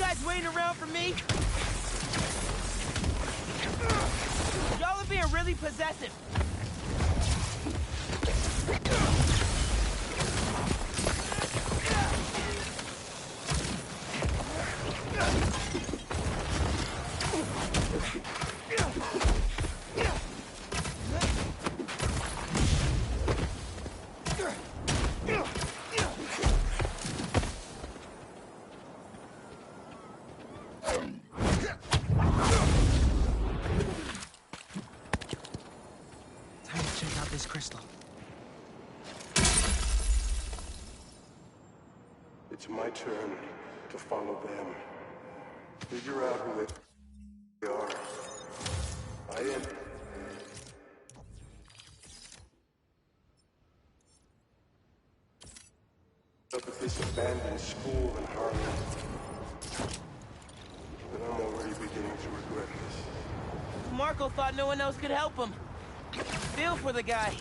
guys waiting around for me? Y'all are being really possessive. It's my turn to follow them. Figure out who they are. I am... up at this abandoned school in Harlem. But I'm already beginning to regret this. Marco thought no one else could help him. Feel for the guy.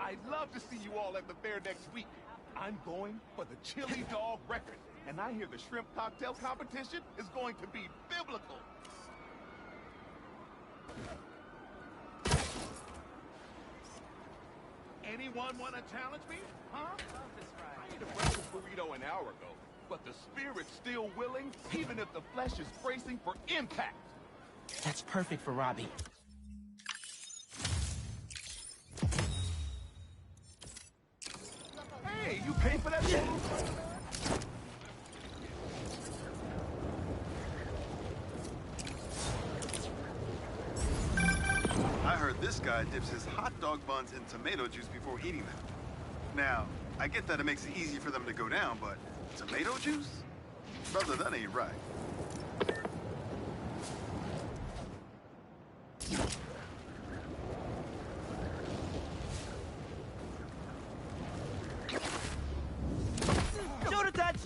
I'd love to see you all at the fair next week. I'm going for the chili dog record, and I hear the shrimp cocktail competition is going to be biblical. Anyone want to challenge me? Huh? I ate a breakfast burrito an hour ago, but the spirit's still willing, even if the flesh is bracing for impact. That's perfect for Robbie. Hey, you paid for that shit? I heard this guy dips his hot dog buns in tomato juice before eating them. Now, I get that it makes it easy for them to go down, but tomato juice? Brother, that ain't right. Shoulder touch!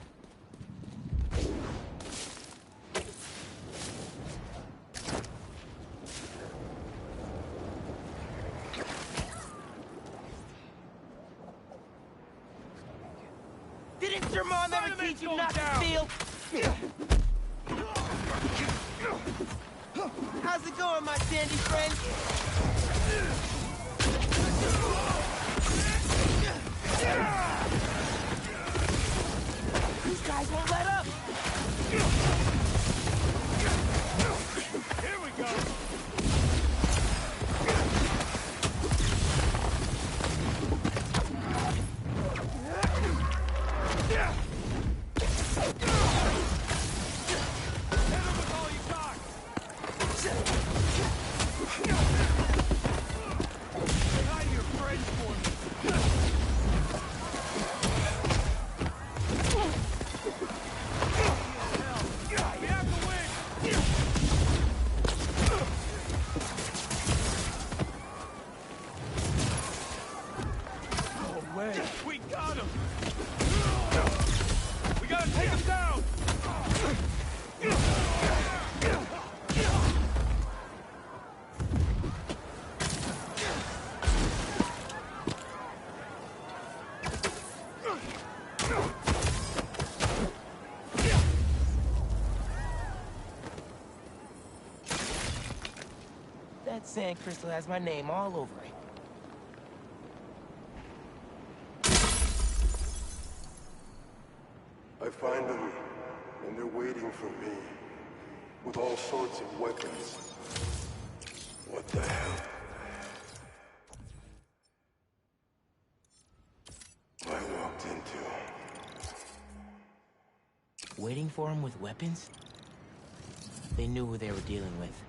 Didn't your mom ever teach you not to feel? How's it going, my sandy friend? These guys won't let up! Here we go! Hit him with all you got! sand crystal has my name all over it. I find them, and they're waiting for me, with all sorts of weapons. What the hell? I walked into... Waiting for him with weapons? They knew who they were dealing with.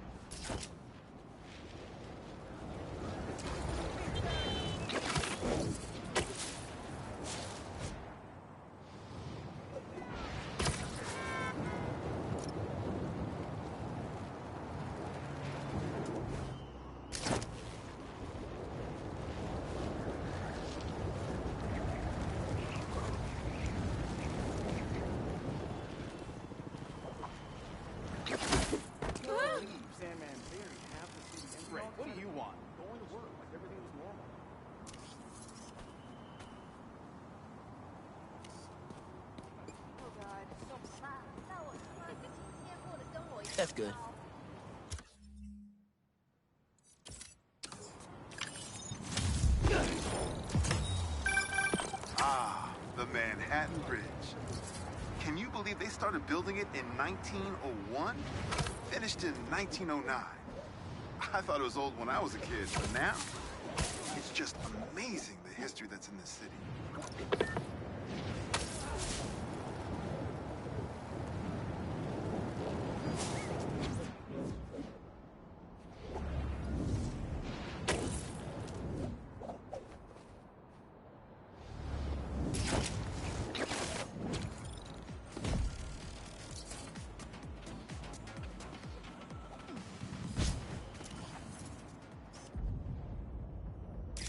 What do you want? Going to work like everything was normal. That's good. Ah, the Manhattan Bridge. Can you believe they started building it in 1901? Finished in 1909. I thought it was old when I was a kid, but now, it's just amazing the history that's in this city.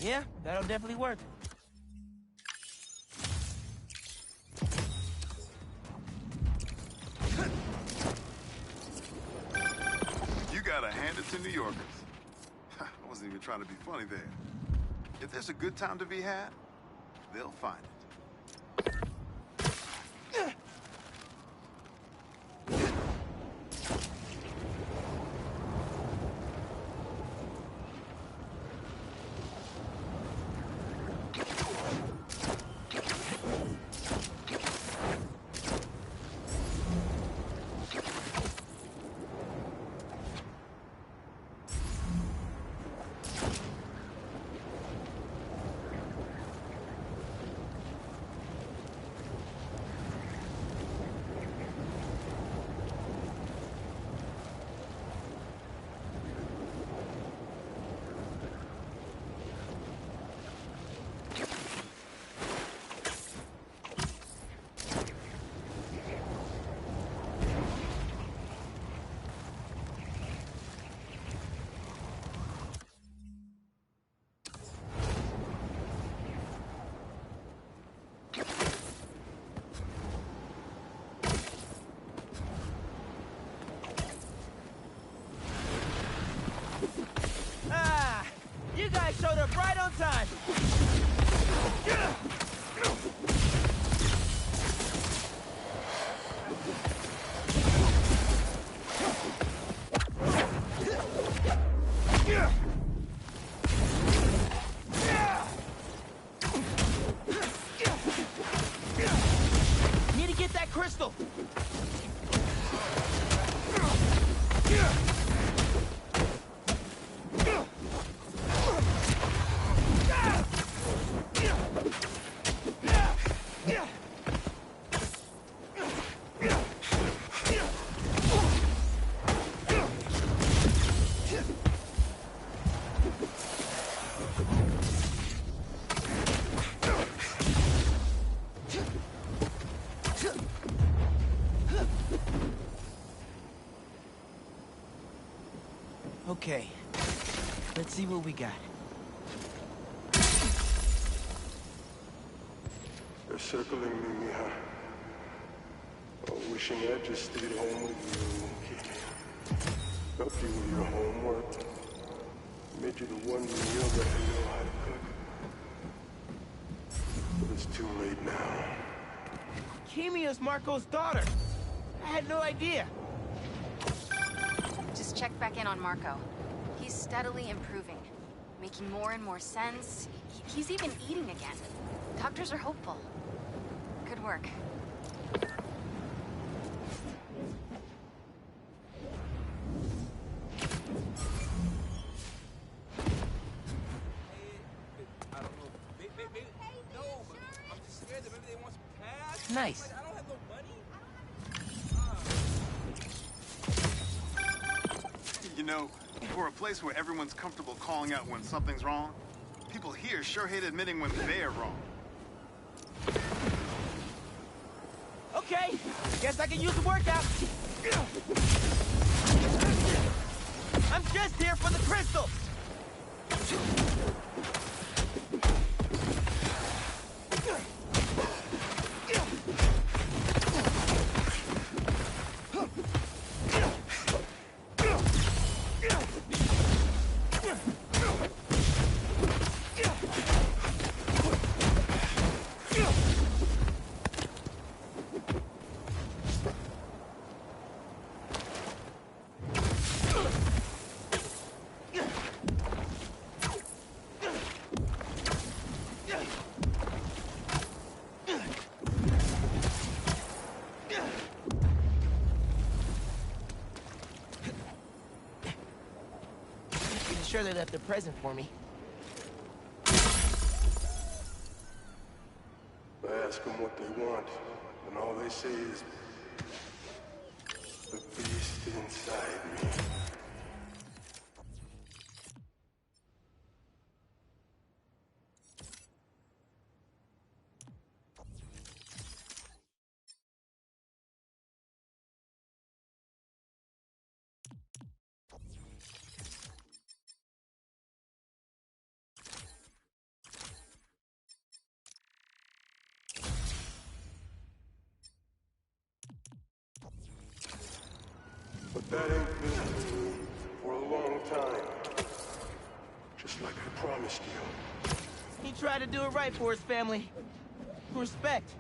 Yeah, that'll definitely work. You gotta hand it to New Yorkers. I wasn't even trying to be funny there. If there's a good time to be had, they'll find it. You guys showed up right on time. Need to get that crystal. Okay, let's see what we got. They're circling me, Mija. Oh, wishing I just stayed home with you, Kitty. Help you with your homework. Made you the one meal that I know how to cook. But it's too late now. Kimia's Marco's daughter. I had no idea. Just checked back in on Marco. He's He's steadily improving, making more and more sense. He's even eating again. Doctors are hopeful. Good work. Nice. I don't have no money. You know, for a place where everyone's comfortable calling out when something's wrong, people here sure hate admitting when they're wrong. Okay, guess I can use the workout. I'm just here for the crystal. Sure they left a present for me. I ask them what they want, and all they say is, the beast inside me. But that ain't been for a long time. Just like I promised you. He tried to do it right for his family. Respect.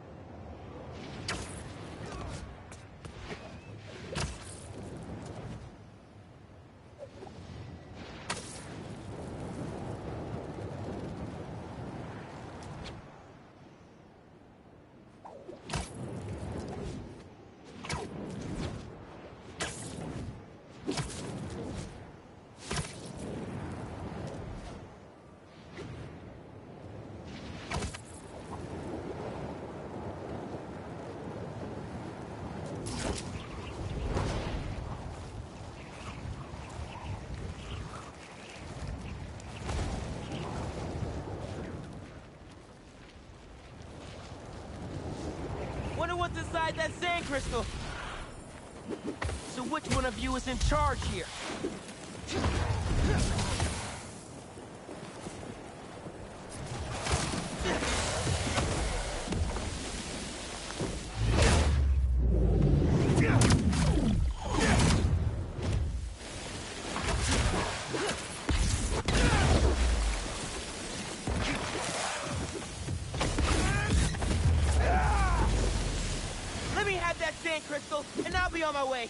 Wonder what's inside that sand crystal. So which one of you is in charge here? Let me have that sand crystal, and I'll be on my way.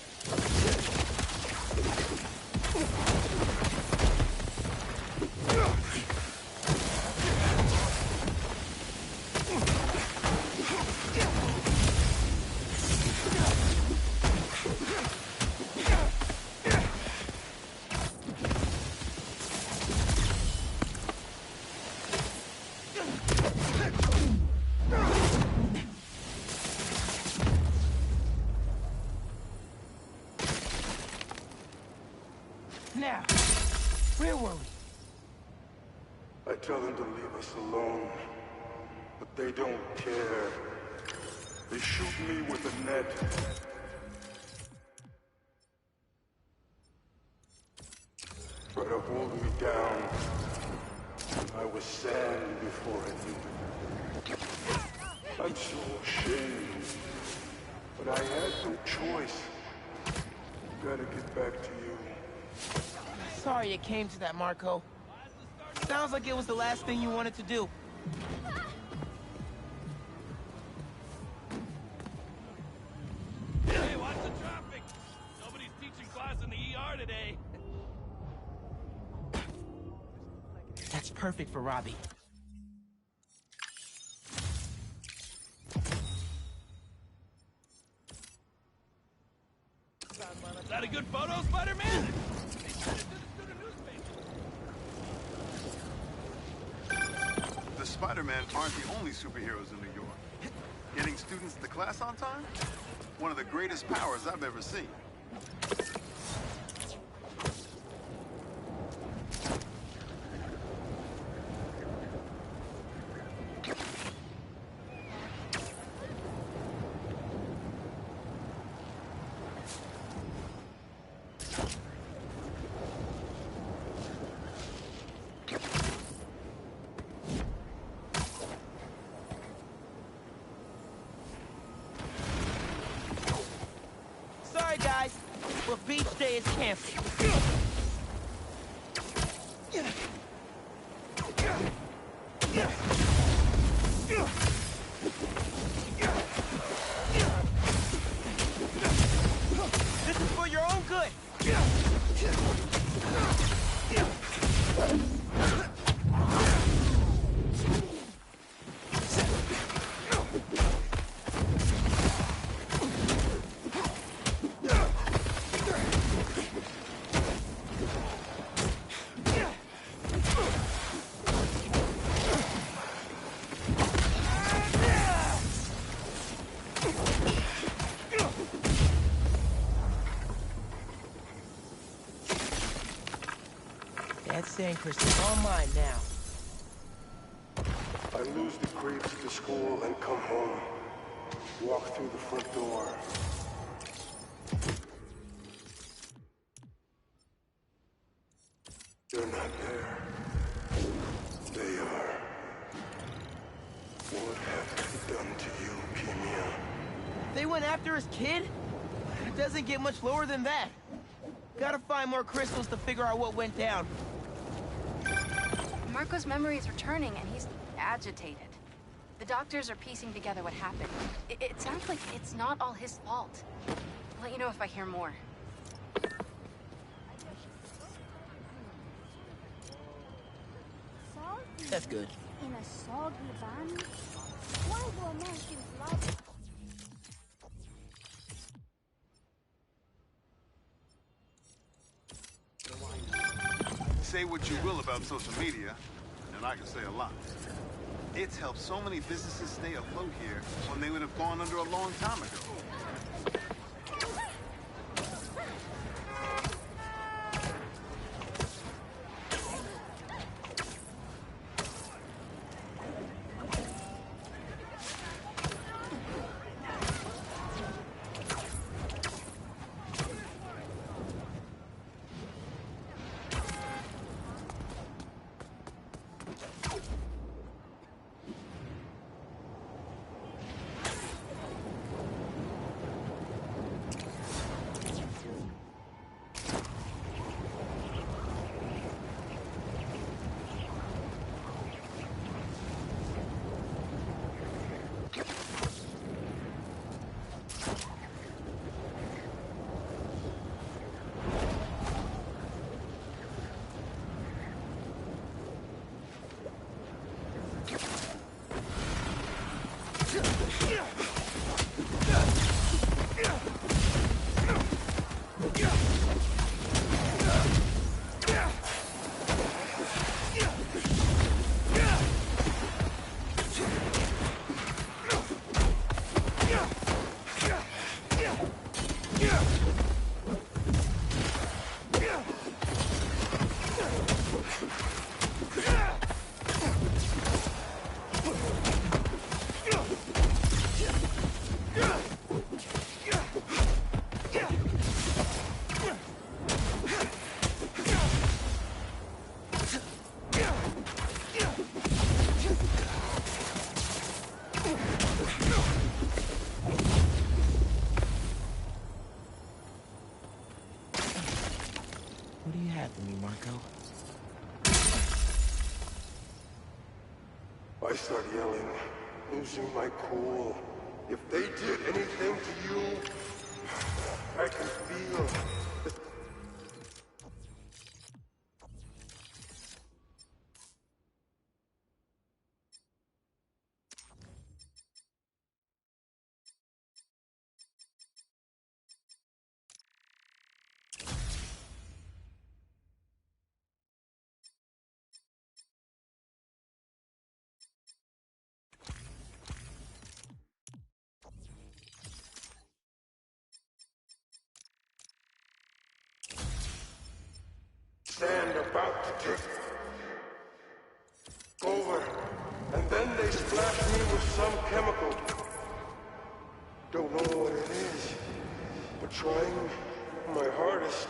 Now, where were we? I tell them to leave us alone, but they don't care. They shoot me with a net. Try to hold me down. I was sand before I knew it. I'm so ashamed. But I had no choice. Gotta get back to you. Sorry it came to that, Marco. Sounds like it was the last thing you wanted to do. Hey, watch the traffic! Nobody's teaching class in the ER today. It's perfect for Robbie. Is that a good photo, Spider-Man? The Spider-Man aren't the only superheroes in New York. Getting students to class on time? One of the greatest powers I've ever seen. Sorry, guys, but beach day is canceled. This is for your own good. That sand crystal's all mine now. I lose the creeps to school and come home. Walk through the front door. You're not there. They are. What have they done to you, Kimia? They went after his kid? It doesn't get much lower than that. Gotta find more crystals to figure out what went down. Marco's memory is returning, and he's agitated. The doctors are piecing together what happened. It sounds like it's not all his fault. I'll let you know if I hear more. That's good. In a soggy van? Why do Americans love... Say what you will about social media, and I can say a lot. It's helped so many businesses stay afloat here when they would have gone under a long time ago. What do you have for me, Marco? I start yelling, losing my cool. If they did anything to you, I can feel about to take over, and then they splash me with some chemical. Don't know what it is, but trying my hardest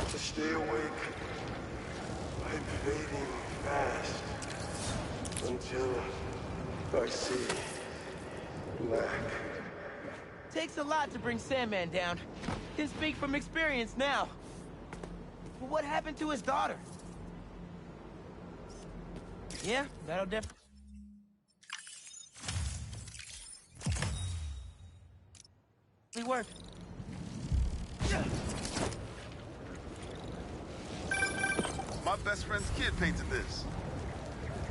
to stay awake. I'm fading fast until I see black. Takes a lot to bring Sandman down. Can speak from experience now. But what happened to his daughter? Yeah, that'll definitely... work. My best friend's kid painted this.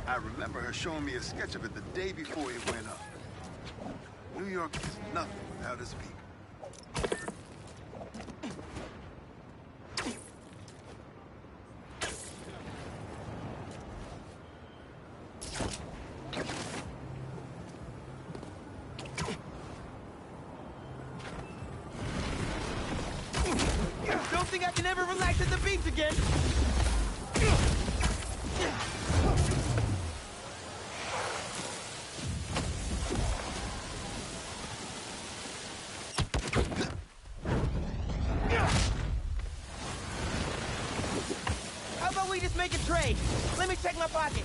I remember her showing me a sketch of it the day before it went up. New York is nothing without its people. Don't think I can ever relax at the beach again. How about we just make a trade? Let me check my pocket.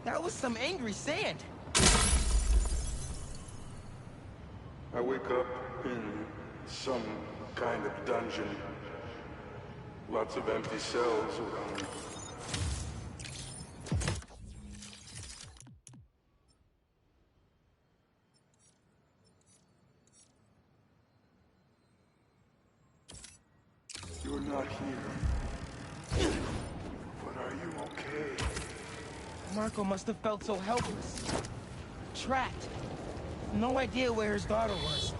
That was some angry sand. I wake up in some kind of dungeon. Lots of empty cells around. You're not here. But are you okay? Marco must have felt so helpless. Trapped. No idea where his daughter was.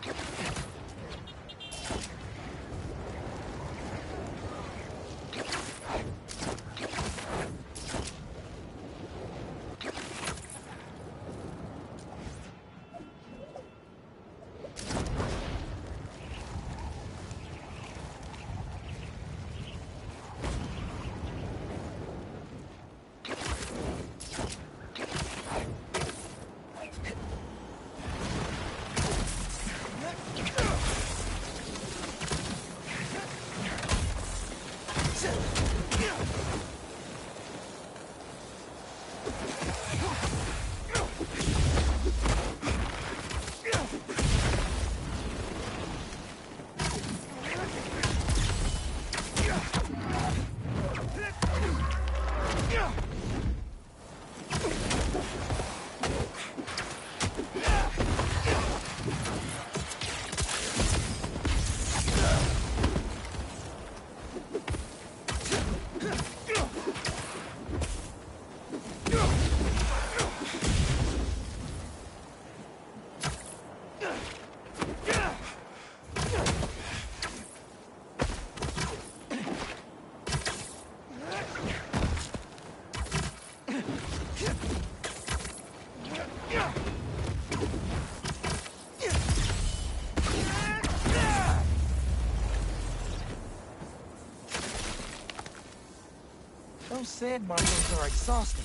Those sand markers are exhausting.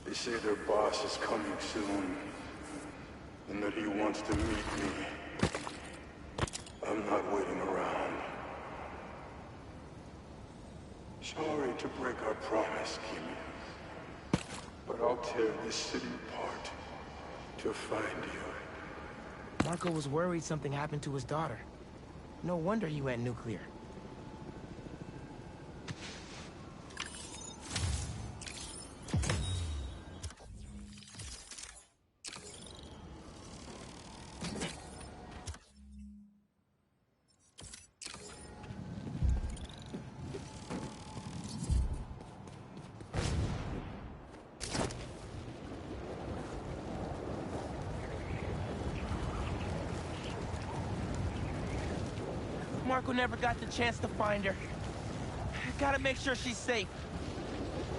They say their boss is coming soon, and that he wants to meet me. I'm not waiting around. Sorry to break our promise, Kimi. But I'll tear this city apart to find you. Marco was worried something happened to his daughter. No wonder he went nuclear. Marco never got the chance to find her. Gotta make sure she's safe.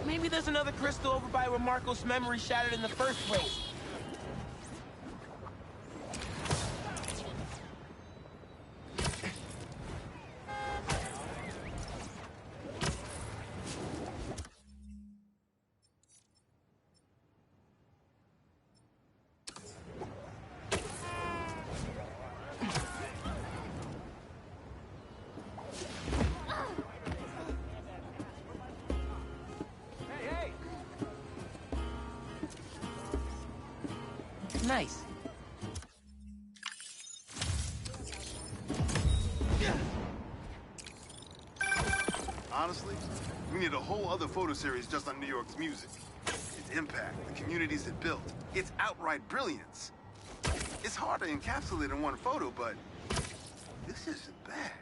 Maybe there's another crystal over by where Marco's memory shattered in the first place. Nice. Honestly, we need a whole other photo series just on New York's music. Its impact, the communities it built, its outright brilliance. It's hard to encapsulate in one photo, but this isn't bad.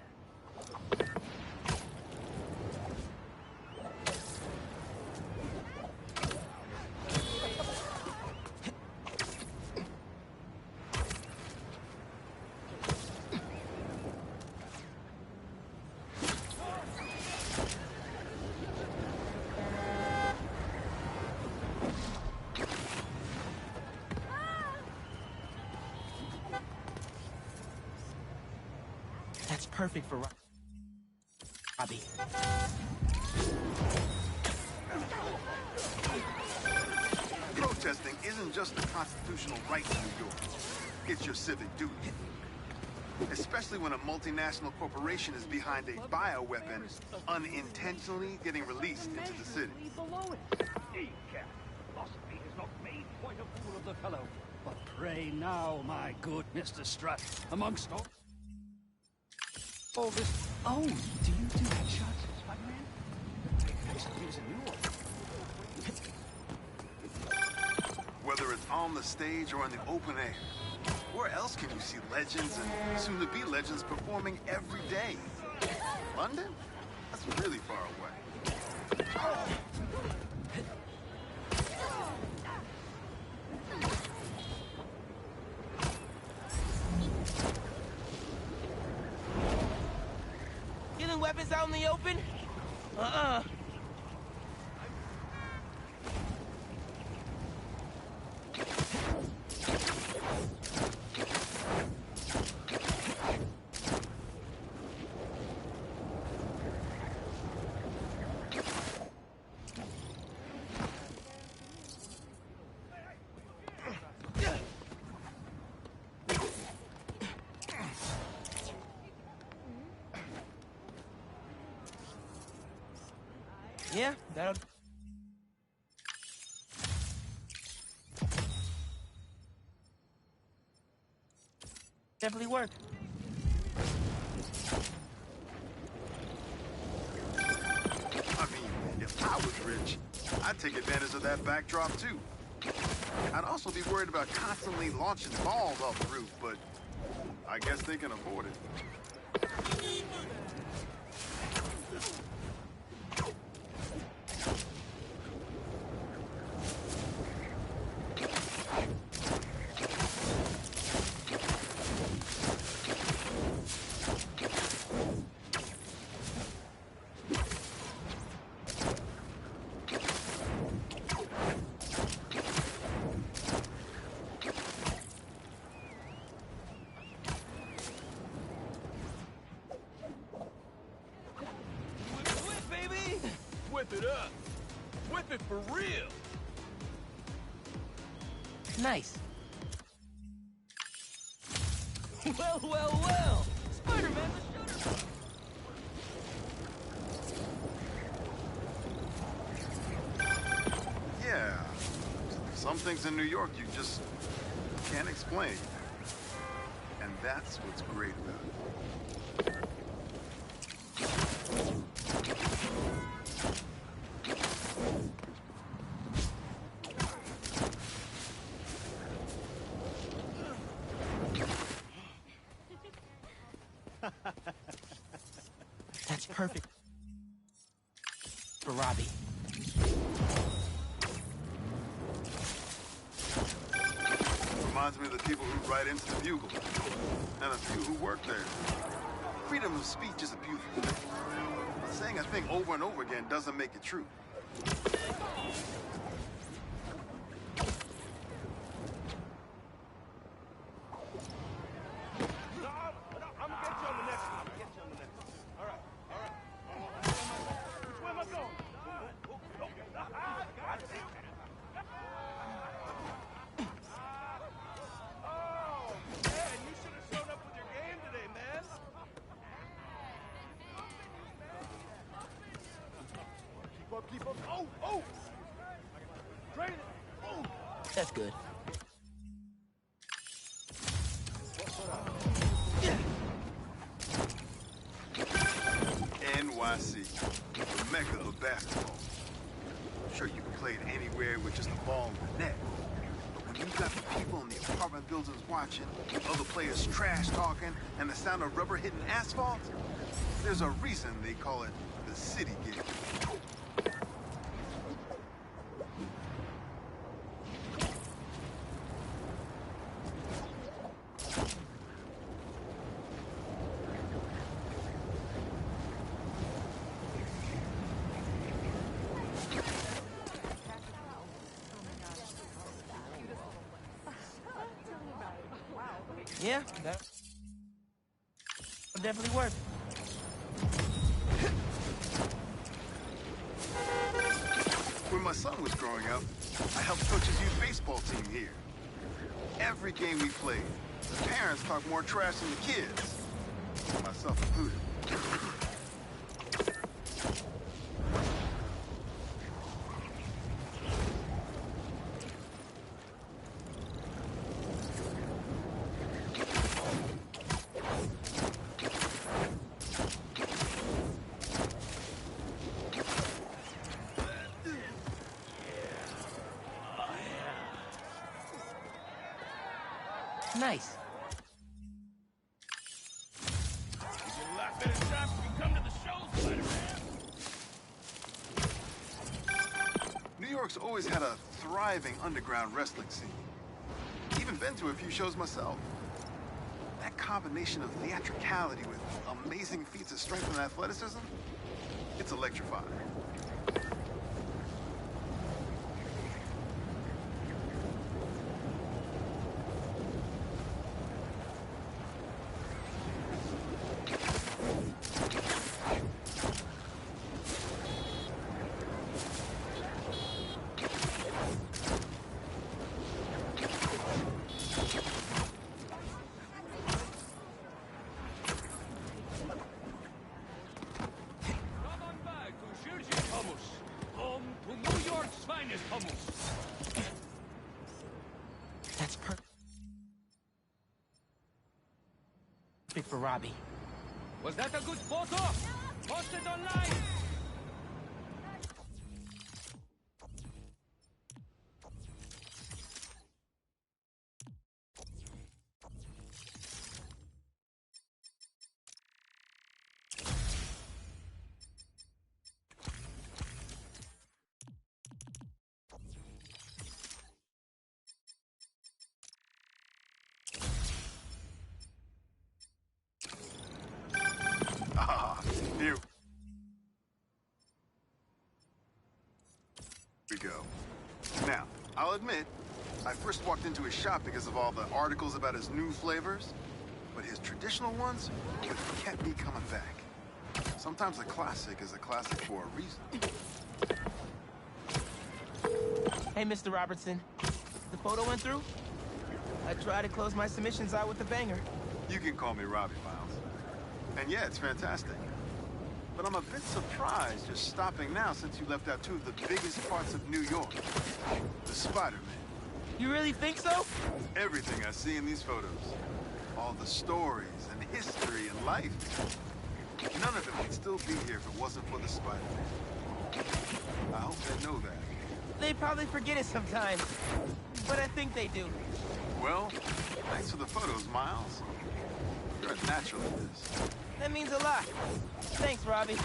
That's perfect for Robbie. Protesting isn't just a constitutional right in New York. It's your civic duty. Especially when a multinational corporation is behind a bioweapon unintentionally getting released into the city. Philosophy has not made quite a fool of the fellow. But pray now, my good Mr. Strutt, amongst all this... Oh, do you do headshots, Spider-Man? Nice things in New York. Whether it's on the stage or in the open air, where else can you see legends and soon-to-be legends performing every day? London? That's really far away. Killing weapons out in the open? Yeah, that'll... definitely work. I mean, if I was rich, I'd take advantage of that backdrop too. I'd also be worried about constantly launching balls off the roof, but I guess they can afford it. Whip it up. Whip it for real. Nice. Well, well, well! Spider-Man the Shooter! Yeah. Some things in New York you just can't explain. And that's what's great about it. That's perfect for Robbie. Reminds me of the people who write into the Bugle, and a few who work there. freedom of speech is a beautiful thing. But saying a thing over and over again doesn't make it true. Keep up. Oh! Train it. Oh! That's good. NYC, the mecca of basketball. Sure, you can play it anywhere with just a ball and a net. But when you've got the people in the apartment buildings watching, other players trash talking, and the sound of rubber hitting asphalt, there's a reason they call it the city game. Yeah, that definitely worked. When my son was growing up, I helped coach his youth baseball team here. Every game we played, the parents talked more trash than the kids, myself included. Nice. You get a lot better shots if you come to the shows, Spider-Man. New York's always had a thriving underground wrestling scene. Even been to a few shows myself. That combination of theatricality with amazing feats of strength and athleticism, it's electrifying. That's perfect for Robbie. Was that a good photo? Post it online! Here we go. Now, I'll admit, I first walked into his shop because of all the articles about his new flavors, but his traditional ones are what kept me coming back. Sometimes a classic is a classic for a reason. Hey, Mr. Robertson. The photo went through? I try to close my submissions out with a banger. You can call me Robbie, Miles. And yeah, it's fantastic. But I'm a bit surprised you're stopping now since you left out two of the biggest parts of New York. The Spider-Man. You really think so? Everything I see in these photos. All the stories and history and life. None of it would still be here if it wasn't for the Spider-Man. I hope they know that. They probably forget it sometimes, but I think they do. Well, thanks for the photos, Miles. You're a natural at this. That means a lot. Thanks, Robbie.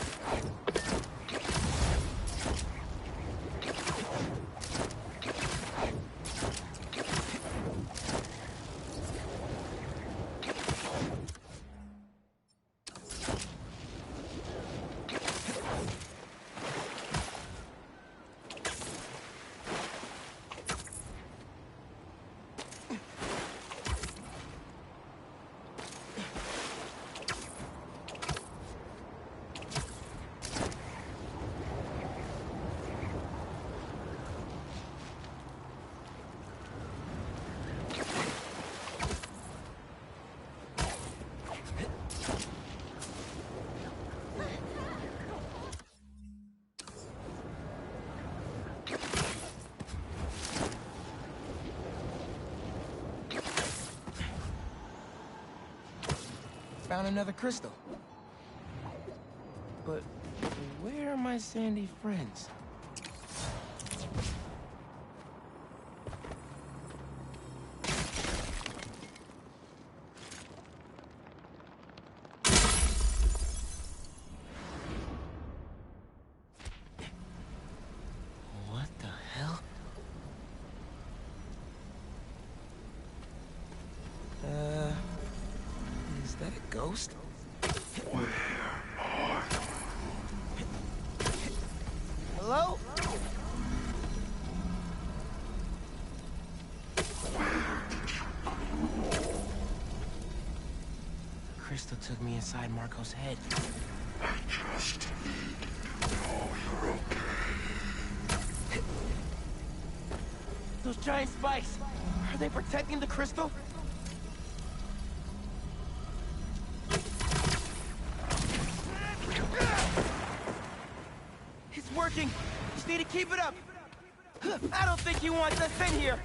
found another crystal. But where are my sandy friends? What the hell? Is that a ghost? Hello? The crystal took me inside Marco's head. I just need to know you're okay. Those giant spikes, are they protecting the crystal? It's working. Just need to keep it up. I don't think he wants us in here.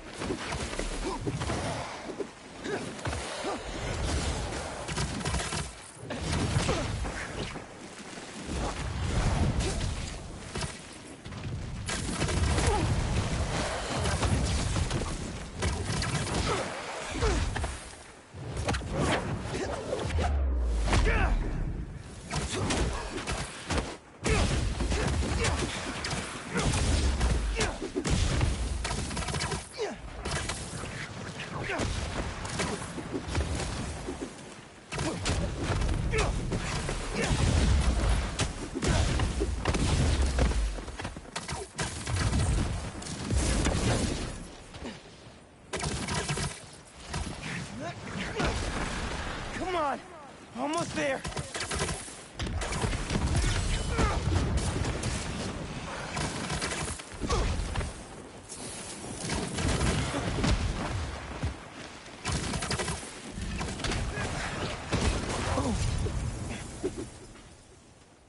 Come on, almost there.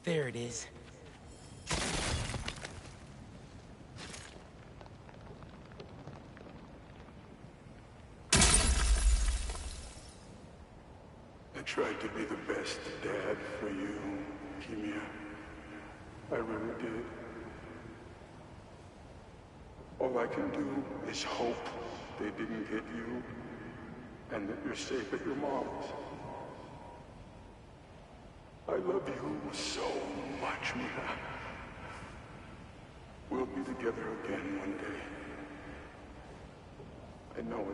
There it is. I tried to be the best dad for you, Keemia. I really did. All I can do is hope they didn't get you, and that you're safe at your mom's. I love you so much, Mia. We'll be together again one day. I know it.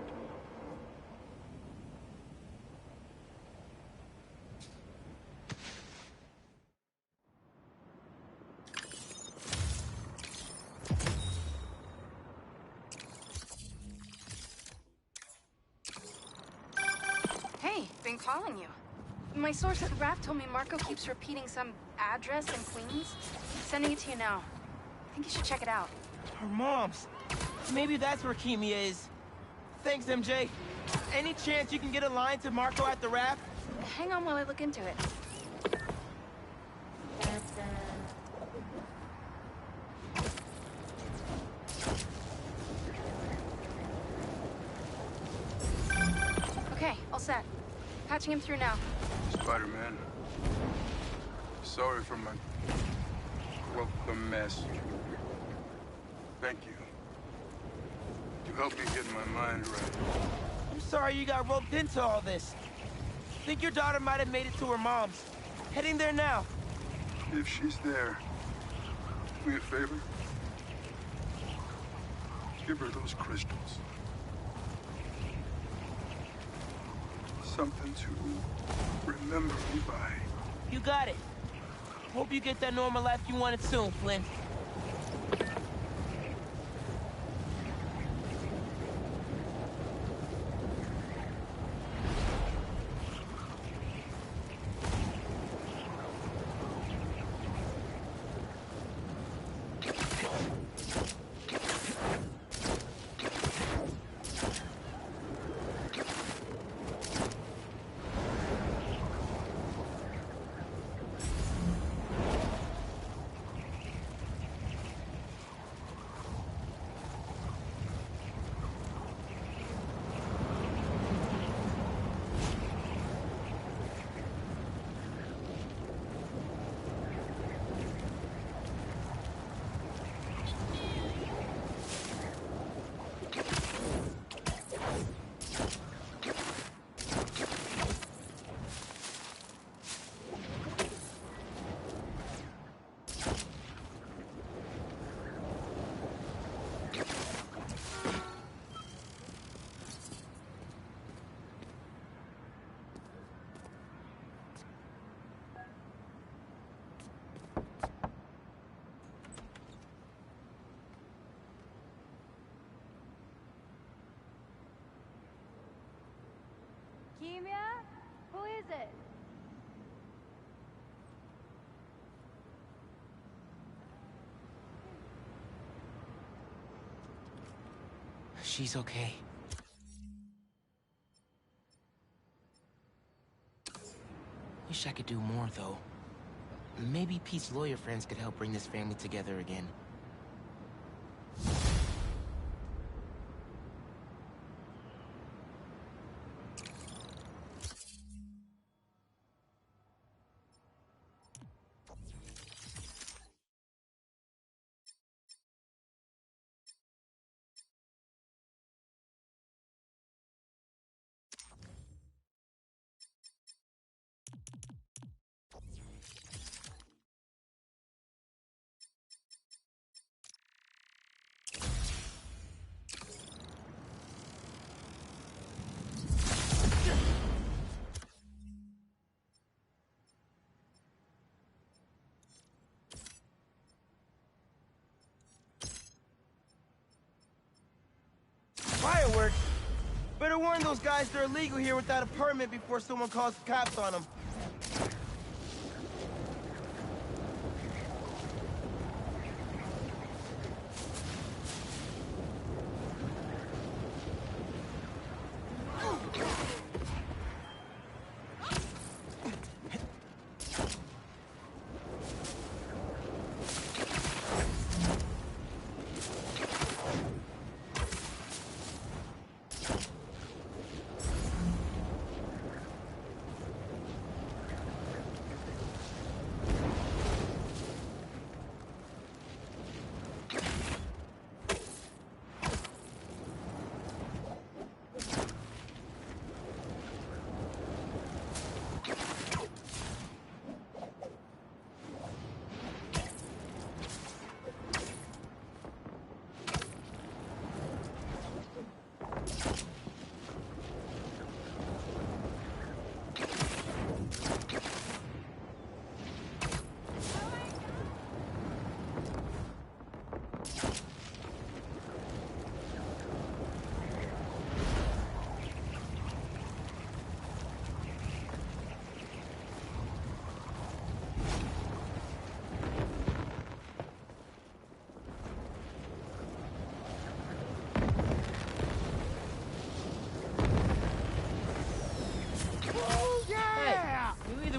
Hey, been calling you. My source at RAF told me Marco keeps repeating some address in Queens. Sending it to you now. I think you should check it out. Her mom's. Maybe that's where Keemia is. Thanks, MJ. Any chance you can get a line to Marco at the RAF? Hang on while I look into it. Okay, all set. Patching him through now. Spider-Man. Sorry for my... well, the mess. Thank you. You helped me get my mind right. I'm sorry you got roped into all this. Think your daughter might have made it to her mom's. Heading there now. If she's there, do me a favor. Give her those crystals. Something to remember me by. You got it. Hope you get that normal life you wanted soon, Flynn. is it? She's okay. Wish I could do more, though. Maybe Pete's lawyer friends could help bring this family together again. Fireworks? Better warn those guys they're illegal here without a permit before someone calls the cops on them.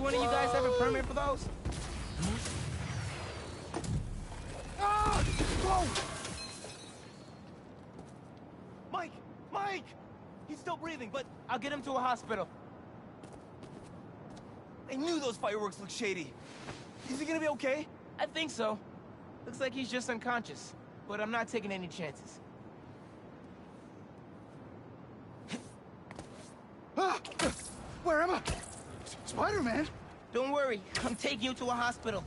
One of you guys have a permit for those? Ah! Whoa! Mike! Mike! He's still breathing, but I'll get him to a hospital. I knew those fireworks looked shady. Is he gonna be okay? I think so. Looks like he's just unconscious, but I'm not taking any chances. Ah! Where am I? Spider-Man? Don't worry, I'm taking you to a hospital.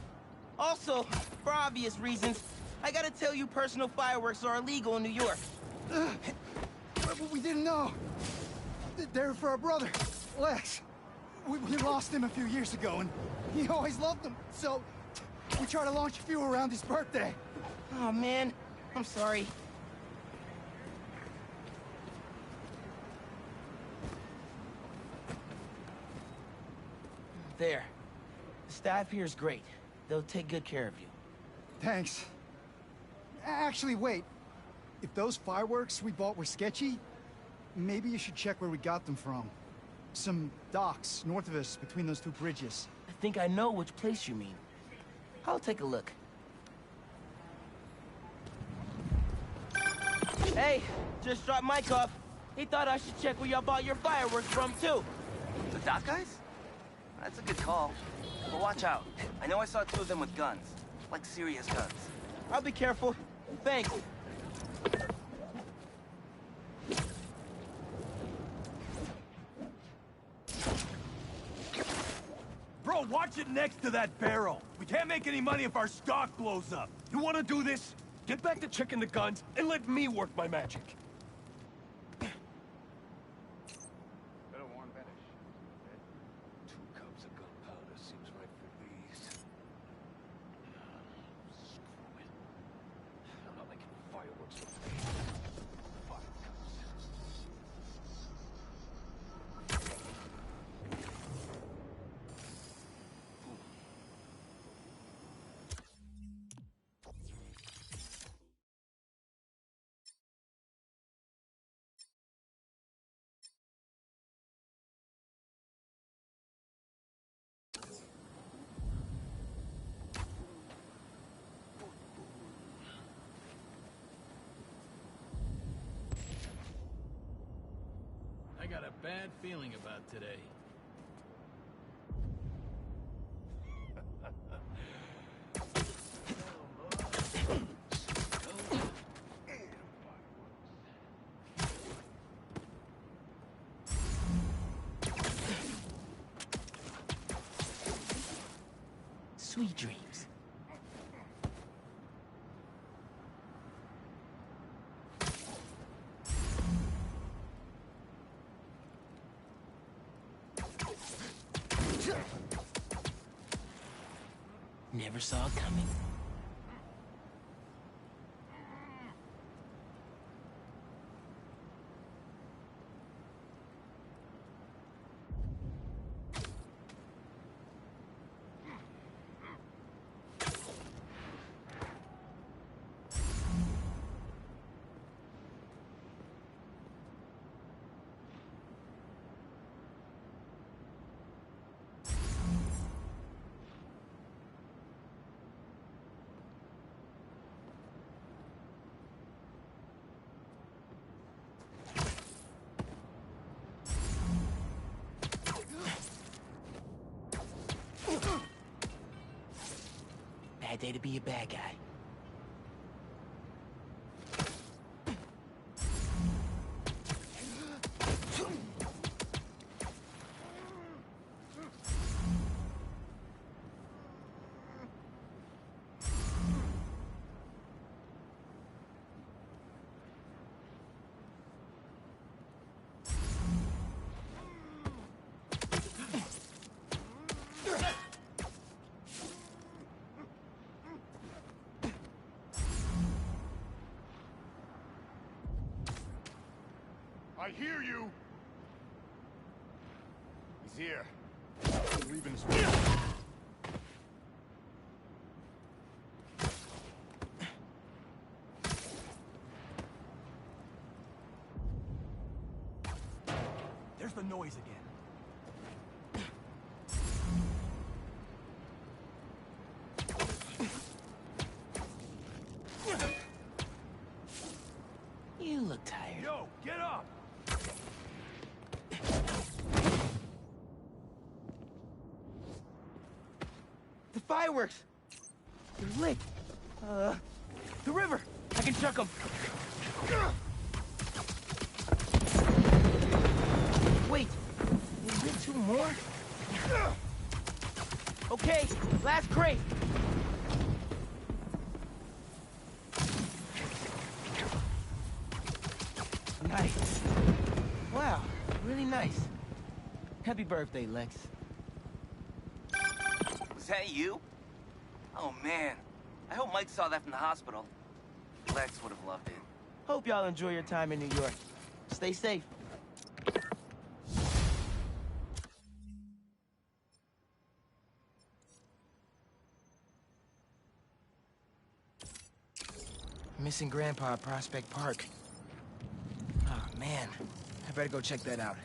Also, for obvious reasons, I gotta tell you personal fireworks are illegal in New York. We didn't know. They're for our brother, Lex. We lost him a few years ago, and he always loved them. So, we tried to launch a few around his birthday. Oh, man. I'm sorry. There. The staff here is great. They'll take good care of you. Thanks. Actually, wait. If those fireworks we bought were sketchy, maybe you should check where we got them from. Some docks north of us between those two bridges. I think I know which place you mean. I'll take a look. Hey, just dropped Mike off. He thought I should check where y'all bought your fireworks from, too. The dock guys? That's a good call. But watch out. I know I saw two of them with guns. Like serious guns. I'll be careful. Thanks. Bro, watch it next to that barrel. We can't make any money if our stock blows up. You want to do this? Get back to checking the guns and let me work my magic. bad feeling about today. Sweet dreams. Never saw it coming. Bad day to be a bad guy. I hear you! He's here. Leaving his There's the noise again. You look tired. Yo, get up! The fireworks! They're lit! The river! I can chuck them! Wait! Is there two more? Okay, last crate! Nice. Wow, really nice. Happy birthday, Lex. Was that you? Oh, man. I hope Mike saw that from the hospital. Lex would have loved it. Hope y'all enjoy your time in New York. Stay safe. Missing Grandpa at Prospect Park. Oh, man. I better go check that out.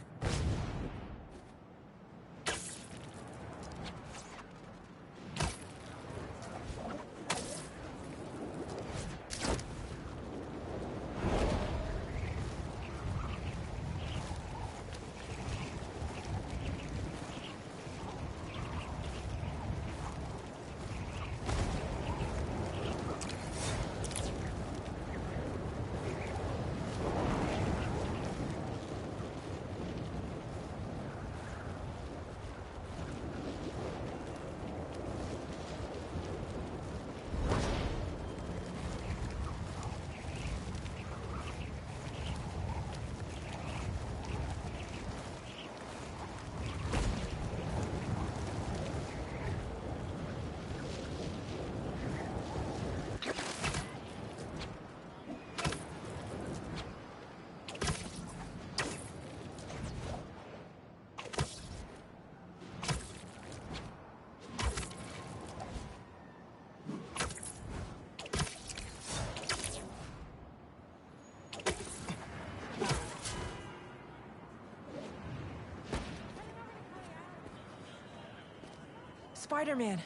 Spider-Man,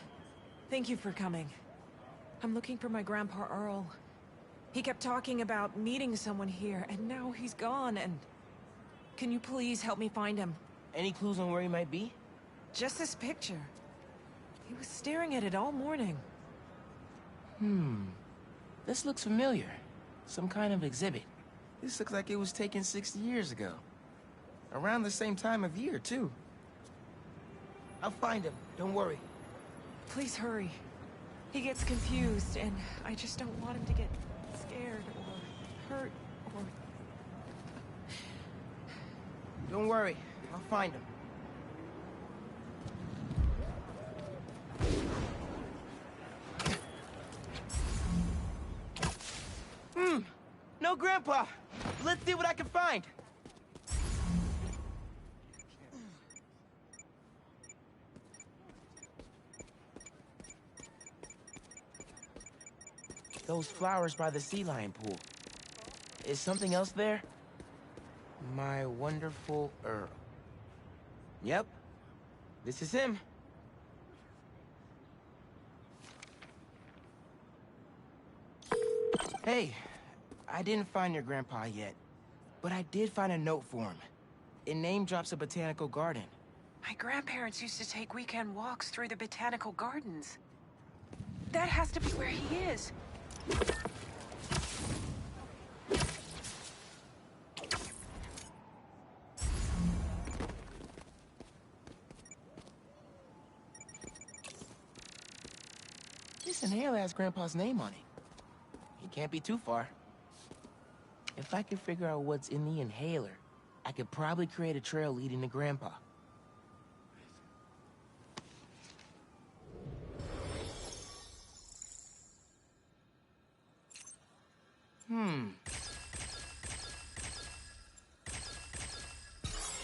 thank you for coming. I'm looking for my Grandpa Earl. He kept talking about meeting someone here, and now he's gone, and... Can you please help me find him? Any clues on where he might be? Just this picture. He was staring at it all morning. This looks familiar. Some kind of exhibit. This looks like it was taken 60 years ago. Around the same time of year, too. I'll find him, don't worry. Please hurry. He gets confused, and I just don't want him to get scared or hurt or... Don't worry, I'll find him. No Grandpa! Let's see what I can find! Those flowers by the sea lion pool. Is something else there? My wonderful Earl. Yep. This is him. Hey, I didn't find your grandpa yet, but I did find a note for him. It name drops a botanical garden. My grandparents used to take weekend walks through the botanical gardens. That has to be where he is. This inhaler has Grandpa's name on it. He can't be too far. If I could figure out what's in the inhaler, I could probably create a trail leading to Grandpa.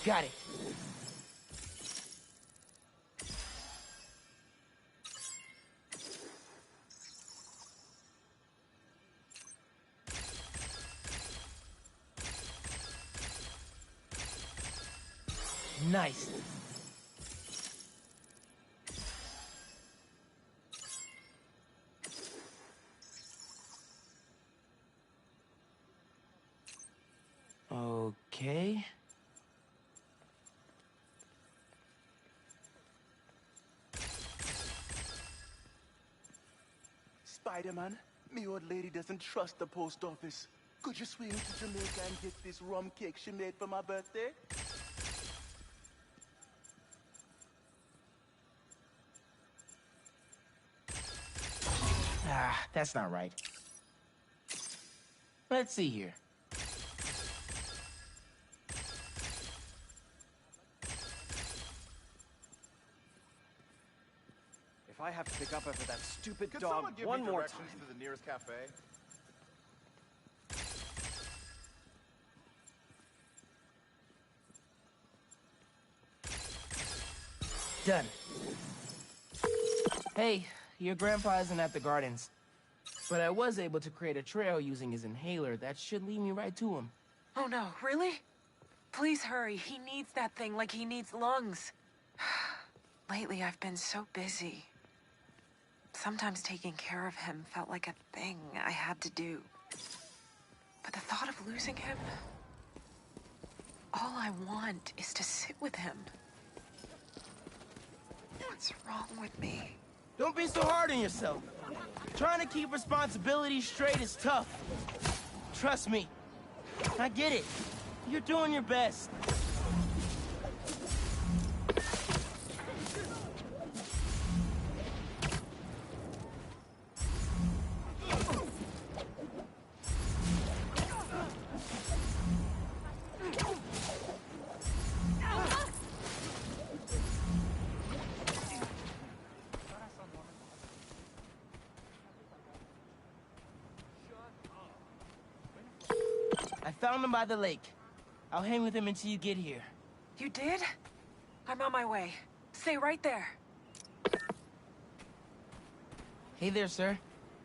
Got it. Nice. Okay. Spider-Man, me old lady doesn't trust the post office. Could you swing to Jamaica and get this rum cake she made for my birthday? Ah, that's not right. Let's see here. If I have to pick up after that stupid Could dog someone give one me more directions time... to the nearest cafe? Done. Hey, your grandpa isn't at the gardens. But I was able to create a trail using his inhaler that should lead me right to him. Oh no, really? Please hurry. He needs that thing like he needs lungs. Lately, I've been so busy. Sometimes taking care of him felt like a thing I had to do. But the thought of losing him... all I want is to sit with him. What's wrong with me? Don't be so hard on yourself. Trying to keep responsibilities straight is tough. Trust me. I get it. You're doing your best. I found him by the lake. I'll hang with him until you get here. You did? I'm on my way. Stay right there. Hey there, sir.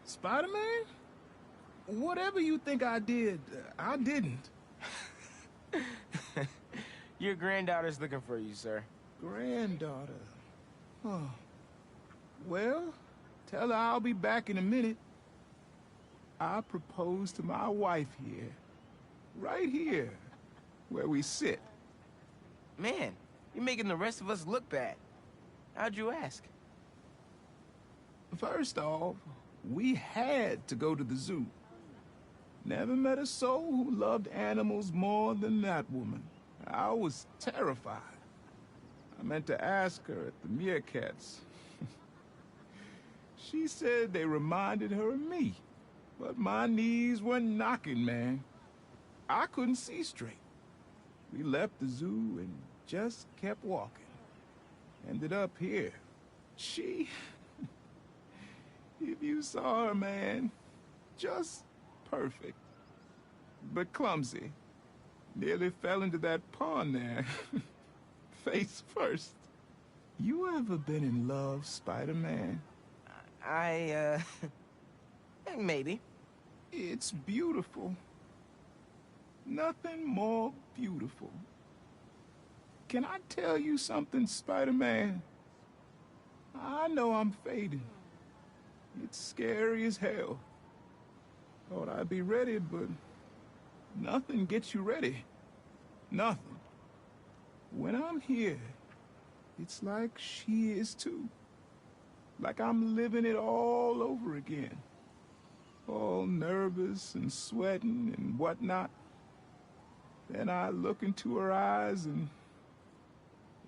Spider-Man? Whatever you think I did, I didn't. Your granddaughter's looking for you, sir. Granddaughter. Oh. Well, tell her I'll be back in a minute. I proposed to my wife here. Right here, where we sit. Man, you're making the rest of us look bad. How'd you ask? First off, we had to go to the zoo. Never met a soul who loved animals more than that woman. I was terrified. I meant to ask her at the meerkats. She said they reminded her of me, but my knees were knocking, man. I couldn't see straight. We left the zoo and just kept walking. Ended up here. She... If you saw her, man, just perfect. But clumsy. Nearly fell into that pond there. Face first. You ever been in love, Spider-Man? Maybe. It's beautiful. Nothing more beautiful. Can I tell you something, Spider-Man? I know I'm fading. It's scary as hell. Thought I'd be ready, but nothing gets you ready. Nothing. When I'm here, it's like she is too. Like I'm living it all over again. All nervous and sweating and whatnot. Then I look into her eyes and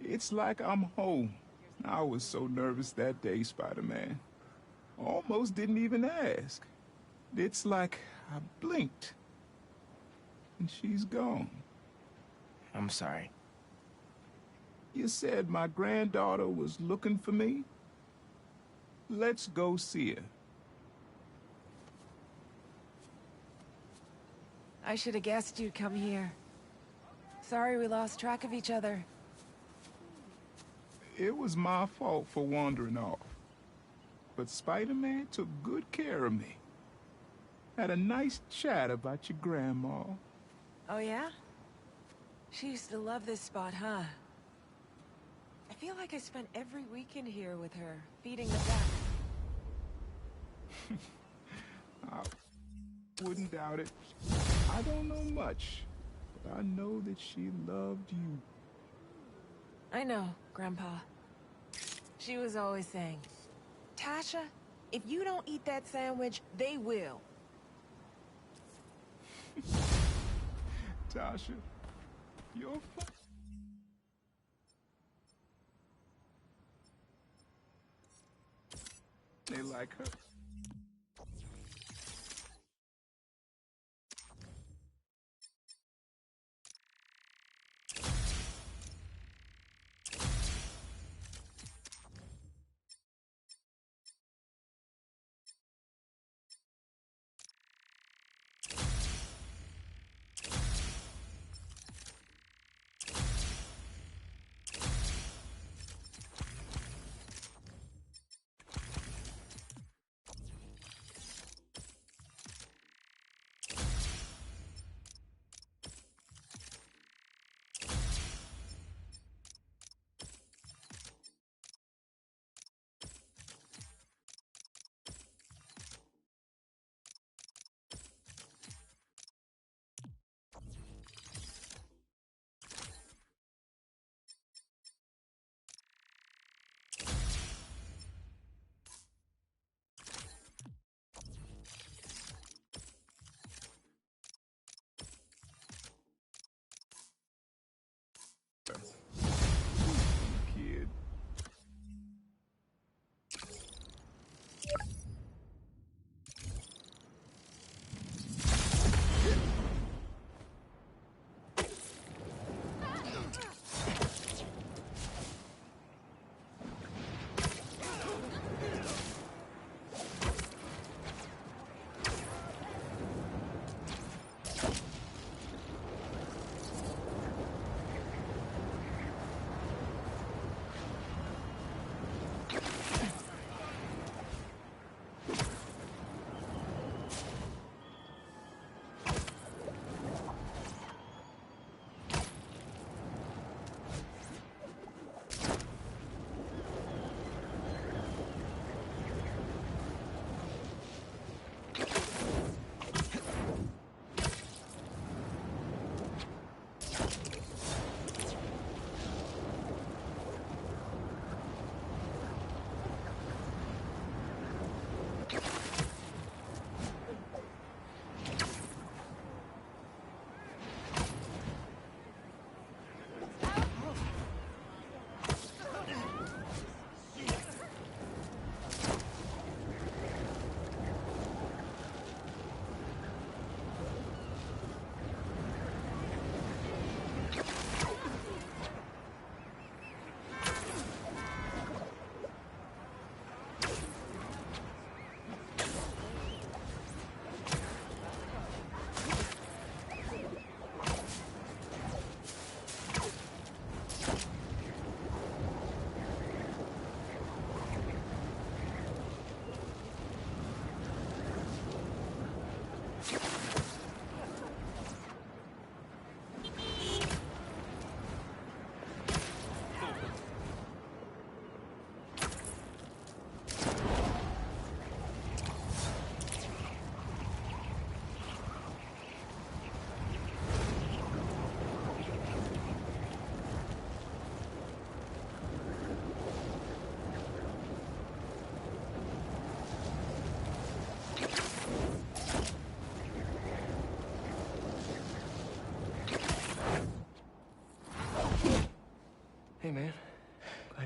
it's like I'm home. I was so nervous that day, Spider-Man. Almost didn't even ask. It's like I blinked. And she's gone. I'm sorry. You said my granddaughter was looking for me? Let's go see her. I should have guessed you'd come here. Sorry we lost track of each other. It was my fault for wandering off. But Spider-Man took good care of me. Had a nice chat about your grandma. Oh, yeah? She used to love this spot, huh? I feel like I spent every weekend here with her, feeding the duck. I wouldn't doubt it. I don't know much, but I know that she loved you. I know, Grandpa. She was always saying, Tasha, if you don't eat that sandwich, they will. Tasha, you're They like her.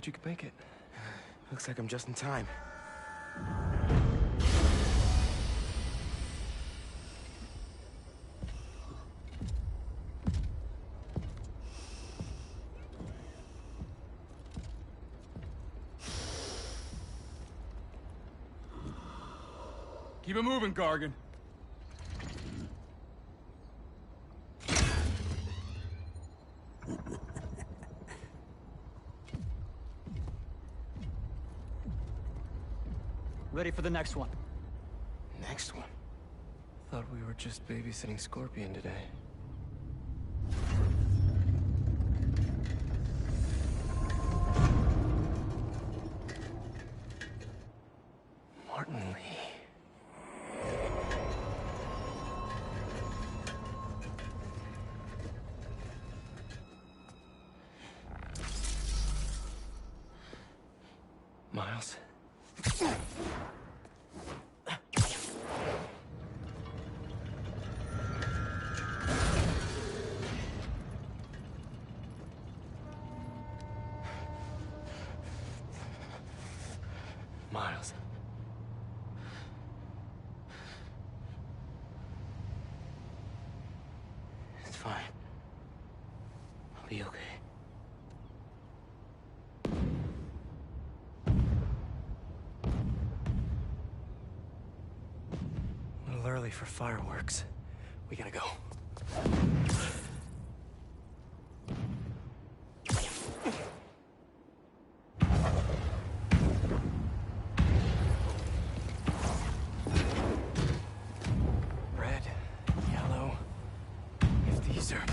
you could make it. Looks like I'm just in time. Keep it moving, Gargan. Ready for the next one. Next one? Thought we were just babysitting Scorpion today. Martin Lee. Miles? Miles. It's fine. I'll be okay. A little early for fireworks. We gotta go. Red, yellow. If these are...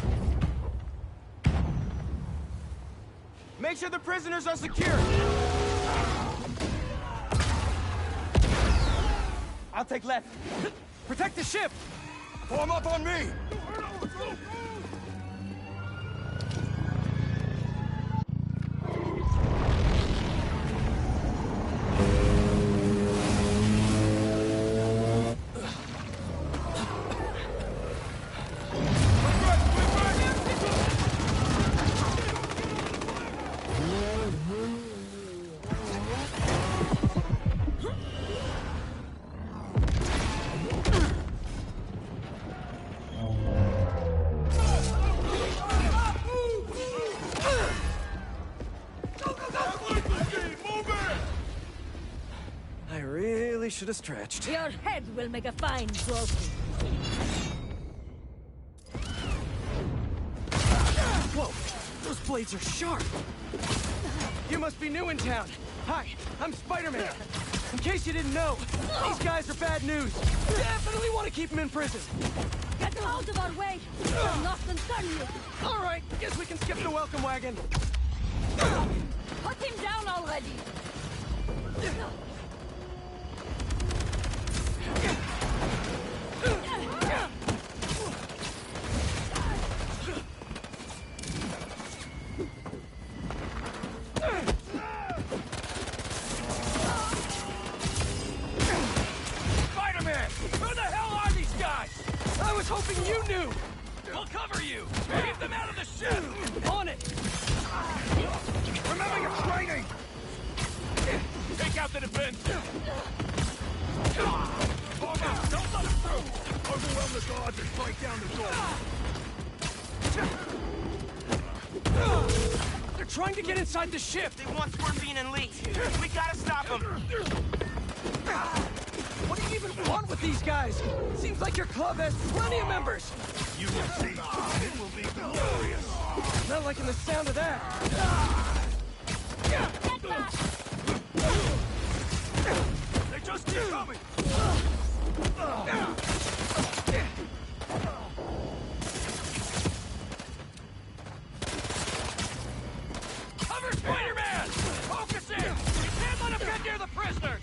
Make sure the prisoners are secure! I'll take left. Protect the ship! Form up on me! I really should have stretched. Your head will make a fine trophy. Whoa! Those blades are sharp! You must be new in town. Hi, I'm Spider-Man. In case you didn't know, these guys are bad news. Definitely want to keep them in prison. Get out of our way! We'll not concern you! All right, guess we can skip the welcome wagon. Put him down already! Spider-Man! Who the hell are these guys? I was hoping you knew! We'll cover you! Keep them out of the ship! On it! Remember your training! Take out the defense! Form out! Don't let them through! Overwhelm the guards and break down the door! They're trying to get inside the ship! They want Scorpion and Lee. We gotta stop them. What do you even want with these guys? Seems like your club has plenty of members! You will see. It will be glorious. Not liking the sound of that! They just keep coming. Cover Spider-Man! Focus in! You can't let him get near the prisoners!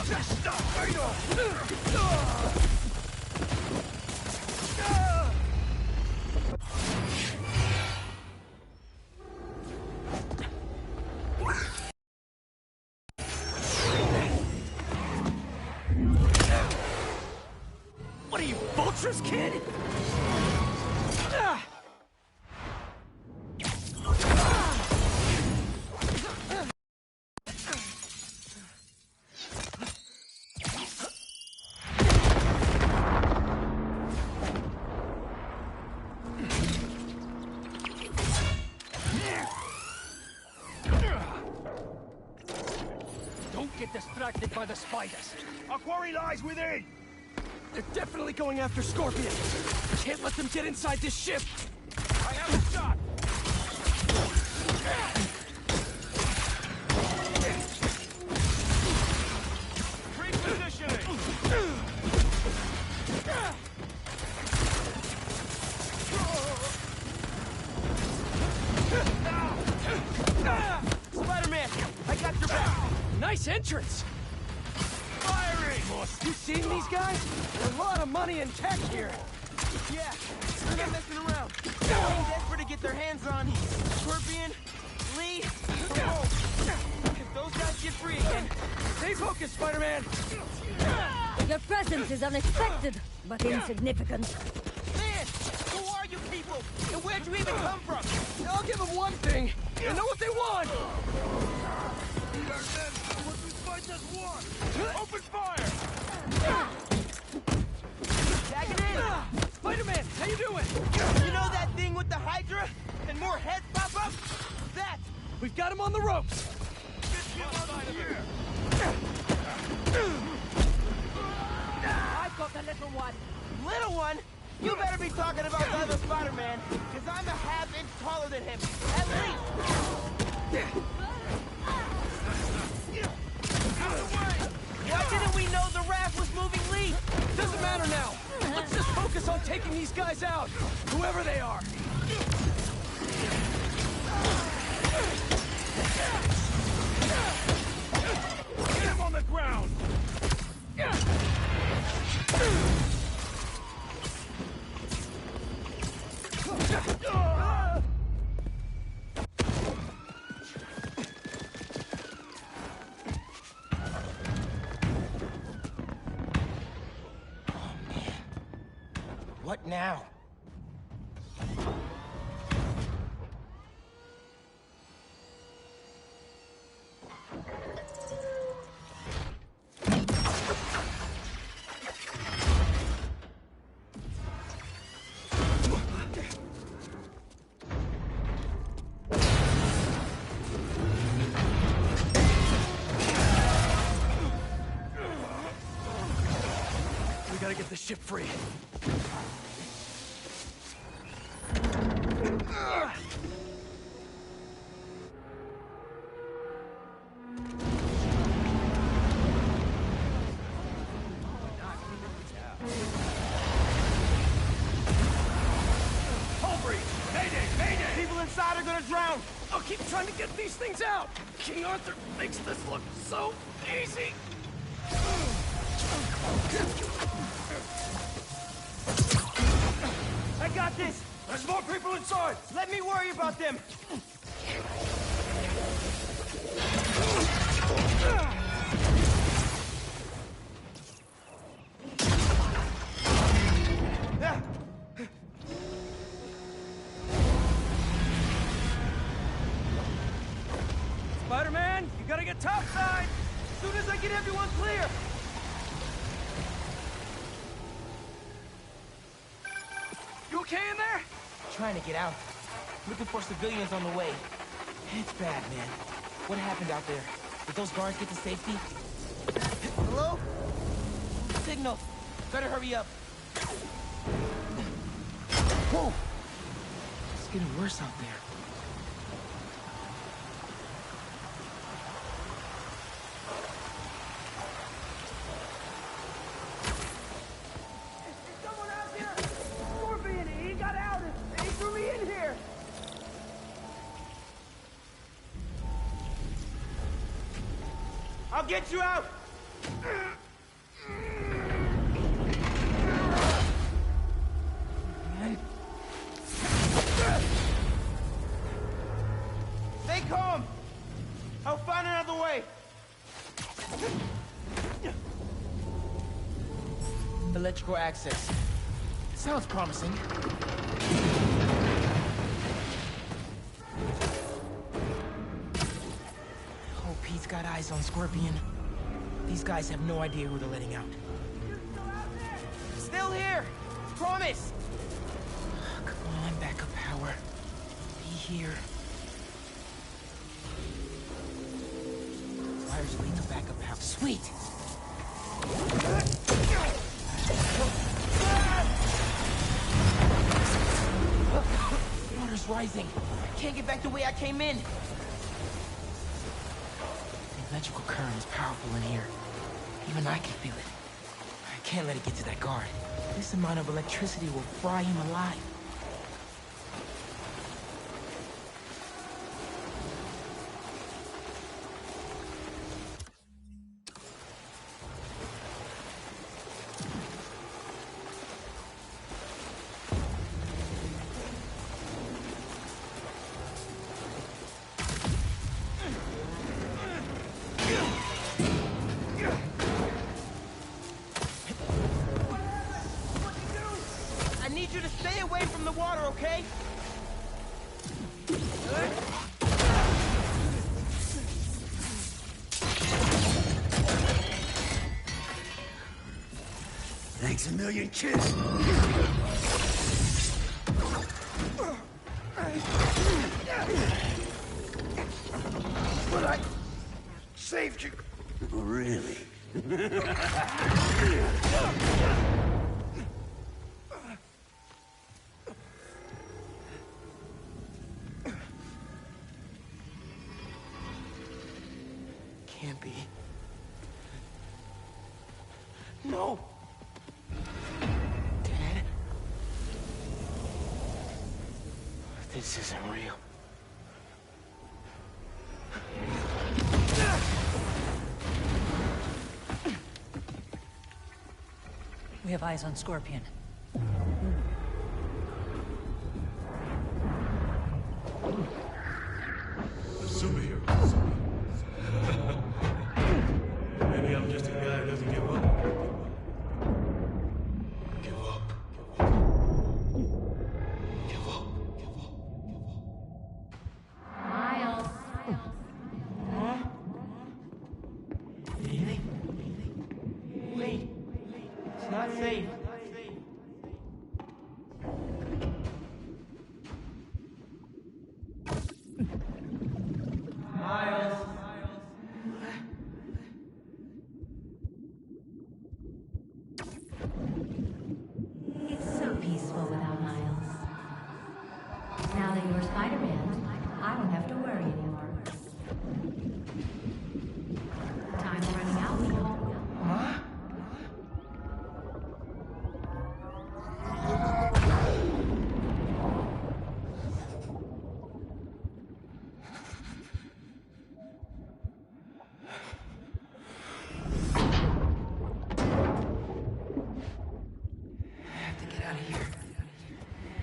Just stop right off. What are you, Vulture's kid? get distracted by the spiders. Our quarry lies within! They're definitely going after Scorpion. Can't let them get inside this ship. I have a shot! Repositioning! Spider-Man, I got your back. Nice entrance. Firing! You seen these guys? There's a lot of money and tech here. Yeah, they're not messing around. They're desperate to get their hands on Scorpion, Lee, Hope. If those guys get free again... Stay focused, Spider-Man. Your presence is unexpected, but insignificant. Man, who are you people? And where'd you even come from? I'll give them one thing. They know what they want. Open fire! Tagging in! Spider-Man, how you doing? You know that thing with the Hydra? And more heads pop up? That! We've got him on the ropes. I've got the little one. Little one? You better be talking about the other Spider-Man, because I'm a half-inch taller than him. At least! Why didn't we know the raft was moving Lee? Doesn't matter now. Let's just focus on taking these guys out, whoever they are. Get him on the ground! What now? We gotta get the ship free. People inside are gonna drown! I'll keep trying to get these things out. King Arthur makes this look so easy. I got this! There's more people inside! Let me worry about them! Spider-Man, you gotta get topside. As soon as I get everyone clear! You okay in there? Trying to get out. Looking for civilians on the way. It's bad, man. What happened out there? Did those guards get to safety? Hello? Signal. Better hurry up. Whoa! It's getting worse out there. I'll get you out! Stay calm! I'll find another way! Electrical access. Sounds promising. Hope he's got eyes on Scorpion. These guys have no idea who they're letting out. Still here! Promise! Come on, backup power. Be here. Wires lead to backup power. Sweet. Water's rising. I can't get back the way I came in. The electrical current is powerful in here. Even I can feel it. I can't let it get to that guard. This amount of electricity will fry him alive. I need you to stay away from the water, okay? Thanks a million, kid. But I saved you. Really? Can't be. No! Dad? This isn't real. We have eyes on Scorpion. Superhero. Maybe I'm just a guy who doesn't give up. Give up. Give up. Give up. Miles. Huh? Really? Wait. It's not safe. Miles. It's so peaceful without Miles. Now that you're Spider-Man, I don't have to worry anymore. Time's running out, Leo. Huh? I have to get out of here.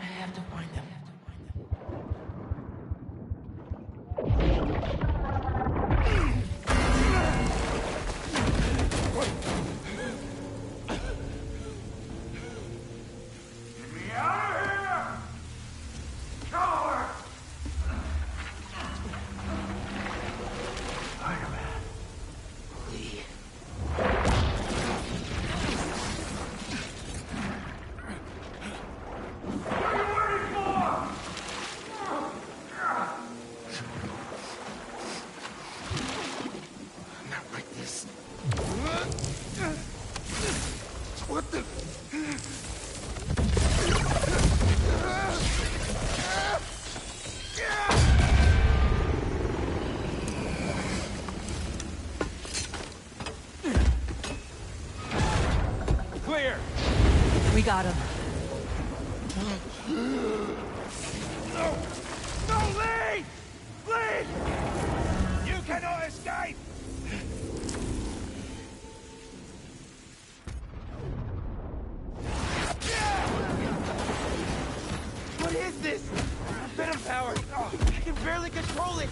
I have to find them. Get me out of here! Coward! Spider-Man. Lee. What are you waiting for? Not like this. What the? Clear! We got him. No! No, Lee! Lee! You cannot escape! What is this? Venom power. I can barely control it.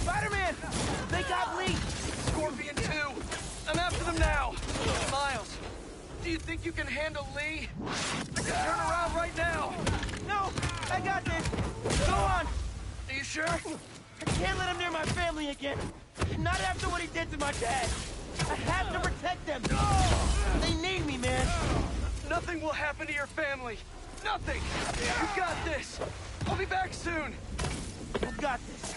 Spider-Man! They got Lee! Scorpion 2! I'm after them now! Miles, do you think you can handle Lee? I can turn around right now! No! I got this! Go on! Are you sure? I can't let him near my family again! Not after what he did to my dad! I have to protect them! They need me, man! Nothing will happen to your family! Nothing! You got this! I'll be back soon! I got this.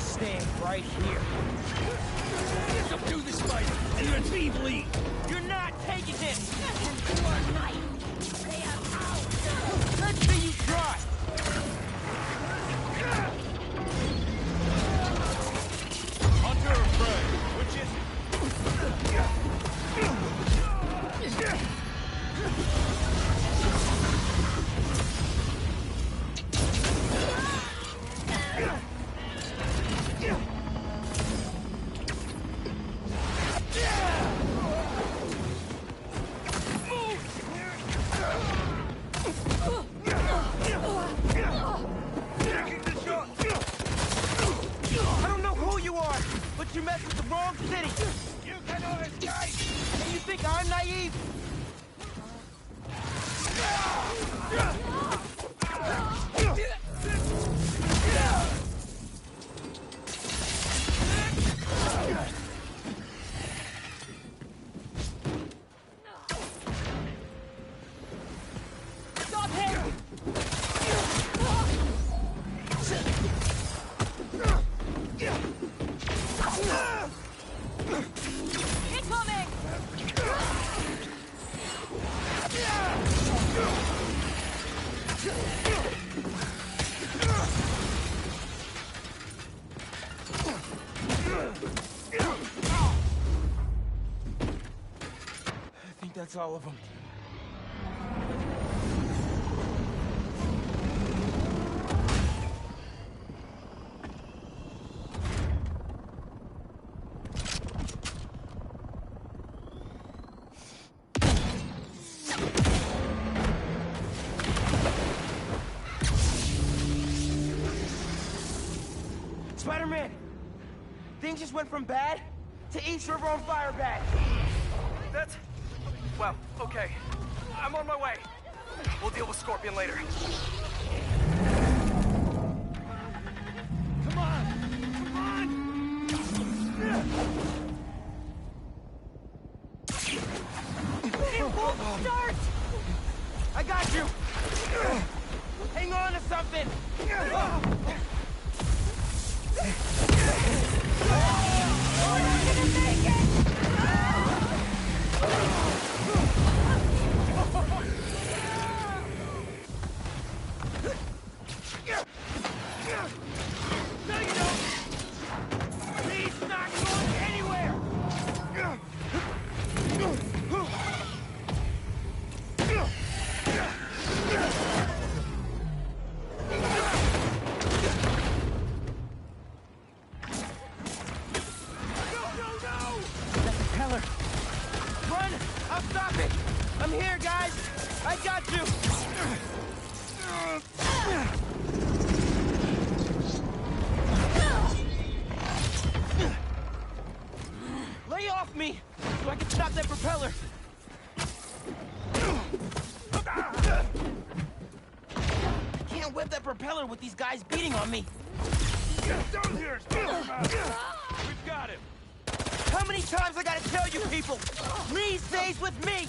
stand right here. Subdue the spider and retrieve Lee. You're not taking him! Let's see you try! Hunter or prey? Which is I don't know who you are, but you messed with the wrong city! You cannot escape! And you think I'm naive? Stop him! Incoming! I think that's all of them. Spider-Man! Things just went from bad to East River on fire bad. That's... Well, okay. I'm on my way. We'll deal with Scorpion later. Come on! Come on! It won't start! I got you! Hang on to something! We're not gonna make it! No, you don't! He's not going anywhere! That propeller! Run! I'll stop it! I'm here, guys! I got you! Lay off me! So I can stop that propeller! I can't whip that propeller with these guys beating on me! Get down here! We've got him! How many times I gotta tell you people? Lee stays with me!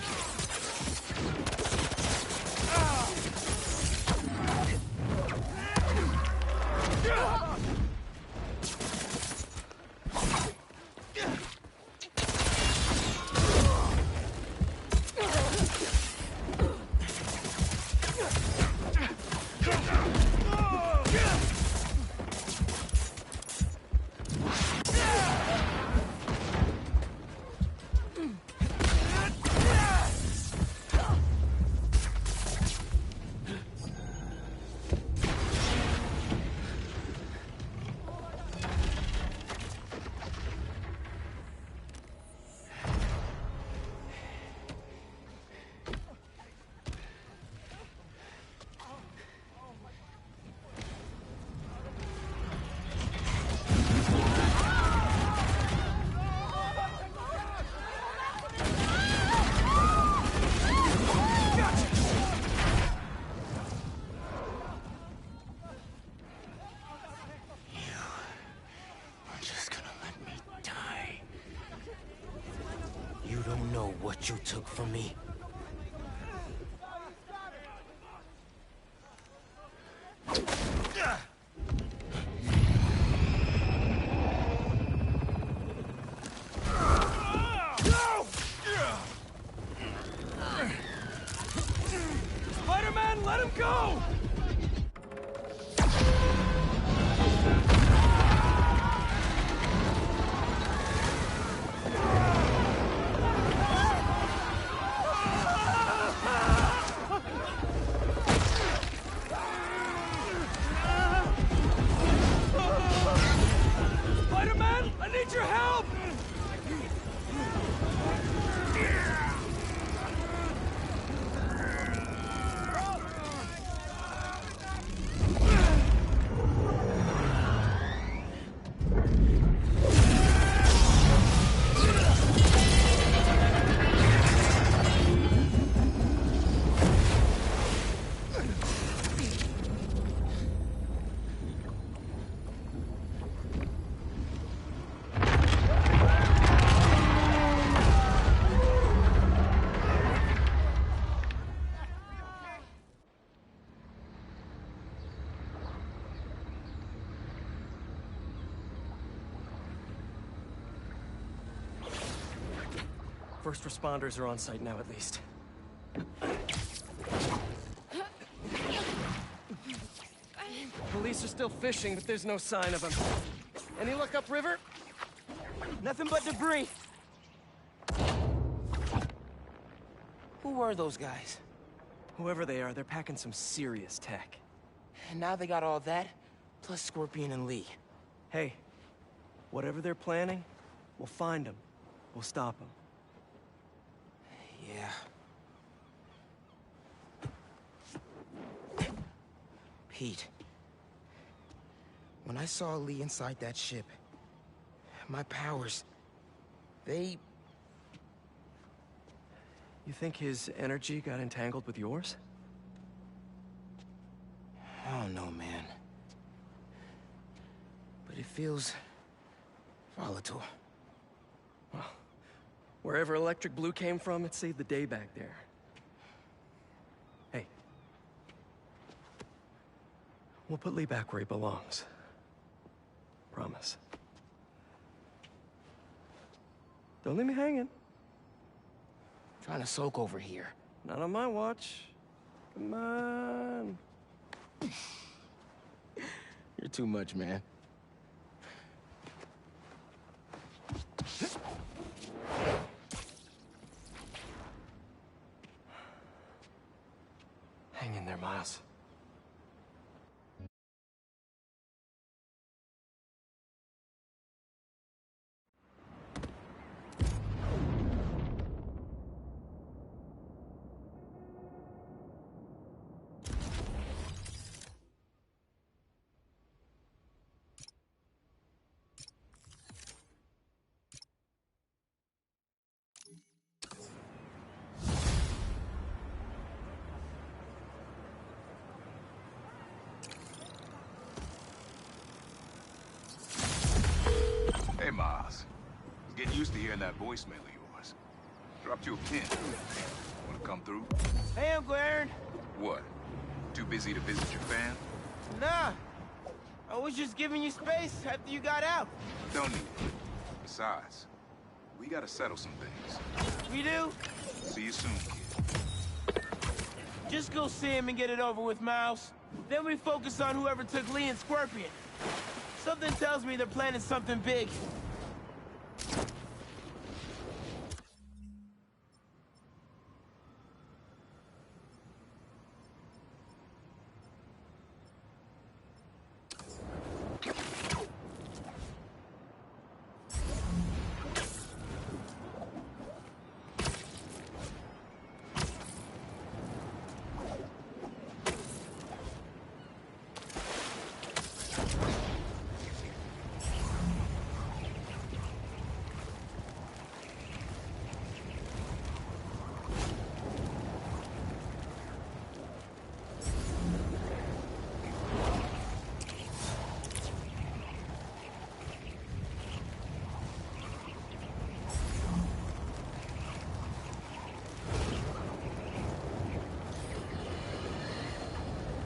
What you took from me. First responders are on site now, at least. Police are still fishing, but there's no sign of them. Any luck upriver? Nothing but debris. Who were those guys? Whoever they are, they're packing some serious tech. And now they got all that, plus Scorpion and Lee. Hey, whatever they're planning, we'll find them. We'll stop them. Yeah. Pete. When I saw Lee inside that ship, my powers, they... You think his energy got entangled with yours? I don't know, man. But it feels... volatile. Well, wherever Electric Blue came from, it saved the day back there. Hey. We'll put Lee back where he belongs. Promise. Don't leave me hanging. Trying to soak over here. Not on my watch. Come on. You're too much, man. Hang in there, Miles. Hey, Miles. I was getting used to hearing that voicemail of yours. Dropped you a pin. Wanna come through? Hey, Uncle Aaron. What? Too busy to visit your fam? Nah. I was just giving you space after you got out. Don't need it. Besides, we gotta settle some things. We do? See you soon, kid. Just go see him and get it over with, Miles. Then we focus on whoever took Lee and Scorpion. Something tells me they're planning something big.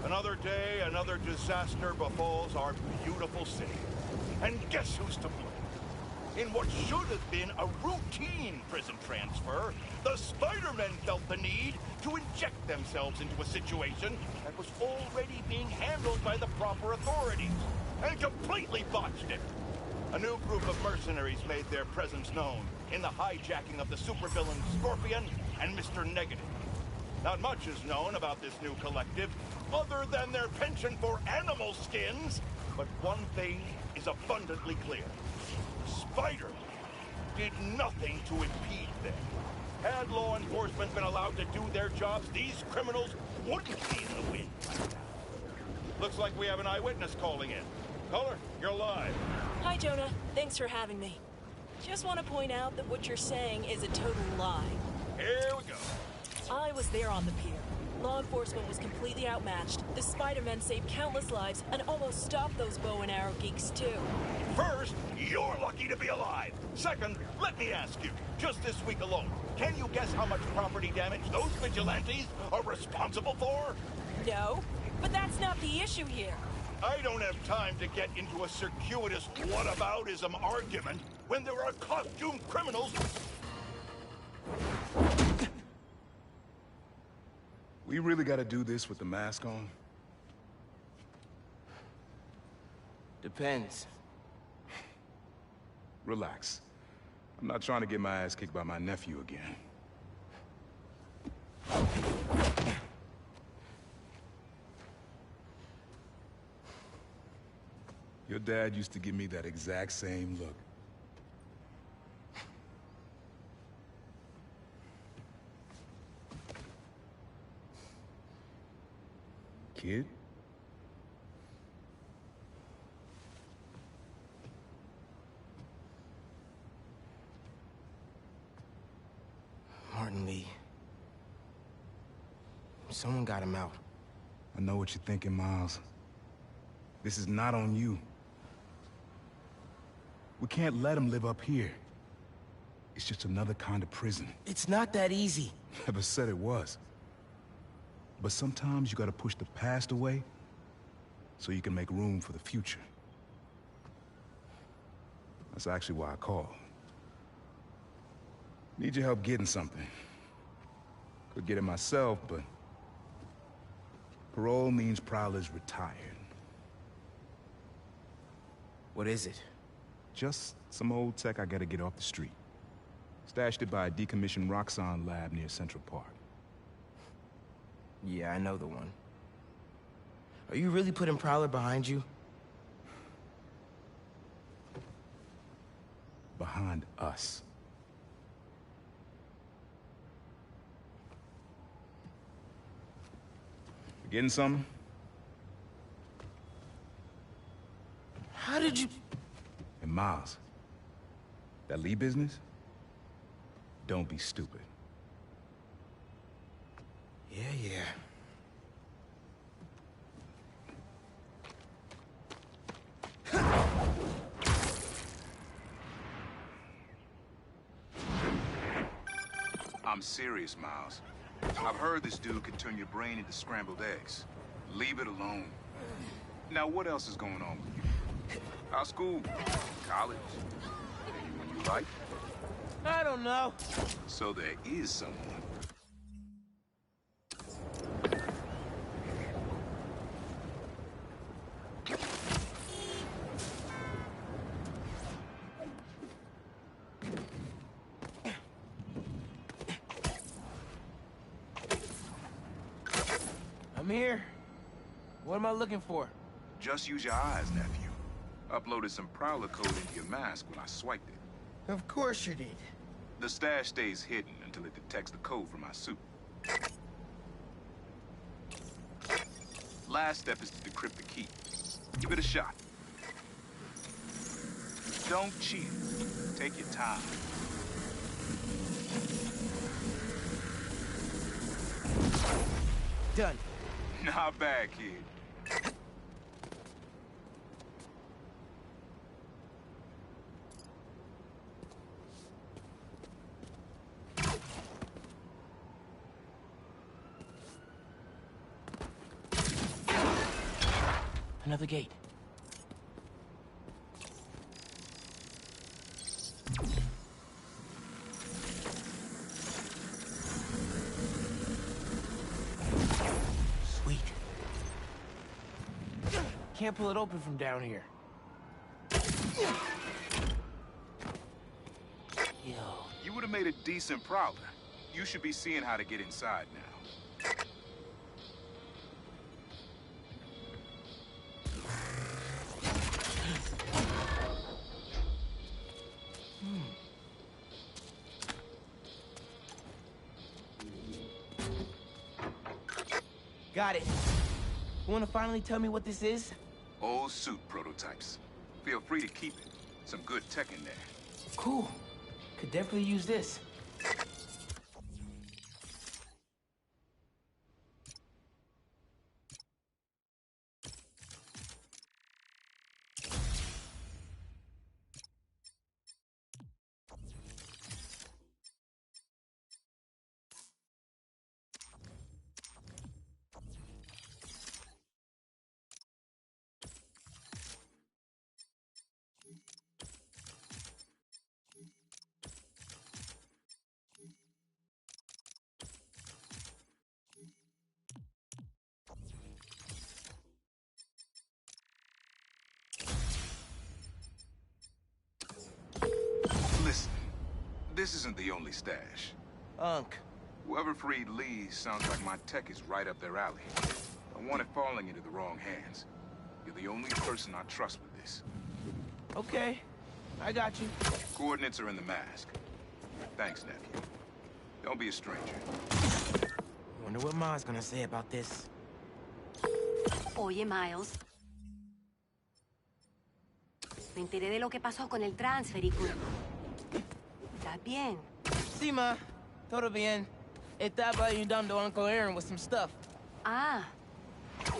Another day, another disaster befalls our beautiful city. And guess who's to blame? In what should have been a routine prison transfer, the Spider-Men felt the need to inject themselves into a situation that was already being handled by the proper authorities, and completely botched it. A new group of mercenaries made their presence known in the hijacking of the supervillain Scorpion and Mr. Negative. Not much is known about this new collective, other than their penchant for animal skins, but one thing is abundantly clear. Spider did nothing to impede them. Had law enforcement been allowed to do their jobs, these criminals wouldn't be in the wind like that. Looks like we have an eyewitness calling in. Caller, you're live. Hi, Jonah. Thanks for having me. Just want to point out that what you're saying is a total lie. Here we go. I was there on the pier. Law enforcement was completely outmatched. The Spider-Men saved countless lives and almost stopped those bow and arrow geeks, too. First, you're lucky to be alive. Second, let me ask you, just this week alone, can you guess how much property damage those vigilantes are responsible for? No, but that's not the issue here. I don't have time to get into a circuitous whataboutism argument when there are costumed criminals We really gotta do this with the mask on? Depends. Relax. I'm not trying to get my ass kicked by my nephew again. Your dad used to give me that exact same look. Kid? Martin Lee. Someone got him out. I know what you're thinking, Miles. This is not on you. We can't let him live up here. It's just another kind of prison. It's not that easy. Never said it was. But sometimes you gotta push the past away so you can make room for the future. That's actually why I called. Need your help getting something. Could get it myself, but parole means Prowler's retired. What is it? Just some old tech I gotta get off the street. Stashed it by a decommissioned Roxxon lab near Central Park. Yeah, I know the one. Are you really putting Prowler behind you? Behind us. You getting something? How did you... And Miles, that Lee business? Don't be stupid. Yeah, yeah. I'm serious, Miles. I've heard this dude can turn your brain into scrambled eggs. Leave it alone. Now, what else is going on with you? Our school? College? Anyone you like? I don't know. So there is someone. I'm here. What am I looking for? Just use your eyes, nephew. Uploaded some Prowler code into your mask when I swiped it. Of course you did. The stash stays hidden until it detects the code from my suit. Last step is to decrypt the key. Give it a shot. Don't cheat. Take your time. Done. Not bad, kid. Another gate. Sweet. Can't pull it open from down here. Yo. You would have made a decent Prowler. You should be seeing how to get inside now. Got it. You wanna finally tell me what this is? Old suit prototypes. Feel free to keep it. Some good tech in there. Cool. Could definitely use this. This isn't the only stash. Unc. Whoever freed Lee sounds like my tech is right up their alley. I want it falling into the wrong hands. You're the only person I trust with this. Okay, I got you. Coordinates are in the mask. Thanks, nephew. Don't be a stranger. Wonder what Ma's gonna say about this. Oye, Miles. Me enteré de lo que pasó con el transfer y con... ¿Estás bien? Sí, Ma. Todo bien. Estaba ayudando a Uncle Aaron with some stuff. Ah.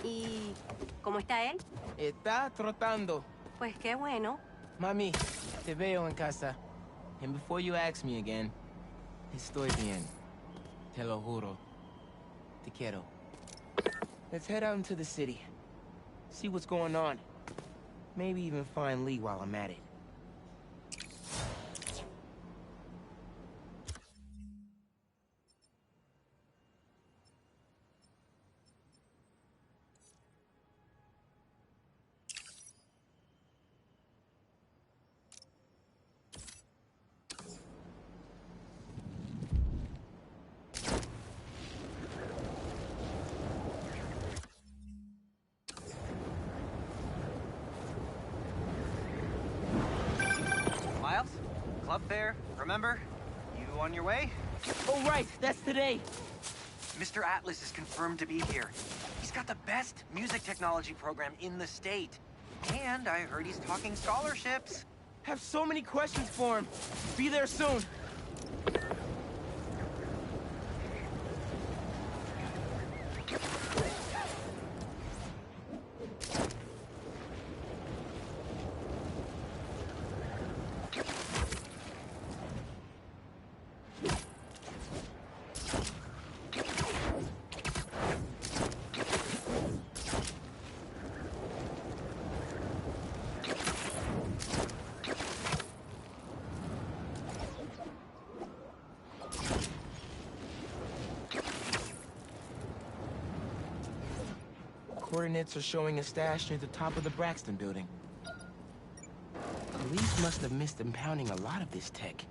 ¿Y cómo está él? Está trotando. Pues qué bueno. Mami, te veo en casa. And before you ask me again, estoy bien. Te lo juro. Te quiero. Let's head out into the city. See what's going on. Maybe even find Lee while I'm at it. Miles? Club fair, remember? You on your way? Oh, right, that's today. Mr. Atlas is confirmed to be here. He's got the best music technology program in the state. And I heard he's talking scholarships. Have so many questions for him. Be there soon. Coordinates are showing a stash near the top of the Braxton building. Police must have missed impounding a lot of this tech.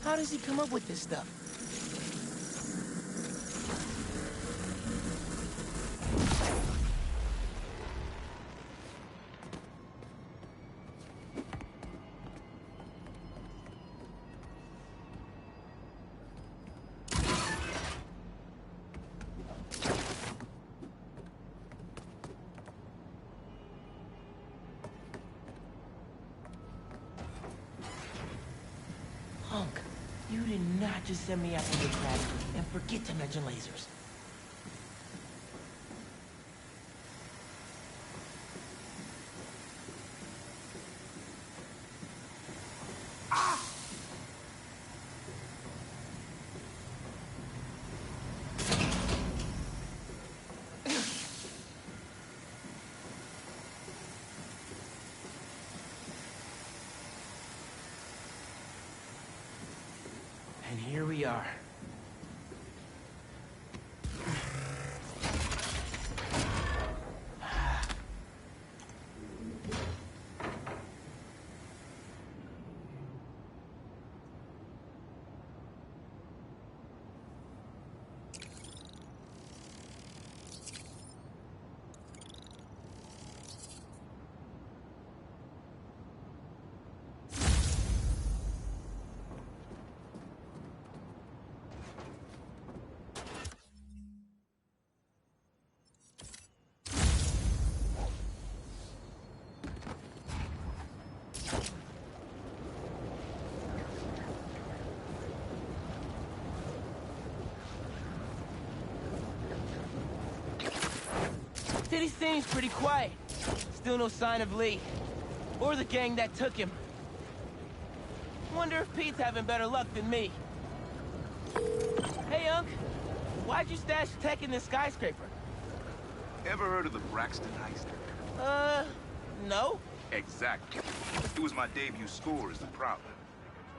How does he come up with this stuff? Hunk. You did not just send me out to get cracked and forget to mention lasers. And here we are. City seems pretty quiet. Still no sign of Lee. Or the gang that took him. Wonder if Pete's having better luck than me. Hey, Unc. Why'd you stash tech in this skyscraper? Ever heard of the Braxton heist? No. Exactly. It was my debut score as the Prowler.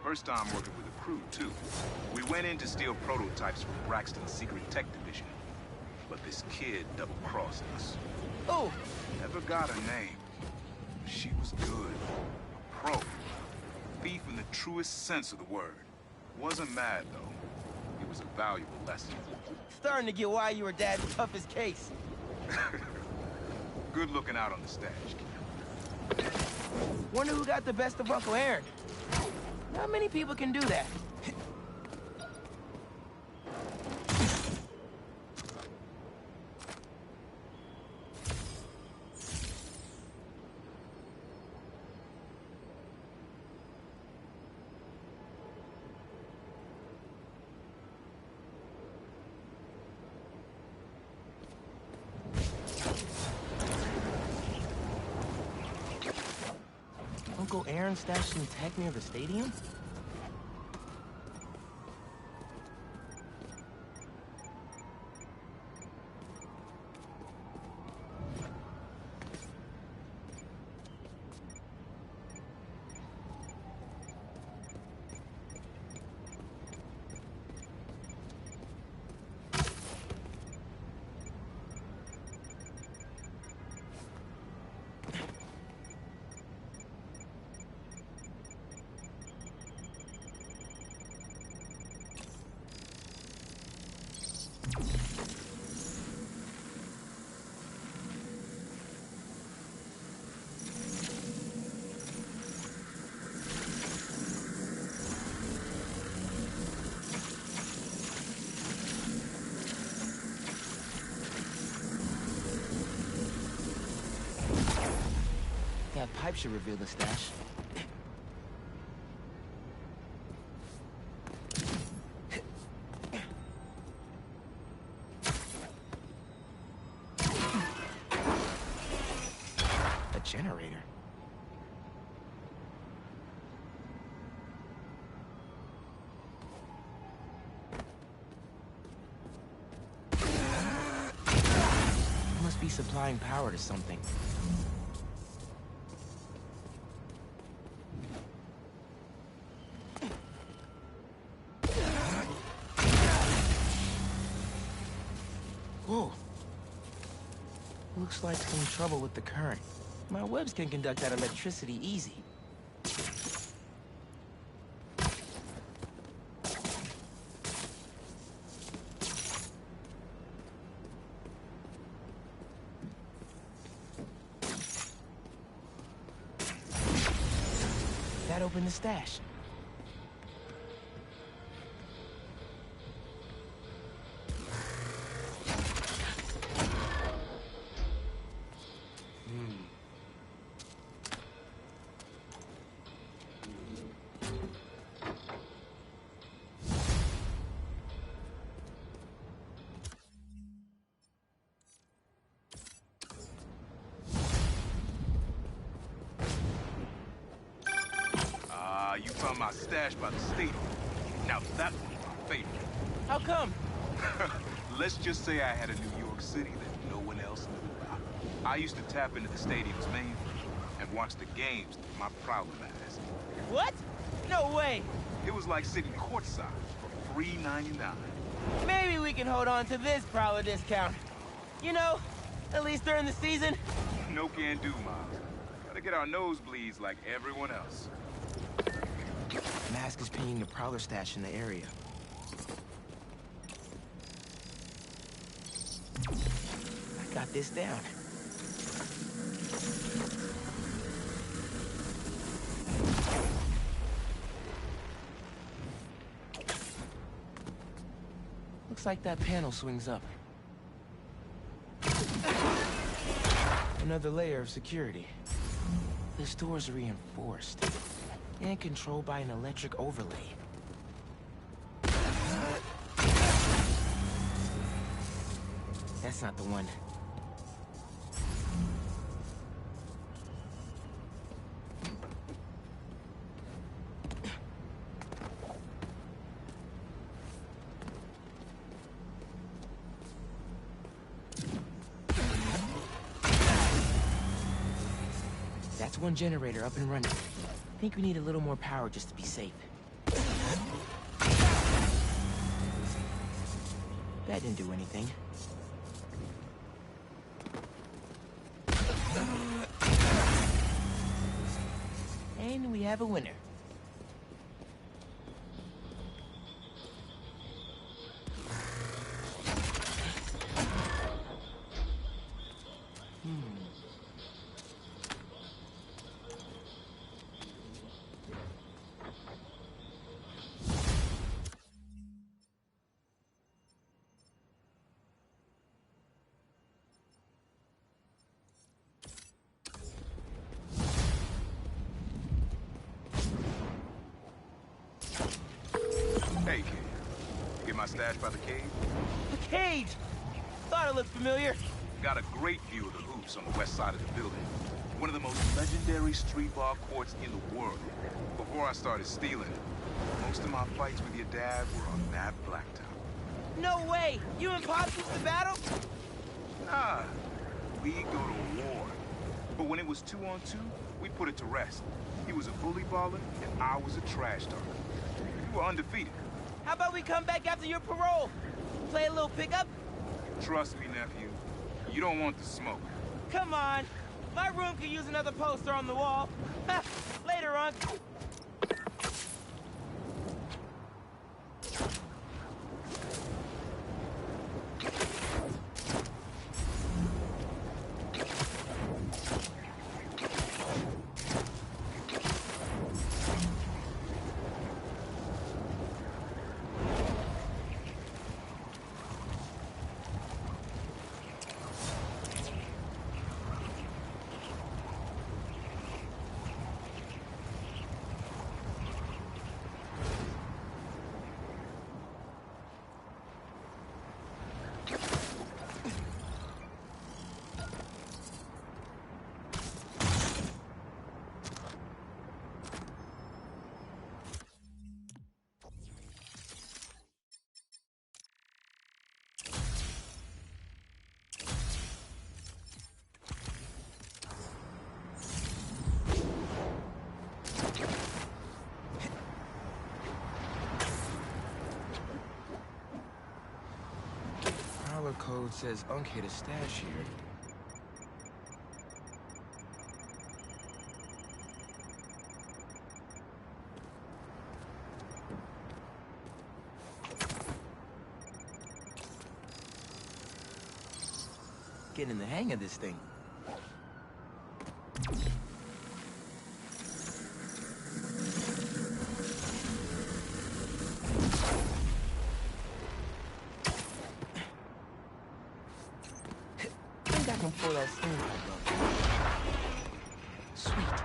First time working with a crew, too. We went in to steal prototypes from Braxton's secret tech division. But this kid double-crossed us. Oh! Never got her name. She was good. A pro. Thief in the truest sense of the word. Wasn't mad, though. It was a valuable lesson. Starting to get why you were Dad's toughest case. Good looking out on the stash, kid. Wonder who got the best of Uncle Aaron. Not many people can do that. Uncle Aaron stashed some tech near the stadium? That pipe should reveal the stash. A generator. Must be supplying power to something. Whoa. Looks like some trouble with the current. My webs can conduct that electricity easy. That opened the stash. You found my stash by the stadium. Now that one's my favorite. How come? Let's just say I had a New York City that no one else knew about. I used to tap into the stadium's main and watch the games through my Prowler mask. What? No way! It was like sitting courtside for $3.99. Maybe we can hold on to this Prowler discount. You know, at least during the season. No can do, Miles. Gotta get our nosebleeds like everyone else. Mask is pinging the Prowler stash in the area. I got this down. Looks like that panel swings up. Another layer of security. This door's reinforced and controlled by an electric overlay. That's not the one. That's one generator up and running. I think we need a little more power just to be safe. That didn't do anything. And we have a winner. Hey, kid. You get my stash by the cave? The cage! Thought it looked familiar. Got a great view of the hoops on the west side of the building. One of the most legendary street bar courts in the world. Before I started stealing it, most of my fights with your dad were on that blacktop. No way! You and Pops used to battle? Nah, we go to war. But when it was 2-on-2, we put it to rest. He was a bully baller, and I was a trash talker. We were undefeated. How about we come back after your parole? Play a little pickup? Trust me, nephew. You don't want the smoke. Come on. My room could use another poster on the wall. Later, Unc. Prowler code says Unc hid a stash here. Getting the hang of this thing. I think I can pull that thing back up. Sweet.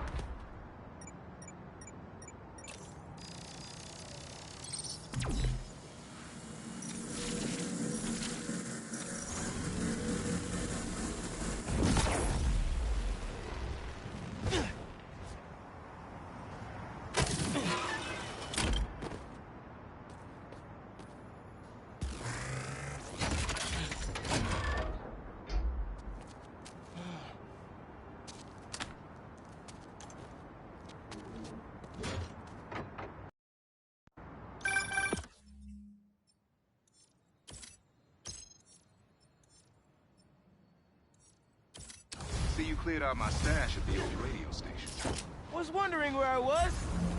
See, you cleared out my stash at the old radio station. Was wondering where I was.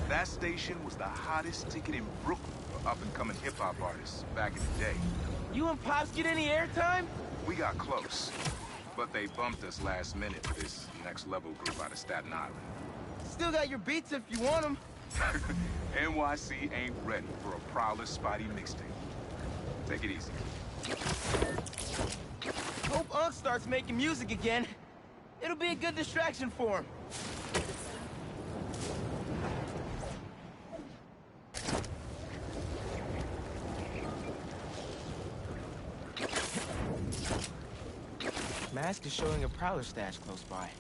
That station was the hottest ticket in Brooklyn for up-and-coming hip-hop artists back in the day. You and Pops get any airtime? We got close, but they bumped us last minute for this next-level group out of Staten Island. Still got your beats if you want them. NYC ain't ready for a Prowler Spidey mixtape. Take it easy. Hope Unc starts making music again. It'll be a good distraction for him. Mask is showing a Prowler stash close by.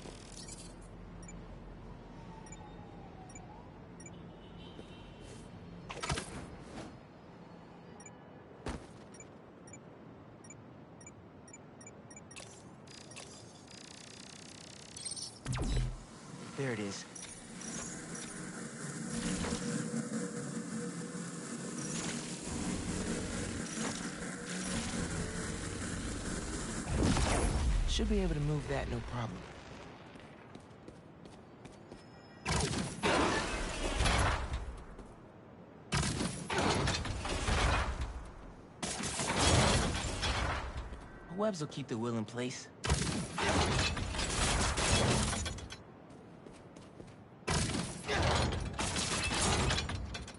There it is. Should be able to move that, no problem. Webs will keep the wheel in place.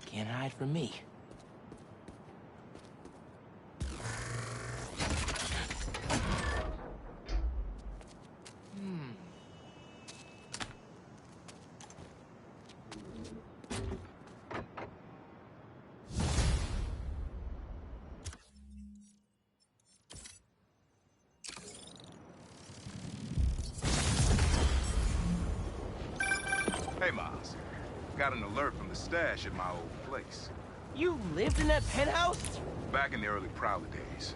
Can't hide from me. Hey, Miles. Got an alert from the stash at my old place. You lived in that penthouse? Back in the early Prowler days,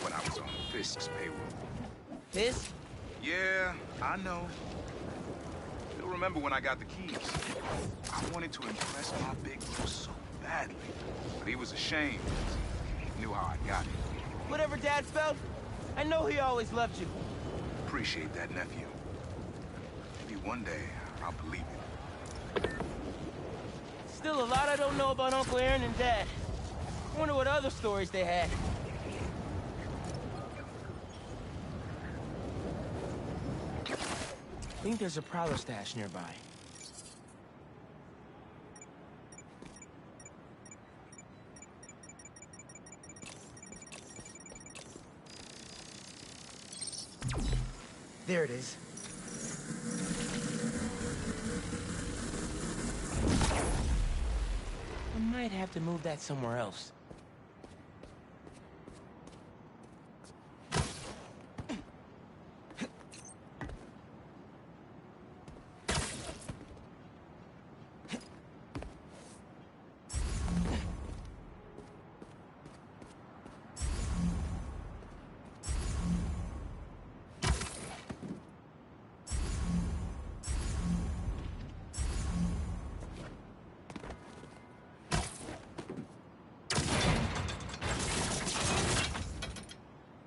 when I was on Fisk's payroll. Fisk? Yeah, I know. You'll remember when I got the keys. I wanted to impress my big bro so badly, but he was ashamed. He knew how I got it. Whatever Dad felt, I know he always loved you. Appreciate that, nephew. Maybe one day I'll believe it. Still a lot I don't know about Uncle Aaron and Dad. Wonder what other stories they had. Think there's a Prowler stash nearby. There it is. I might have to move that somewhere else.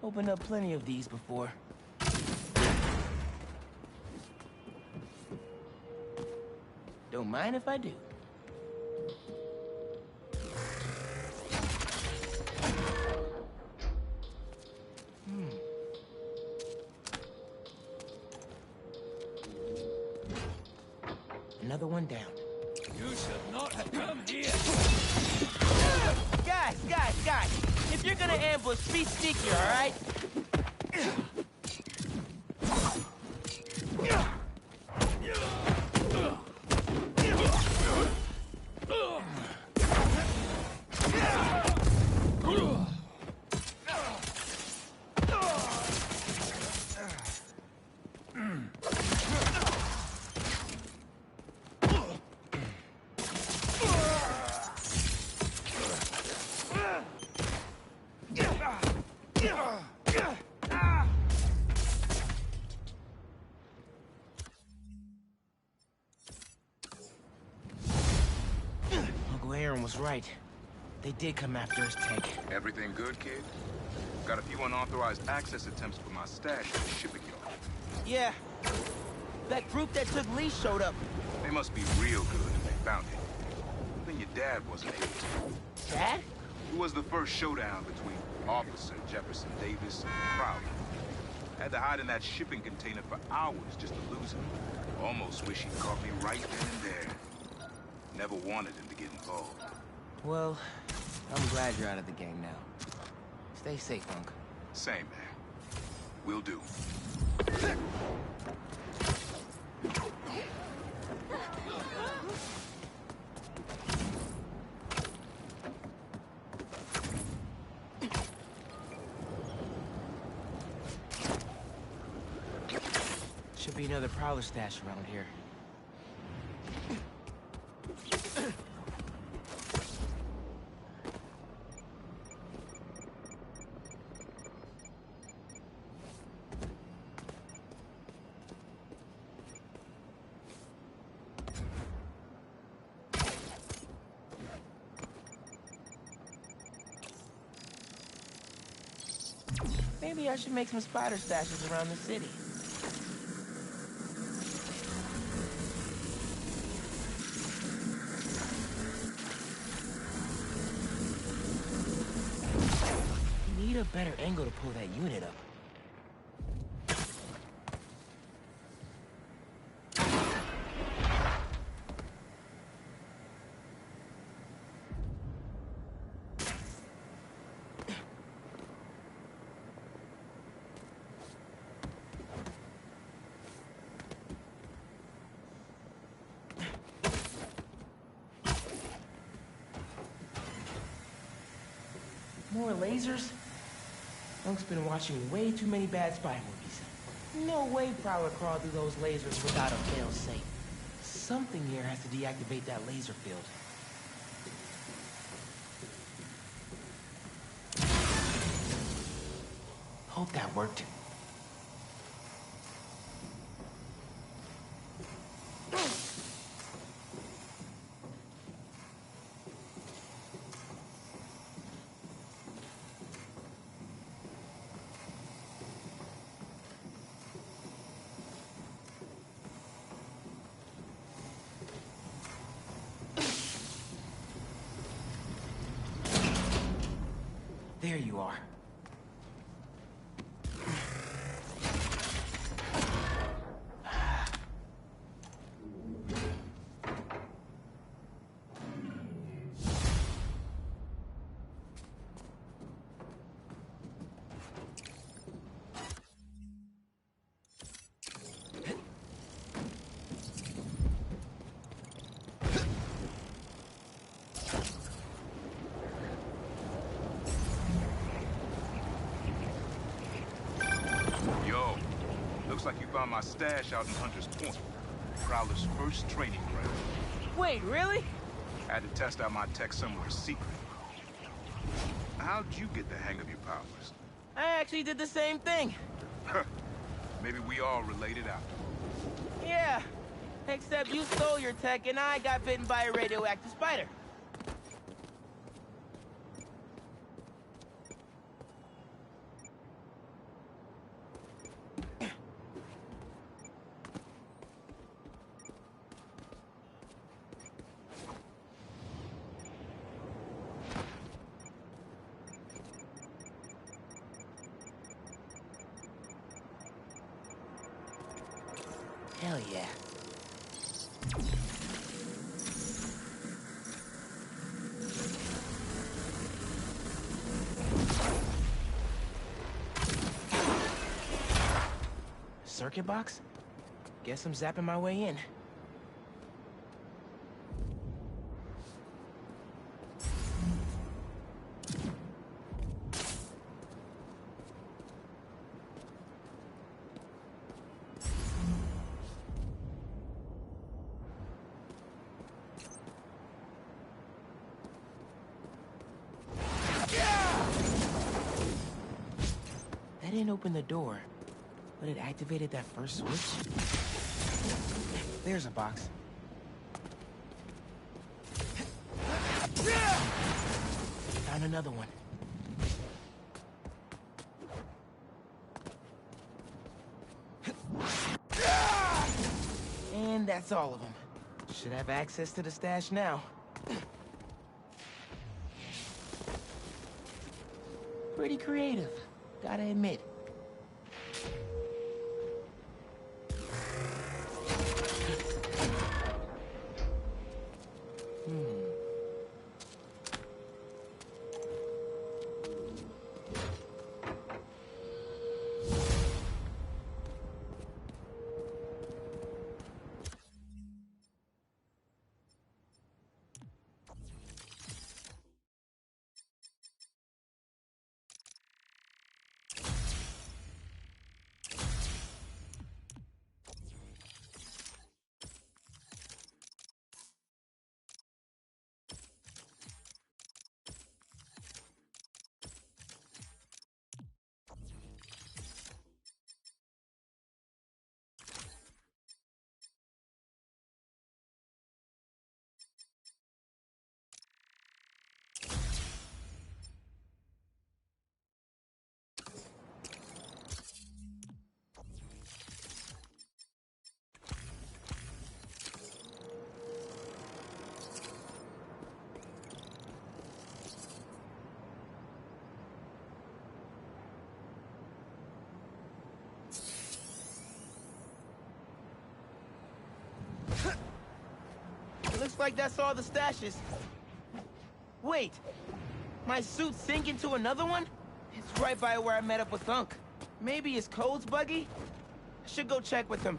Opened up plenty of these before. Don't mind if I do. Another one down. You should not have come here. Guys! If you're gonna ambush, be sneaky, all right? Uncle Aaron was right. They did come after his tank. Everything good, kid? Got a few unauthorized access attempts for my stash at the shipping yard. Yeah. That group that took Lee showed up. They must be real good if they found it. Even your dad wasn't able to. Dad? It was the first showdown between Officer Jefferson Davis and Prowler. Had to hide in that shipping container for hours just to lose him. Almost wish he'd caught me right then and there. Never wanted him to get involved. Well, I'm glad you're out of the game now. Stay safe, Unc. Same, man. Will do. Should be another Prowler stash around here. Maybe I should make some spider stashes around the city. Need a better angle to pull that unit up. More lasers? Monk's been watching way too many bad spy movies. No way Prowler crawled through those lasers without a fail-safe. Something here has to deactivate that laser field. Hope that worked. There you are. Looks like you found my stash out in Hunter's Point, Prowler's first training ground. Wait, really? I had to test out my tech somewhere secret. How'd you get the hang of your powers? I actually did the same thing. Maybe we all related after. Yeah, except you stole your tech and I got bitten by a radioactive spider. Hell yeah. Circuit box? Guess I'm zapping my way in. That didn't open the door, but it activated that first switch. There's a box. Found another one. And that's all of them. Should have access to the stash now. Pretty creative, gotta admit. Looks like that's all the stashes. Wait, my suit's sinking to another one? It's right by where I met up with Unc. Maybe it's Cole's buggy? I should go check with him.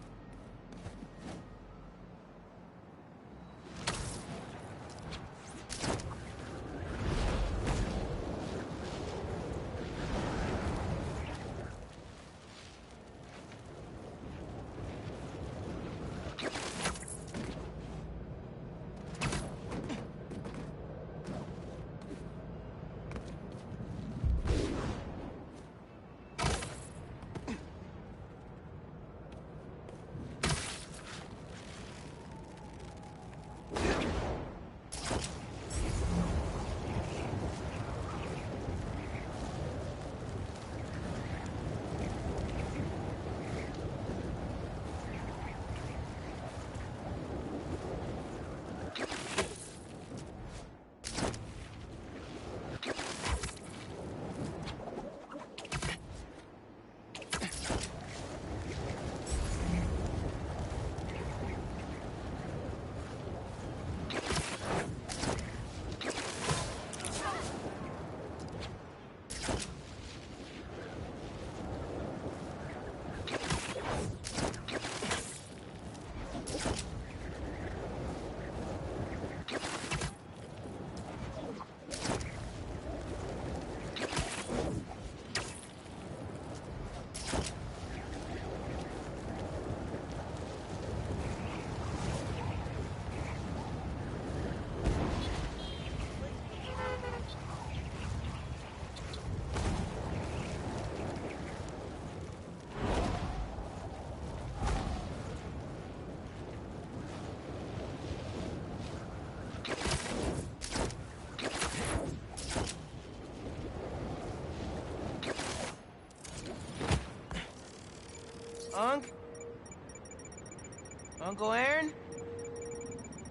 Uncle Aaron?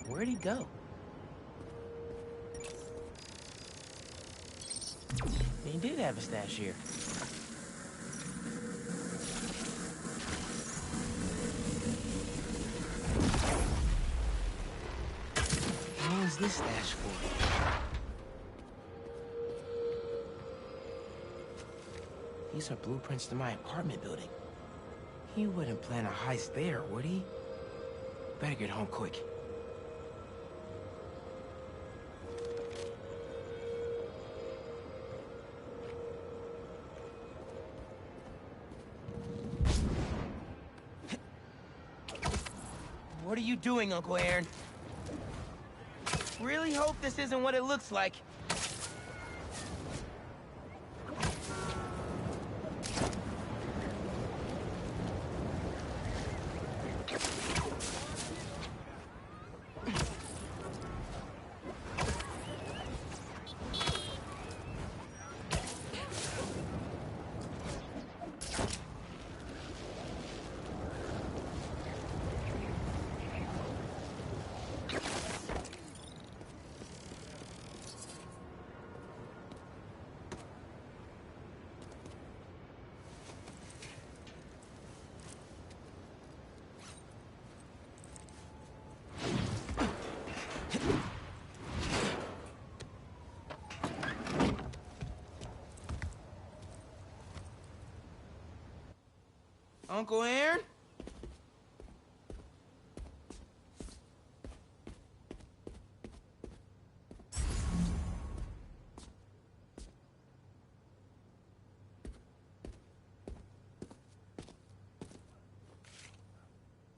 Where'd he go? He did have a stash here. What was this stash for? These are blueprints to my apartment building. He wouldn't plan a heist there, would he? Better get home quick. What are you doing, Uncle Aaron? Really hope this isn't what it looks like. Uncle Aaron?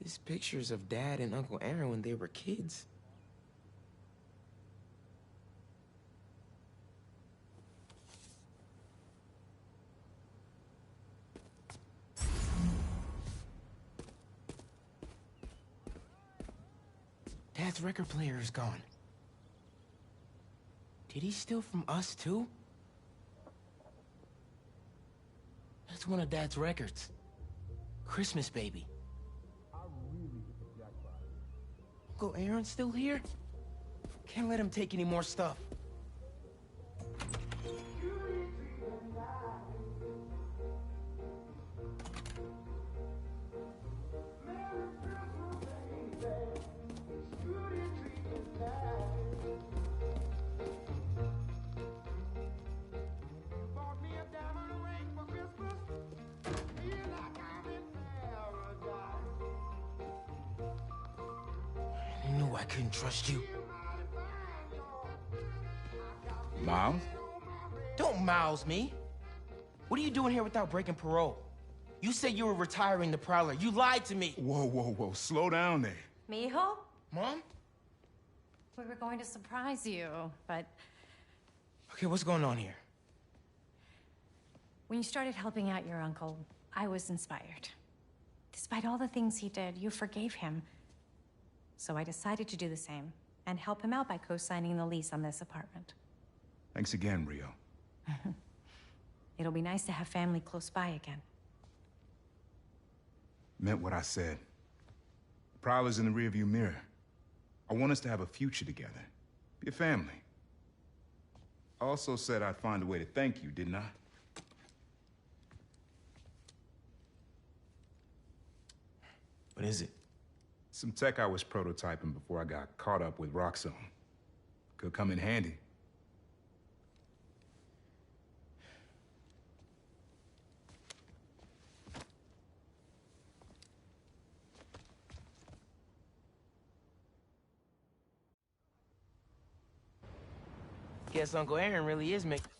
These pictures of Dad and Uncle Aaron when they were kids. Dad's record player is gone. Did he steal from us, too? That's one of Dad's records. Christmas Baby. Uncle Aaron's still here? Can't let him take any more stuff. I couldn't trust you. Miles? Don't mouse me. What are you doing here without breaking parole? You said you were retiring the Prowler. You lied to me. Whoa, whoa, whoa. Slow down there. Mijo? Mom? We were going to surprise you, but Okay, what's going on here? when you started helping out your uncle, I was inspired. Despite all the things he did, you forgave him. So I decided to do the same and help him out by co-signing the lease on this apartment. Thanks again, Rio. It'll be nice to have family close by again. Meant what I said. Prowler's in the rearview mirror. I want us to have a future together. Be a family. I also said I'd find a way to thank you, didn't I? What is it? Some tech I was prototyping before I got caught up with Roxxon. Could come in handy. Guess Uncle Aaron really is making...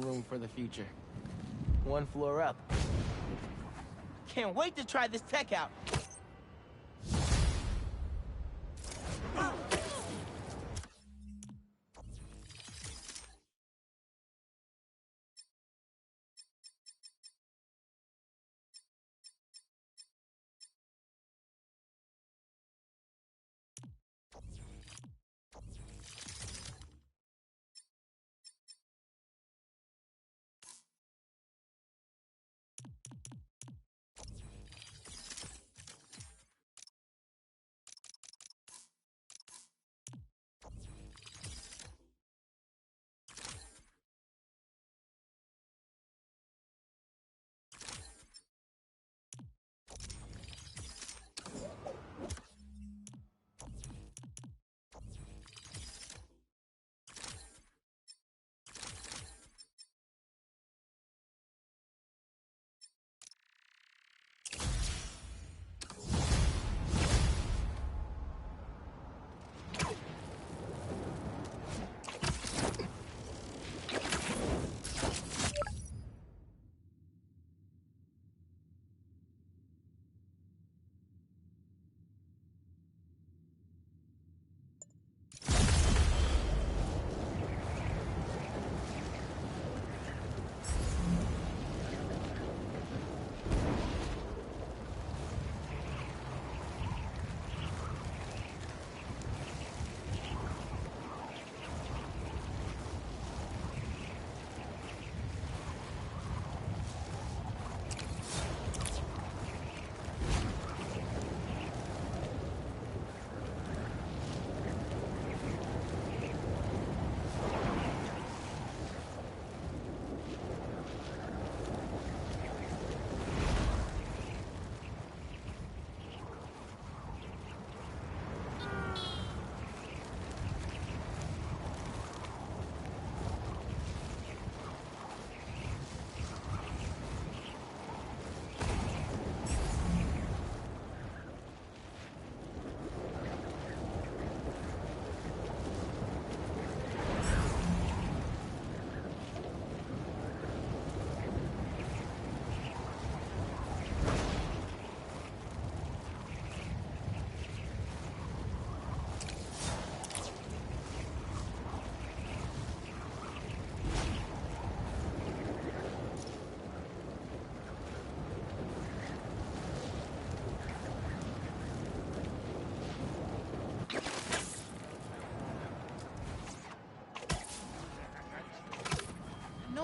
room for the future. One floor up. Can't wait to try this tech out.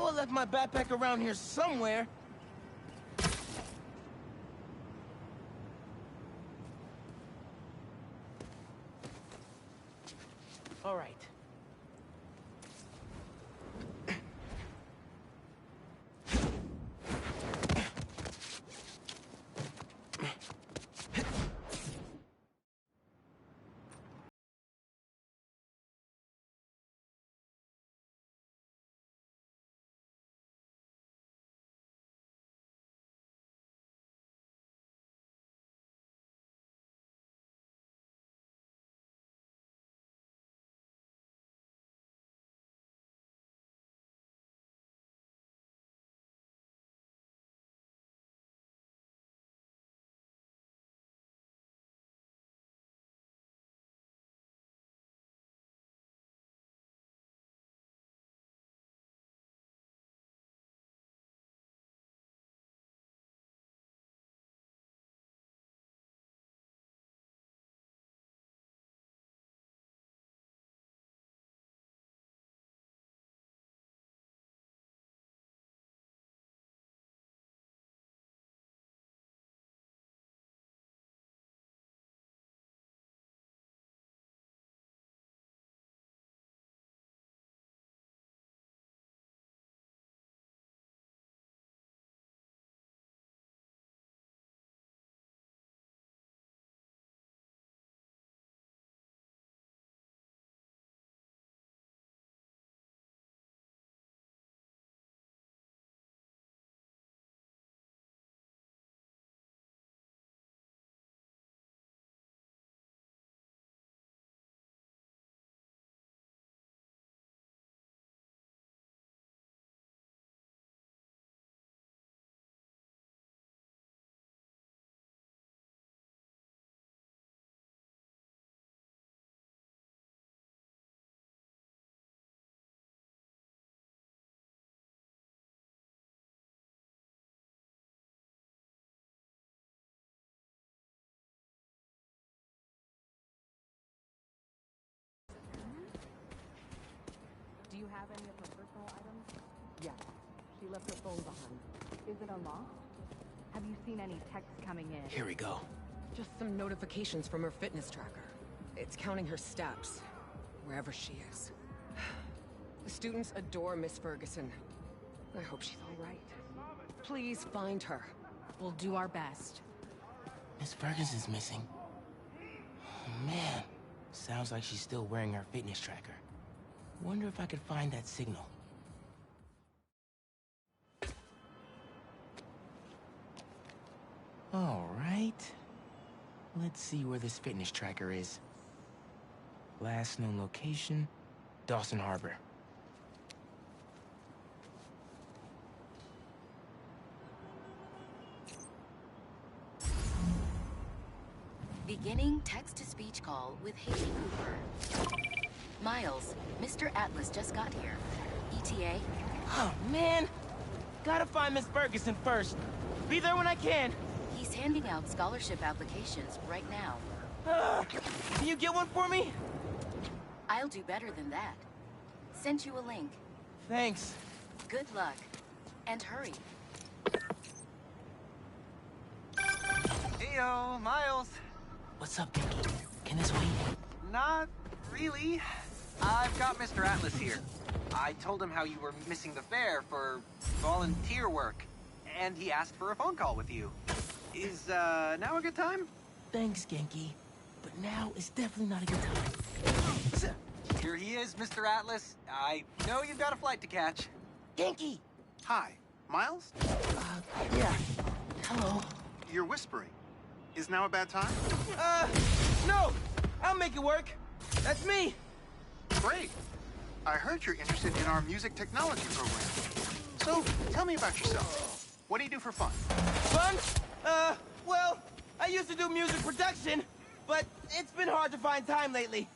I left my backpack around here somewhere. All right. she left her phone behind. Is it unlocked? Have you seen any texts coming in? Here we go. Just some notifications from her fitness tracker. It's counting her steps, wherever she is. The students adore Miss Ferguson. I hope she's all right. Please find her. We'll do our best. Miss Ferguson's missing. Oh, man. Sounds like she's still wearing her fitness tracker. Wonder if I could find that signal. All right. Let's see where this fitness tracker is. Last known location, Dawson Harbor. Beginning text-to-speech call with Haley Cooper. Miles, Mr. Atlas just got here. ETA? Oh, man! Gotta find Miss Ferguson first. Be there when I can. He's handing out scholarship applications right now. Can you get one for me? I'll do better than that. Sent you a link. Thanks. Good luck. And hurry. Heyo, Miles. What's up, Dinky? Can this wait? Not really. I've got Mr. Atlas here. I told him how you were missing the fair for volunteer work, and he asked for a phone call with you. Is, now a good time? Thanks, Genki. But now is definitely not a good time. Here he is, Mr. Atlas. I know you've got a flight to catch. Genki! Hi, Miles? Yeah. Hello. You're whispering. Is now a bad time? No! I'll make it work. That's me. Great. I heard you're interested in our music technology program. So, tell me about yourself. What do you do for fun? Fun? Well, I used to do music production, but it's been hard to find time lately.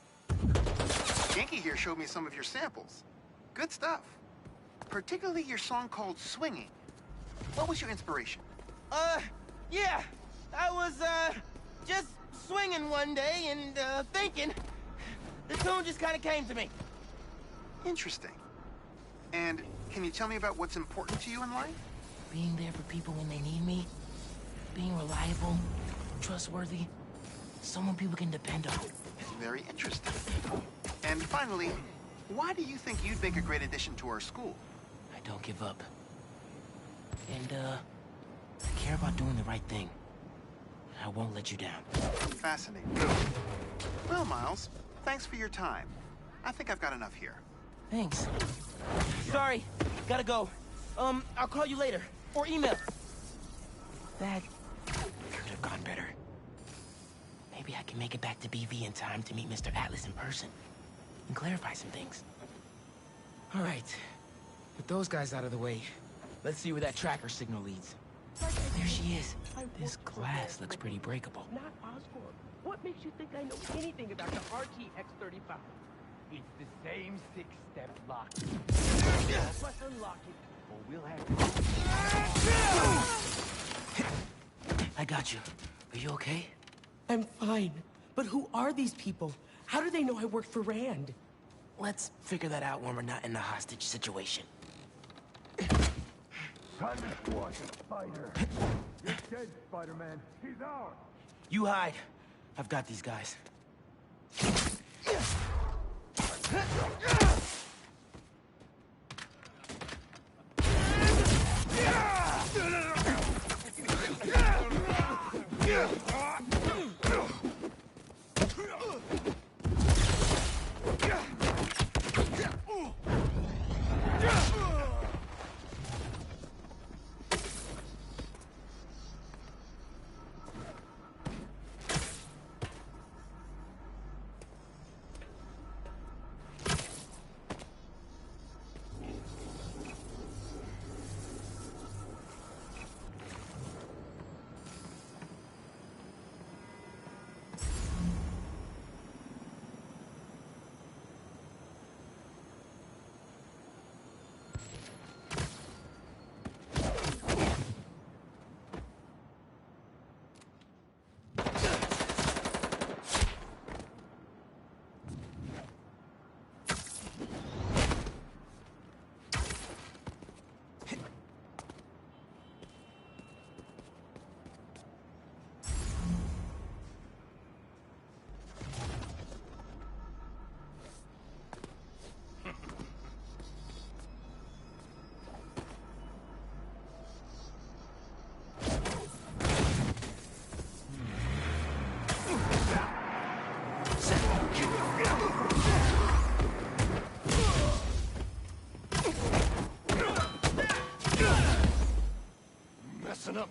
Genki here showed me some of your samples. Good stuff. Particularly your song called Swinging. What was your inspiration? Yeah. I was, just swinging one day and, thinking. The tune just kind of came to me. Interesting. And can you tell me about what's important to you in life? Being there for people when they need me. Being reliable, trustworthy. Someone people can depend on. Very interesting. And finally, why do you think you'd make a great addition to our school? I don't give up. And, I care about doing the right thing. I won't let you down. Fascinating. Well, Miles, thanks for your time. I think I've got enough here. Thanks. Sorry, gotta go. I'll call you later. Or email. That could have gone better. Maybe I can make it back to BV in time to meet Mr. Atlas in person. And clarify some things. All right. With those guys out of the way, let's see where that tracker signal leads. There she is. This glass looks pretty breakable. Not Oscorp. What makes you think I know anything about the RTX-35? It's the same six-step lock. Help us unlock it, or we'll have to... I got you. Are you okay? I'm fine. But who are these people? How do they know I work for Rand? Let's figure that out when we're not in the hostage situation. Time to squash a spider. You're dead, Spider-Man. He's ours. You hide. I've got these guys.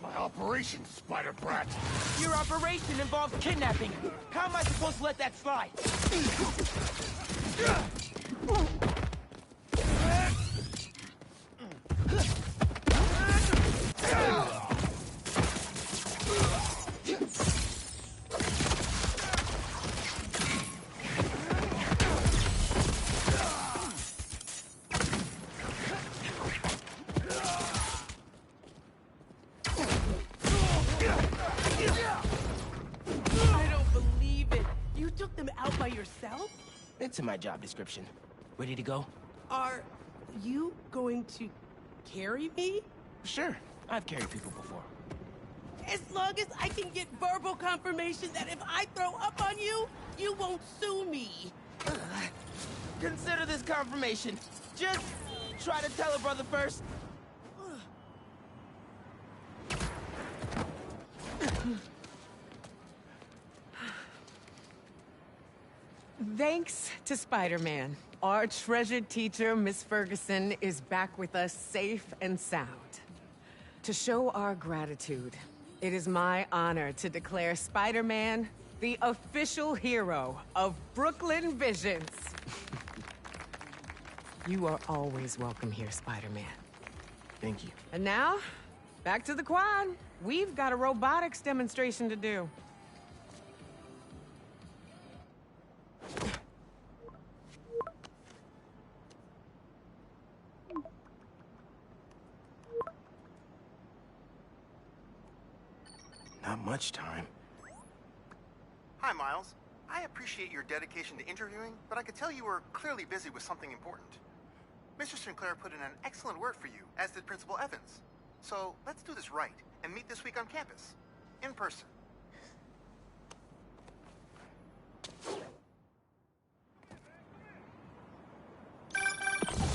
my operation, Spider Brat. Your operation involves kidnapping. How am I supposed to let that slide? I don't believe it. You took them out by yourself? It's in my job description. Ready to go? Are you going to carry me? Sure. I've carried people before. As long as I can get verbal confirmation that if I throw up on you, you won't sue me. Consider this confirmation. Just try to tell a brother first. Thanks to Spider-Man, our treasured teacher, Miss Ferguson, is back with us safe and sound. To show our gratitude, it is my honor to declare Spider-Man the official hero of Brooklyn Visions. You are always welcome here, Spider-Man. Thank you. And now, back to the quad. We've got a robotics demonstration to do. Not much time. Hi, Miles. I appreciate your dedication to interviewing, but I could tell you were clearly busy with something important. Mr. Sinclair put in an excellent word for you, as did Principal Evans. So let's do this right and meet this week on campus, in person.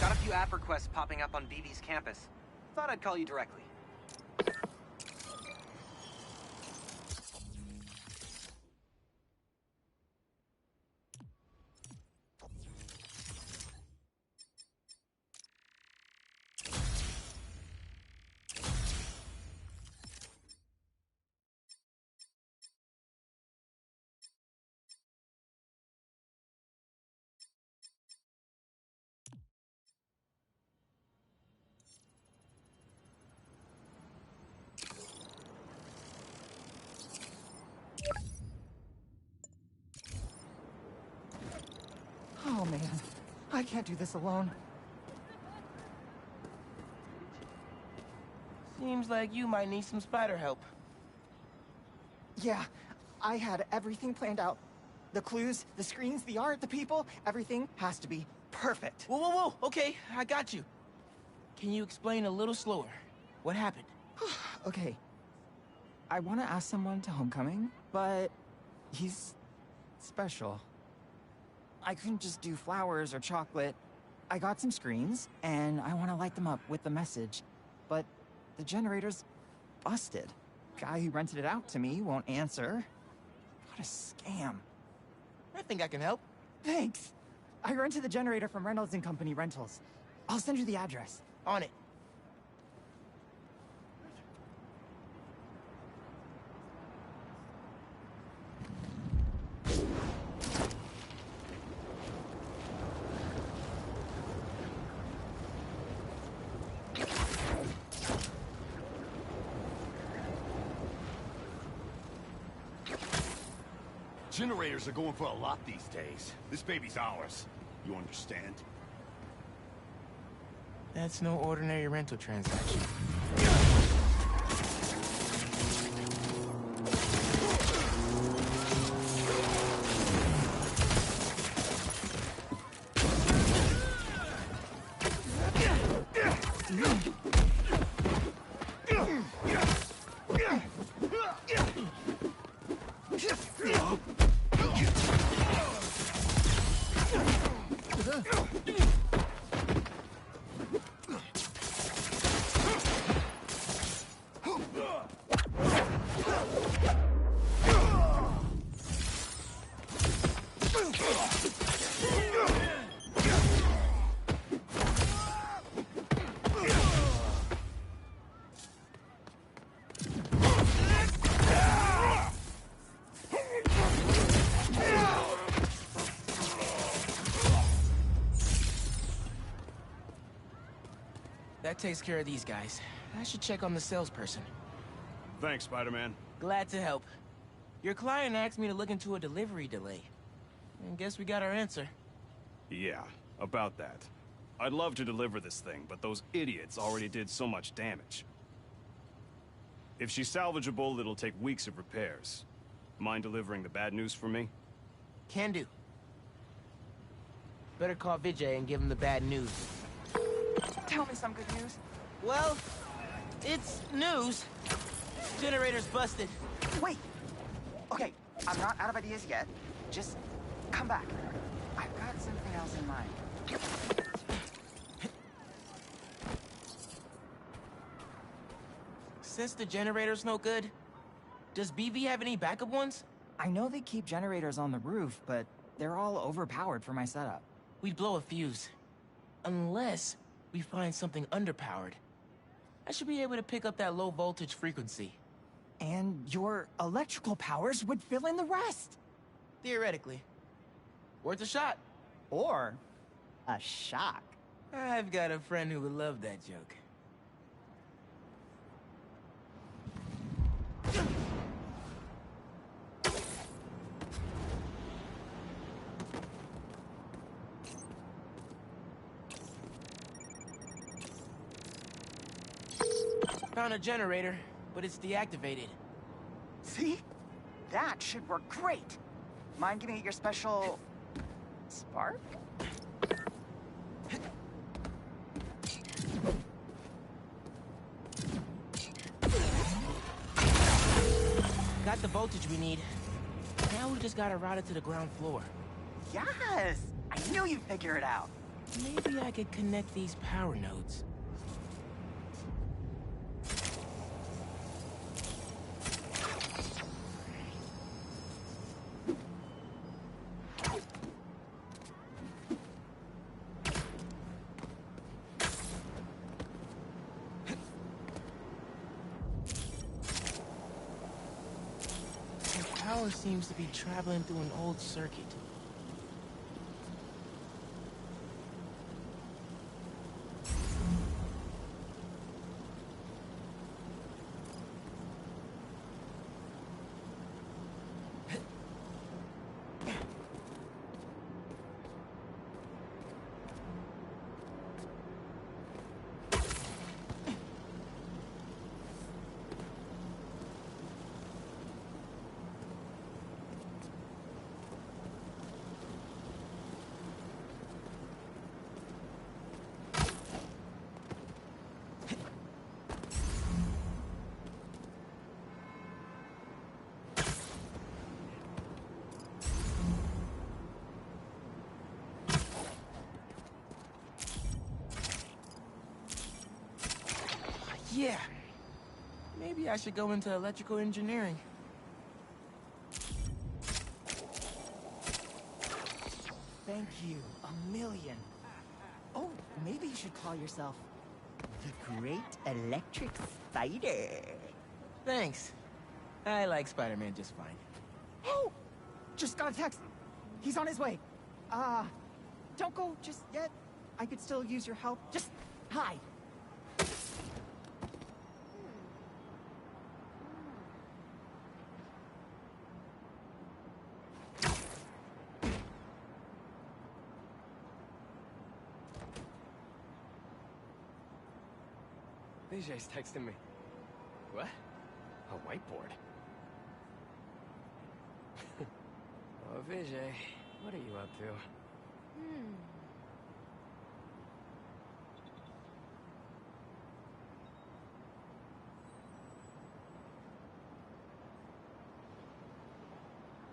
Got a few app requests popping up on BB's campus. Thought I'd call you directly. Oh man, I can't do this alone. Seems like you might need some spider help. Yeah, I had everything planned out. The clues, the screens, the art, the people, everything has to be perfect. Whoa, whoa, whoa! Okay, I got you. Can you explain a little slower? What happened? Okay. I want to ask someone to homecoming, but he's special. I couldn't just do flowers or chocolate. I got some screens, and I want to light them up with the message. But the generator's busted. Guy who rented it out to me won't answer. What a scam. I think I can help. Thanks. I rented the generator from Reynolds & Company Rentals. I'll send you the address. On it. Generators are going for a lot these days. This baby's ours. You understand? That's no ordinary rental transaction. That takes care of these guys. I should check on the salesperson. Thanks, Spider-Man. Glad to help. Your client asked me to look into a delivery delay. And guess we got our answer. Yeah, about that. I'd love to deliver this thing, but those idiots already did so much damage. If she's salvageable, it'll take weeks of repairs. Mind delivering the bad news for me? Can do. Better call Vijay and give him the bad news. Tell me some good news. Well, it's news. Generator's busted. Wait! Okay, I'm not out of ideas yet. Just come back. I've got something else in mind. Since the generator's no good, does BV have any backup ones? I know they keep generators on the roof, but they're all overpowered for my setup. We'd blow a fuse. Unless we find something underpowered. I should be able to pick up that low voltage frequency. And your electrical powers would fill in the rest. Theoretically. Worth a shot. Or a shock. I've got a friend who would love that joke. Found a generator, but it's deactivated. See? That should work great. Mind giving it your special... spark? Got the voltage we need. Now we just gotta route it to the ground floor. Yes! I knew you'd figure it out. Maybe I could connect these power nodes. Power seems to be traveling through an old circuit. Yeah. Maybe I should go into electrical engineering. Thank you a million. Oh, maybe you should call yourself the Great Electric Spider. Thanks. I like Spider-Man just fine. Oh! Just got a text. He's on his way. Don't go just yet. I could still use your help. Just hide. Vijay's texting me. What? A whiteboard? Oh, Vijay, what are you up to?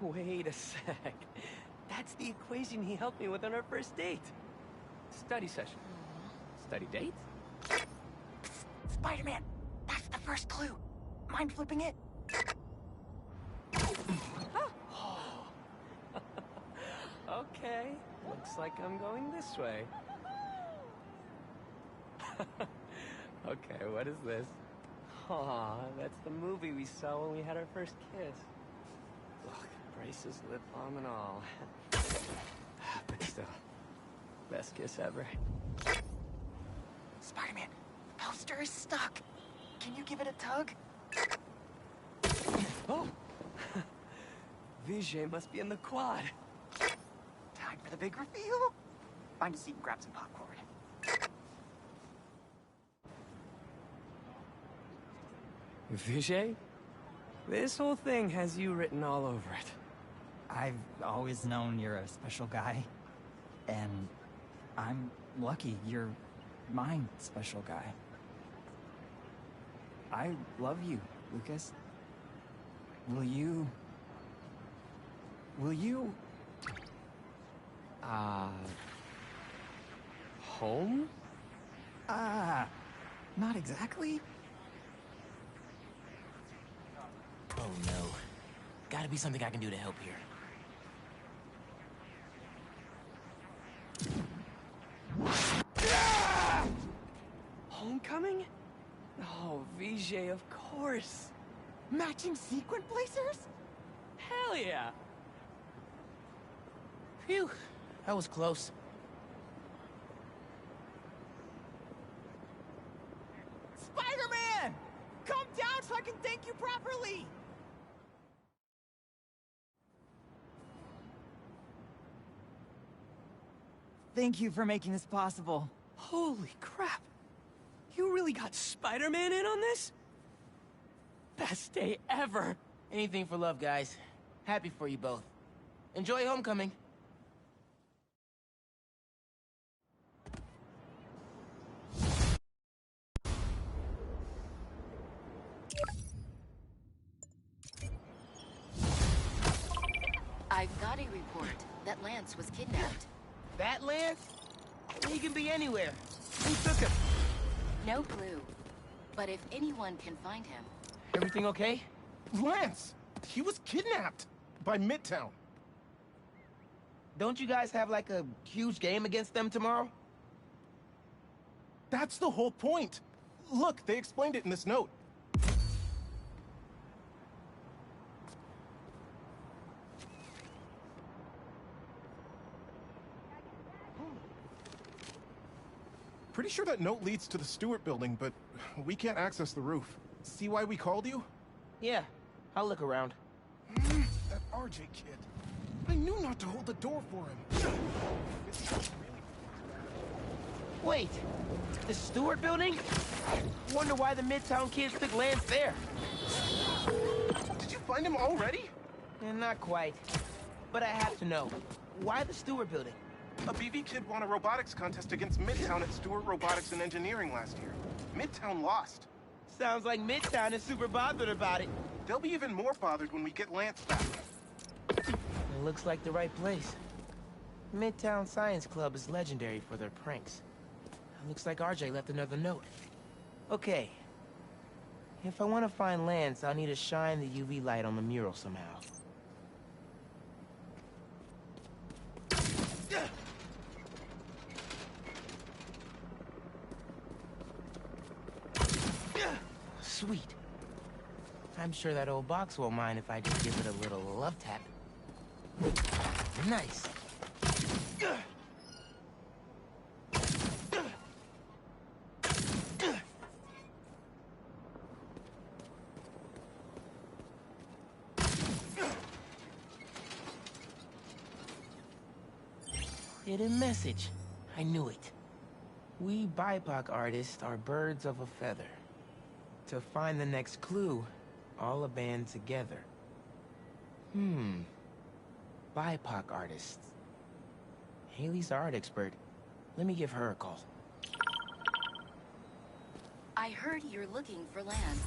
Wait a sec. That's the equation he helped me with on our first date. Study session. Study date? Spider-Man, that's the first clue. Mind flipping it? Okay, looks like I'm going this way. Okay, what is this? Aw, that's the movie we saw when we had our first kiss. Look, braces, lip balm, and all. But still, best kiss ever. Spider-Man, toaster is stuck. Can you give it a tug? Oh! Vijay must be in the quad. Time for the big reveal. Find a seat and grab some popcorn. Vijay? This whole thing has you written all over it. I've always known you're a special guy. And I'm lucky you're my special guy. I love you, Lucas. Will you... Home? Not exactly. Oh no. Gotta be something I can do to help here. Homecoming? Oh, Vijay, of course. Matching sequin blazers? Hell yeah! Phew, that was close. Spider-Man! Come down so I can thank you properly! Thank you for making this possible. Holy crap! You really got Spider-Man in on this? Best day ever! Anything for love, guys. Happy for you both. Enjoy homecoming. I've got a report that Lance was kidnapped. That Lance? He can be anywhere. Who took him? No clue. But if anyone can find him... Everything okay? Lance! He was kidnapped by Midtown. Don't you guys have like a huge game against them tomorrow? That's the whole point. Look, they explained it in this note. Pretty sure that note leads to the Stewart building, but we can't access the roof. See why we called you? Yeah, I'll look around. That RJ kid. I knew not to hold the door for him. Wait, the Stewart building? Wonder why the Midtown kids took Lance there. Did you find him already? Not quite, but I have to know. Why the Stewart building? A BV kid won a robotics contest against Midtown at Stewart Robotics and Engineering last year. Midtown lost. Sounds like Midtown is super bothered about it. They'll be even more bothered when we get Lance back. It looks like the right place. Midtown Science Club is legendary for their pranks. Looks like RJ left another note. Okay. If I want to find Lance, I'll need to shine the UV light on the mural somehow. Sweet. I'm sure that old box won't mind if I just give it a little love tap. Nice. Hidden message. I knew it. We BIPOC artists are birds of a feather. To find the next clue, all a band together. BIPOC artists. Haley's our art expert. Let me give her a call. I heard you're looking for Lance.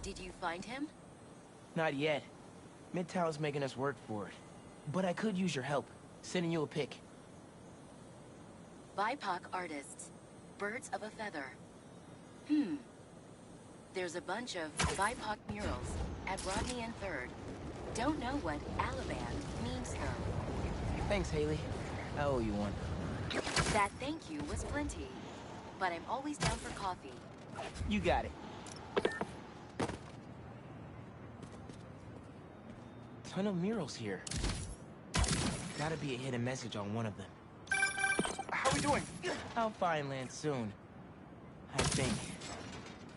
Did you find him? Not yet. Midtown's making us work for it. But I could use your help. Sending you a pic. BIPOC artists. Birds of a feather. There's a bunch of BIPOC murals at Rodney and 3rd. Don't know what Alaban means, though. Thanks, Haley. I owe you one. That thank you was plenty. But I'm always down for coffee. You got it. Ton of murals here. Gotta be a hidden message on one of them. How are we doing? I'll find Lance soon. I think.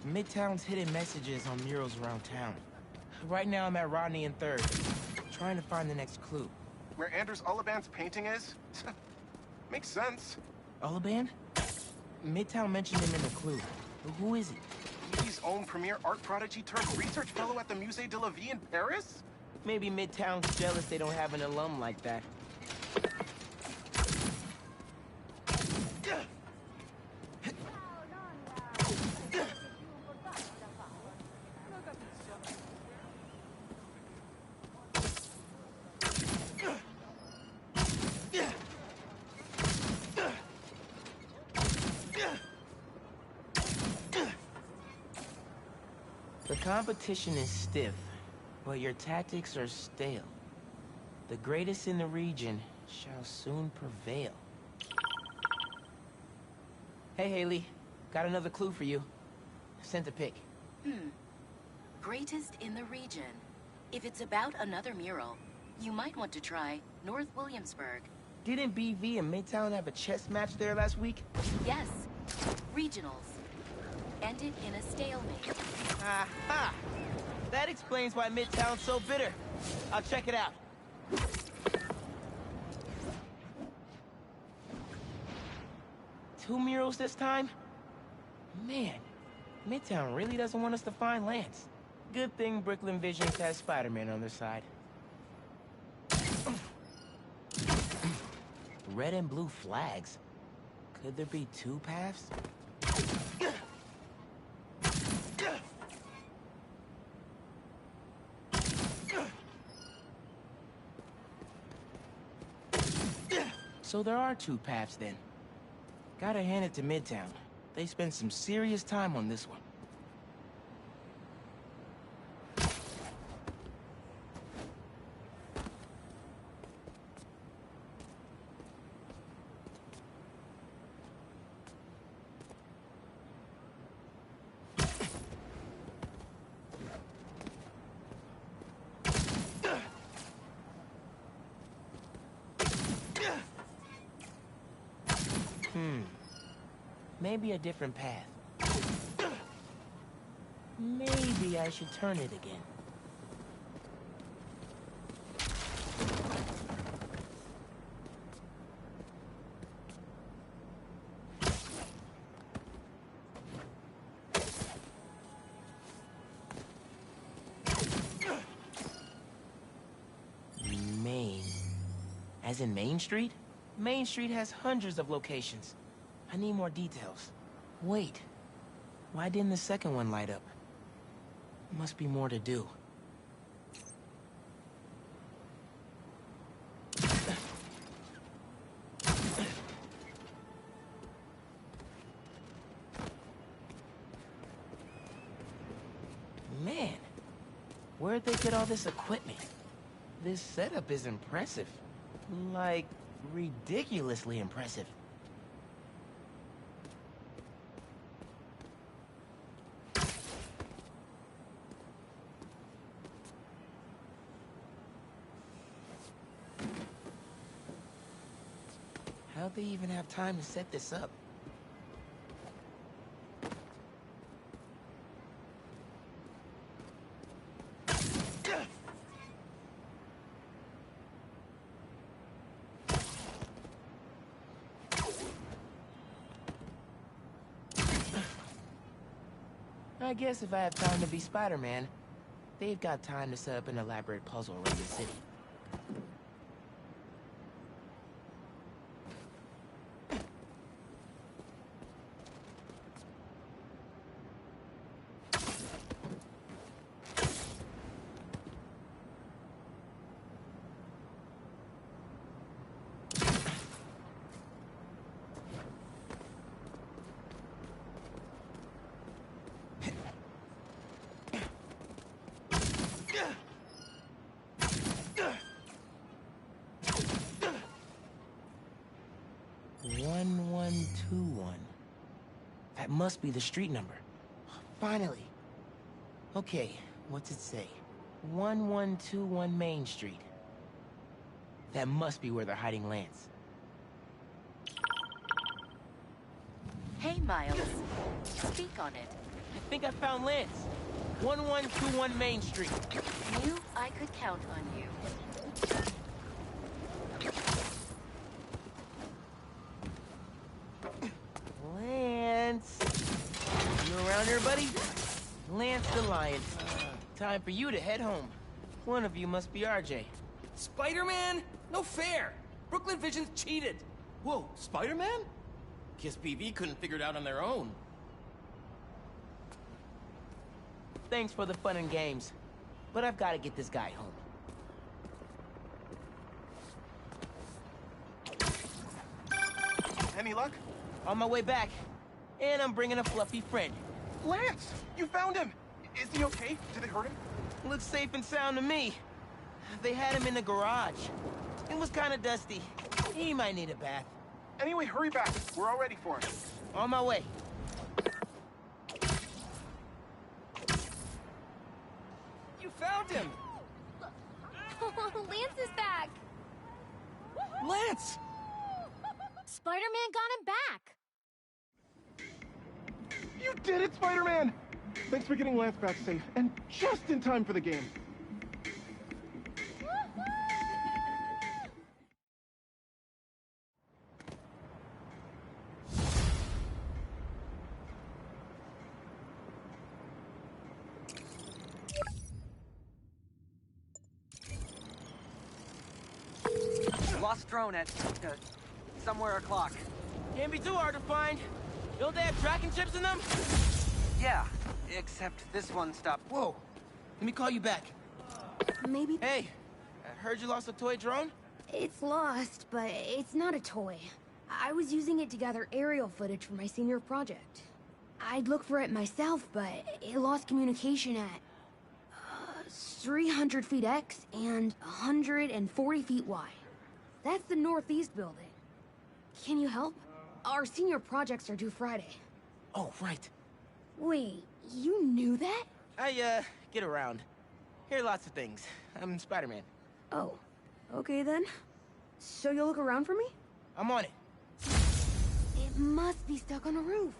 Midtown's hidden messages on murals around town. Right now I'm at Rodney and 3rd, trying to find the next clue. Where Anders Ullaband's painting is? Makes sense. Ullaband? Midtown mentioned him in the clue. Who is he? He's own premier art prodigy turned research fellow at the Musée de la Vie in Paris? Maybe Midtown's jealous they don't have an alum like that. The competition is stiff, but your tactics are stale. The greatest in the region shall soon prevail. Hey, Haley. Got another clue for you. Sent a pic. Greatest in the region. If it's about another mural, you might want to try North Williamsburg. Didn't BV and Midtown have a chess match there last week? Yes. Regionals. Ended in a stalemate. Aha! That explains why Midtown's so bitter. I'll check it out. Two murals this time? Man, Midtown really doesn't want us to find Lance. Good thing Brooklyn Visions has Spider-Man on their side. Red and blue flags. Could there be two paths? So there are two paths then. Gotta hand it to Midtown. They spent some serious time on this one. Maybe a different path. Maybe I should turn it again. Main. As in Main Street? Main Street has hundreds of locations. I need more details. Wait. Why didn't the second one light up? Must be more to do. Man, where'd they get all this equipment? This setup is impressive. Like, ridiculously impressive. How'd they even have time to set this up? I guess if I have time to be Spider-Man, they've got time to set up an elaborate puzzle around the city. That must be the street number. Finally. Okay, what's it say? 1121 Main Street. That must be where they're hiding Lance. Hey, Miles. Speak on it. I think I found Lance. 1121 Main Street. Knew I could count on you. Lance. You around here, buddy? Lance the Lion. Time for you to head home. One of you must be RJ. Spider-Man? No fair! Brooklyn Vision's cheated! Whoa, Spider-Man? Guess BV couldn't figure it out on their own. Thanks for the fun and games, but I've got to get this guy home. Any luck? On my way back, and I'm bringing a fluffy friend. Lance! You found him! Is he okay? Did they hurt him? Looks safe and sound to me. They had him in the garage. It was kind of dusty. He might need a bath. Anyway, hurry back. We're all ready for him. On my way. You found him! Lance is back! Lance! Spider-Man got him back! You did it, Spider-Man! Thanks for getting Lance back safe, and just in time for the game. Lost drone at, somewhere o'clock. Can't be too hard to find. Don't they have tracking chips in them? Yeah, except this one stopped. Whoa. Let me call you back. Maybe... Hey, I heard you lost a toy drone? It's lost, but it's not a toy. I was using it to gather aerial footage for my senior project. I'd look for it myself, but it lost communication at... 300 feet X and 140 feet Y. That's the northeast building. Can you help? Our senior projects are due Friday. Oh, right. Wait, you knew that? I, get around. Hear lots of things. I'm Spider-Man. Oh, okay then. So you'll look around for me? I'm on it. It must be stuck on a roof.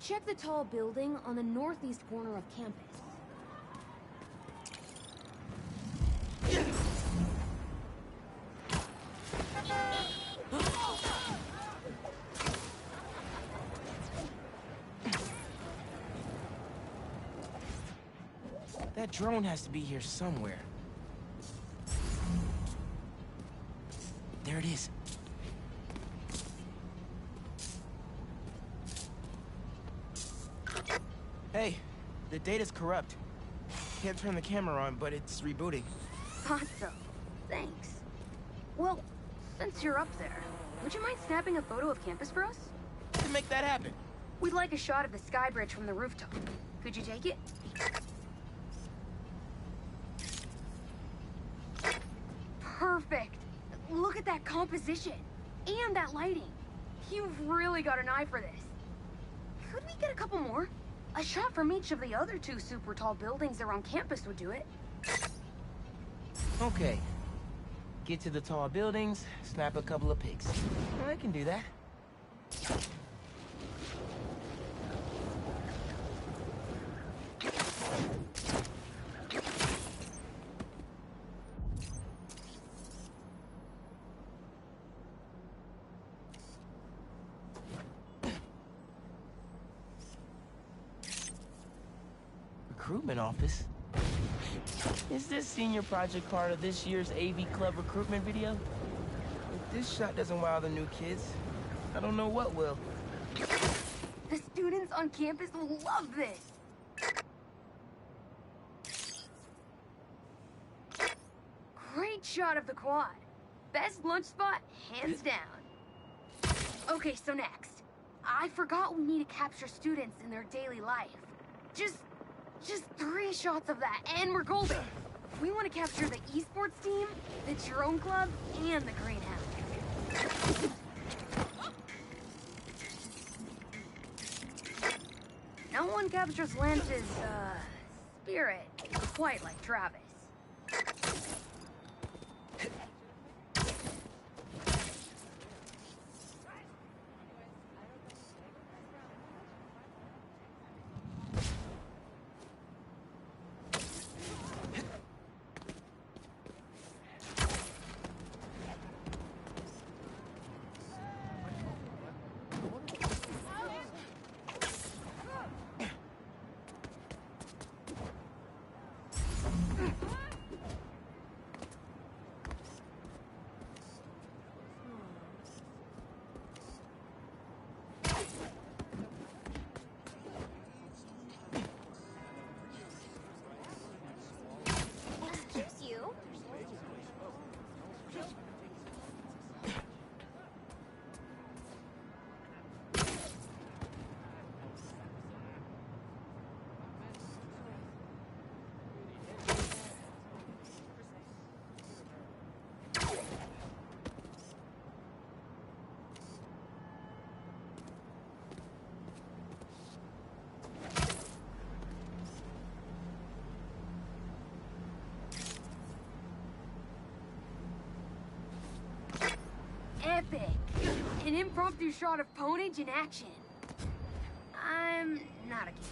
Check the tall building on the northeast corner of campus. That drone has to be here somewhere. There it is. Hey, the data's corrupt. Can't turn the camera on, but it's rebooting. Awesome. Thanks. Well, since you're up there, would you mind snapping a photo of campus for us? To make that happen. We'd like a shot of the sky bridge from the rooftop. Could you take it? Perfect. Look at that composition. And that lighting. You've really got an eye for this. Could we get a couple more? A shot from each of the other two super tall buildings around campus would do it. Okay. Get to the tall buildings, snap a couple of pics. I can do that. Recruitment office? Is this senior project part of this year's AV Club recruitment video? If this shot doesn't wow the new kids, I don't know what will. The students on campus will love this! Great shot of the quad. Best lunch spot, hands down. Okay, so next. I forgot we need to capture students in their daily life. Just 3 shots of that, and we're golden. We want to capture the esports team, the drone club, and the greenhouse. No one captures Lance's, spirit quite like Travis. epic. An impromptu shot of Ponage in action. I'm not a keeper.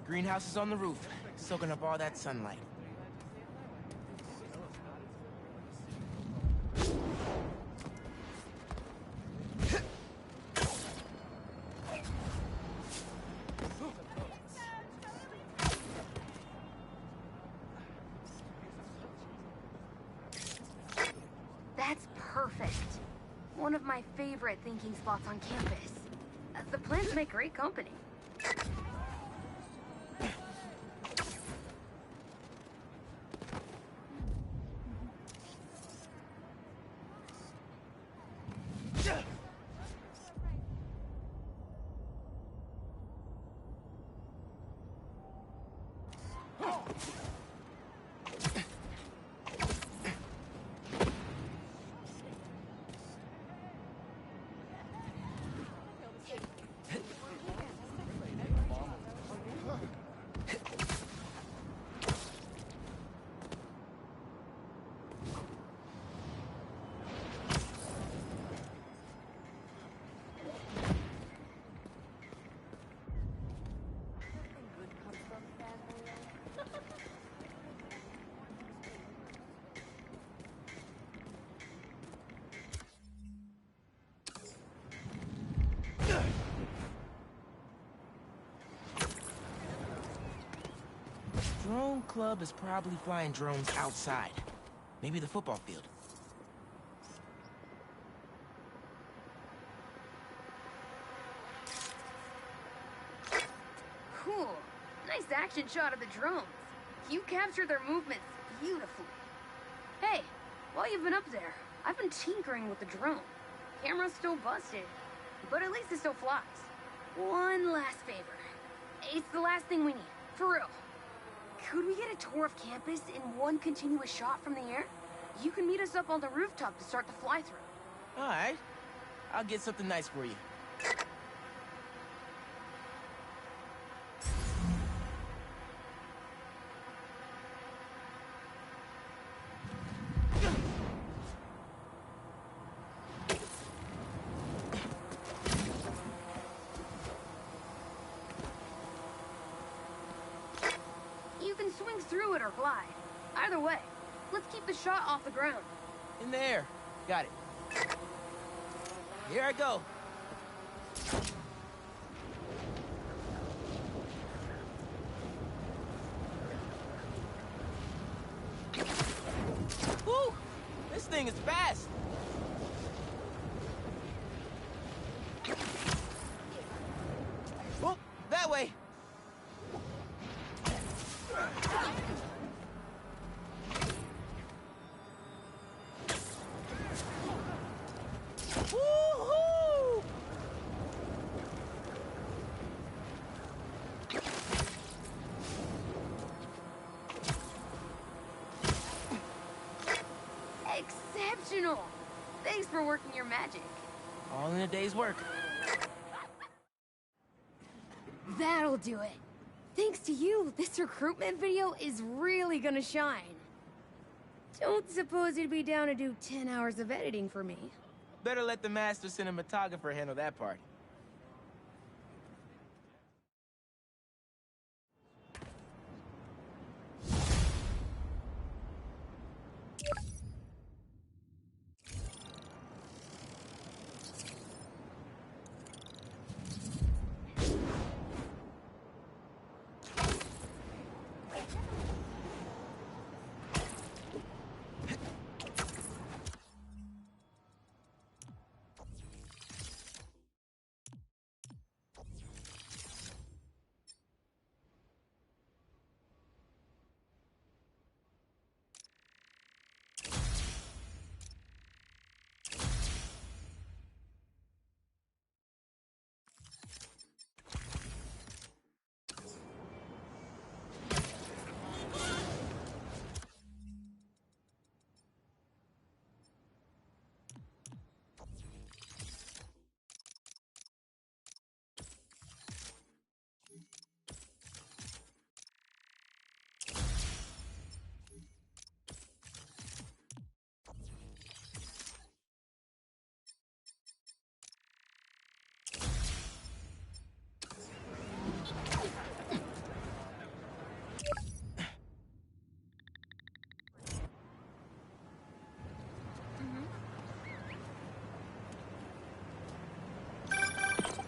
Greenhouse is on the roof, soaking up all that sunlight. That's perfect. One of my favorite thinking spots on campus. The plants make great company. Drone Club is probably flying drones outside. Maybe the football field. Cool. Nice action shot of the drones. You captured their movements beautifully. Hey, while you've been up there, I've been tinkering with the drone. Camera's still busted, but at least it still flies. One last favor. It's the last thing we need, for real. Could we get a tour of campus in one continuous shot from the air? You can meet us up on the rooftop to start the fly-through. All right. I'll get something nice for you. You can swing through it or glide. Either way, let's keep the shot off the ground. In the air. Got it. Here I go. Woo! This thing is fast. Oh, that way. Woo-hoo! Exceptional! Thanks for working your magic. All in a day's work. That'll do it. Thanks to you, this recruitment video is really gonna shine. Don't suppose you'd be down to do 10 hours of editing for me? Better let the master cinematographer handle that part.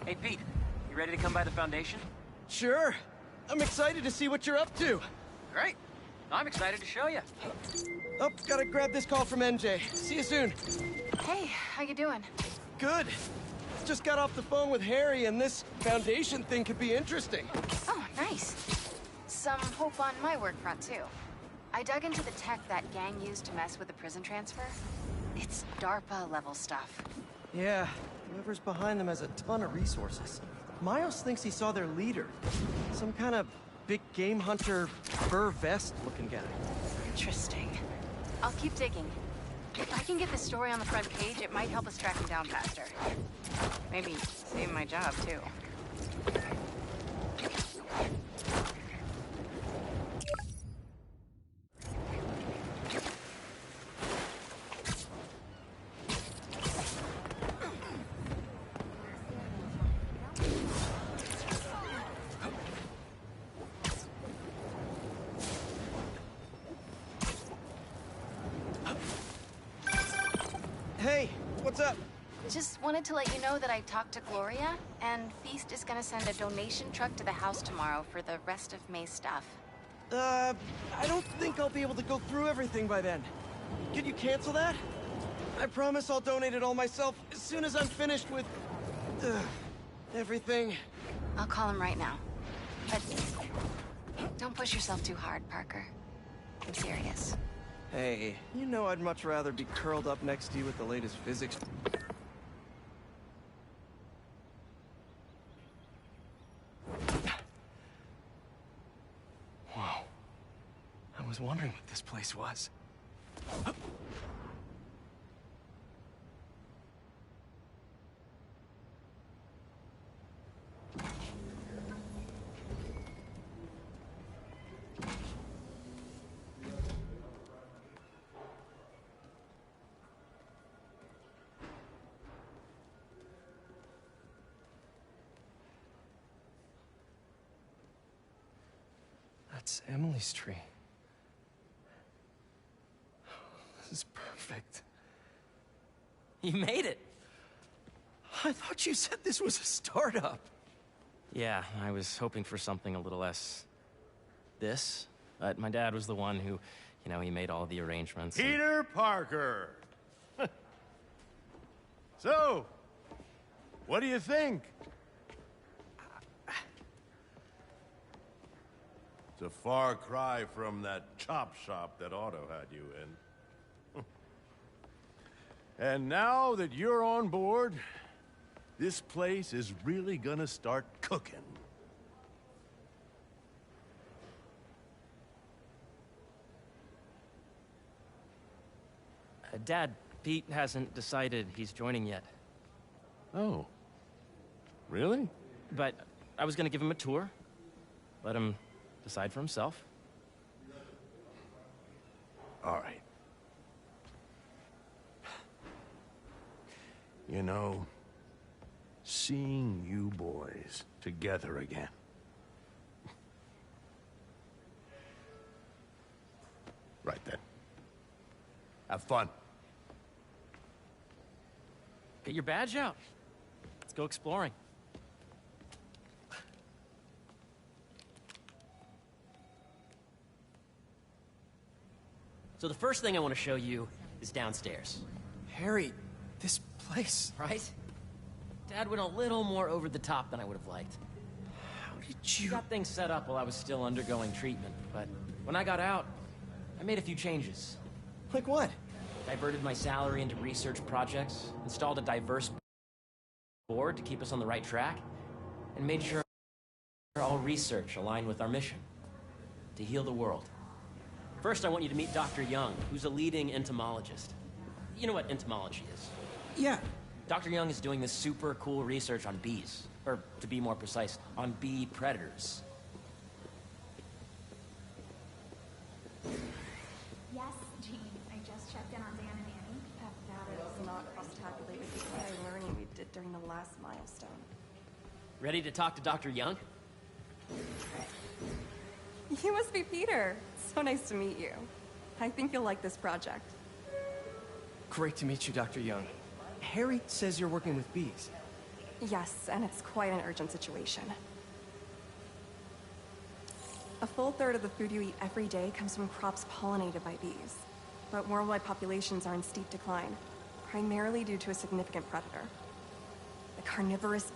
Hey, Pete. You ready to come by the Foundation? Sure. I'm excited to see what you're up to. Great. I'm excited to show you. Oh, gotta grab this call from NJ. See you soon. Hey, how you doing? Good. Just got off the phone with Harry, and this Foundation thing could be interesting. Oh, nice. Some hope on my work front, too. I dug into the tech that gang used to mess with the prison transfer. It's DARPA-level stuff. Yeah, whoever's behind them has a ton of resources. Miles thinks he saw their leader. Some kind of big game hunter, fur vest-looking guy. Interesting. I'll keep digging. If I can get the story on the front page, it might help us track him down faster. Maybe save my job, too. Hey, what's up? Just wanted to let you know that I talked to Gloria, and Feast is gonna send a donation truck to the house tomorrow for the rest of May's stuff. I don't think I'll be able to go through everything by then. Can you cancel that? I promise I'll donate it all myself as soon as I'm finished with... everything. I'll call him right now. But don't push yourself too hard, Parker. I'm serious. Hey, you know I'd much rather be curled up next to you with the latest physics. Whoa. I was wondering what this place was. That's Emily's tree. This is perfect. You made it. I thought you said this was a startup. Yeah, I was hoping for something a little less... this. But my dad was the one who, you know, he made all the arrangements. Peter Parker! So, what do you think? It's a far cry from that chop shop that Otto had you in. And now that you're on board, this place is really gonna start cooking. Dad, Pete hasn't decided he's joining yet. Oh. Really? But I was gonna give him a tour, let him decide for himself. All right. You know, seeing you boys together again. Right then. Have fun. Get your badge out. Let's go exploring. So the first thing I want to show you is downstairs. Harry, this place... Right? Dad went a little more over the top than I would have liked. How did you... I got things set up while I was still undergoing treatment, but when I got out, I made a few changes. Like what? Diverted my salary into research projects, installed a diverse board to keep us on the right track, and made sure all research aligned with our mission, to heal the world. First, I want you to meet Dr. Young, who's a leading entomologist. You know what entomology is? Yeah. Dr. Young is doing this super cool research on bees, or to be more precise, on bee predators. Yes, Jean. I just checked in on Dan and Annie. That data is not cross-tabulated with the AI learning we did during the last milestone. Ready to talk to Dr. Young? You must be Peter. So nice to meet you. I think you'll like this project. Great to meet you, Dr. Young. Harry says you're working with bees. Yes, and it's quite an urgent situation. A full third of the food you eat every day comes from crops pollinated by bees. But worldwide populations are in steep decline, primarily due to a significant predator. The carnivorous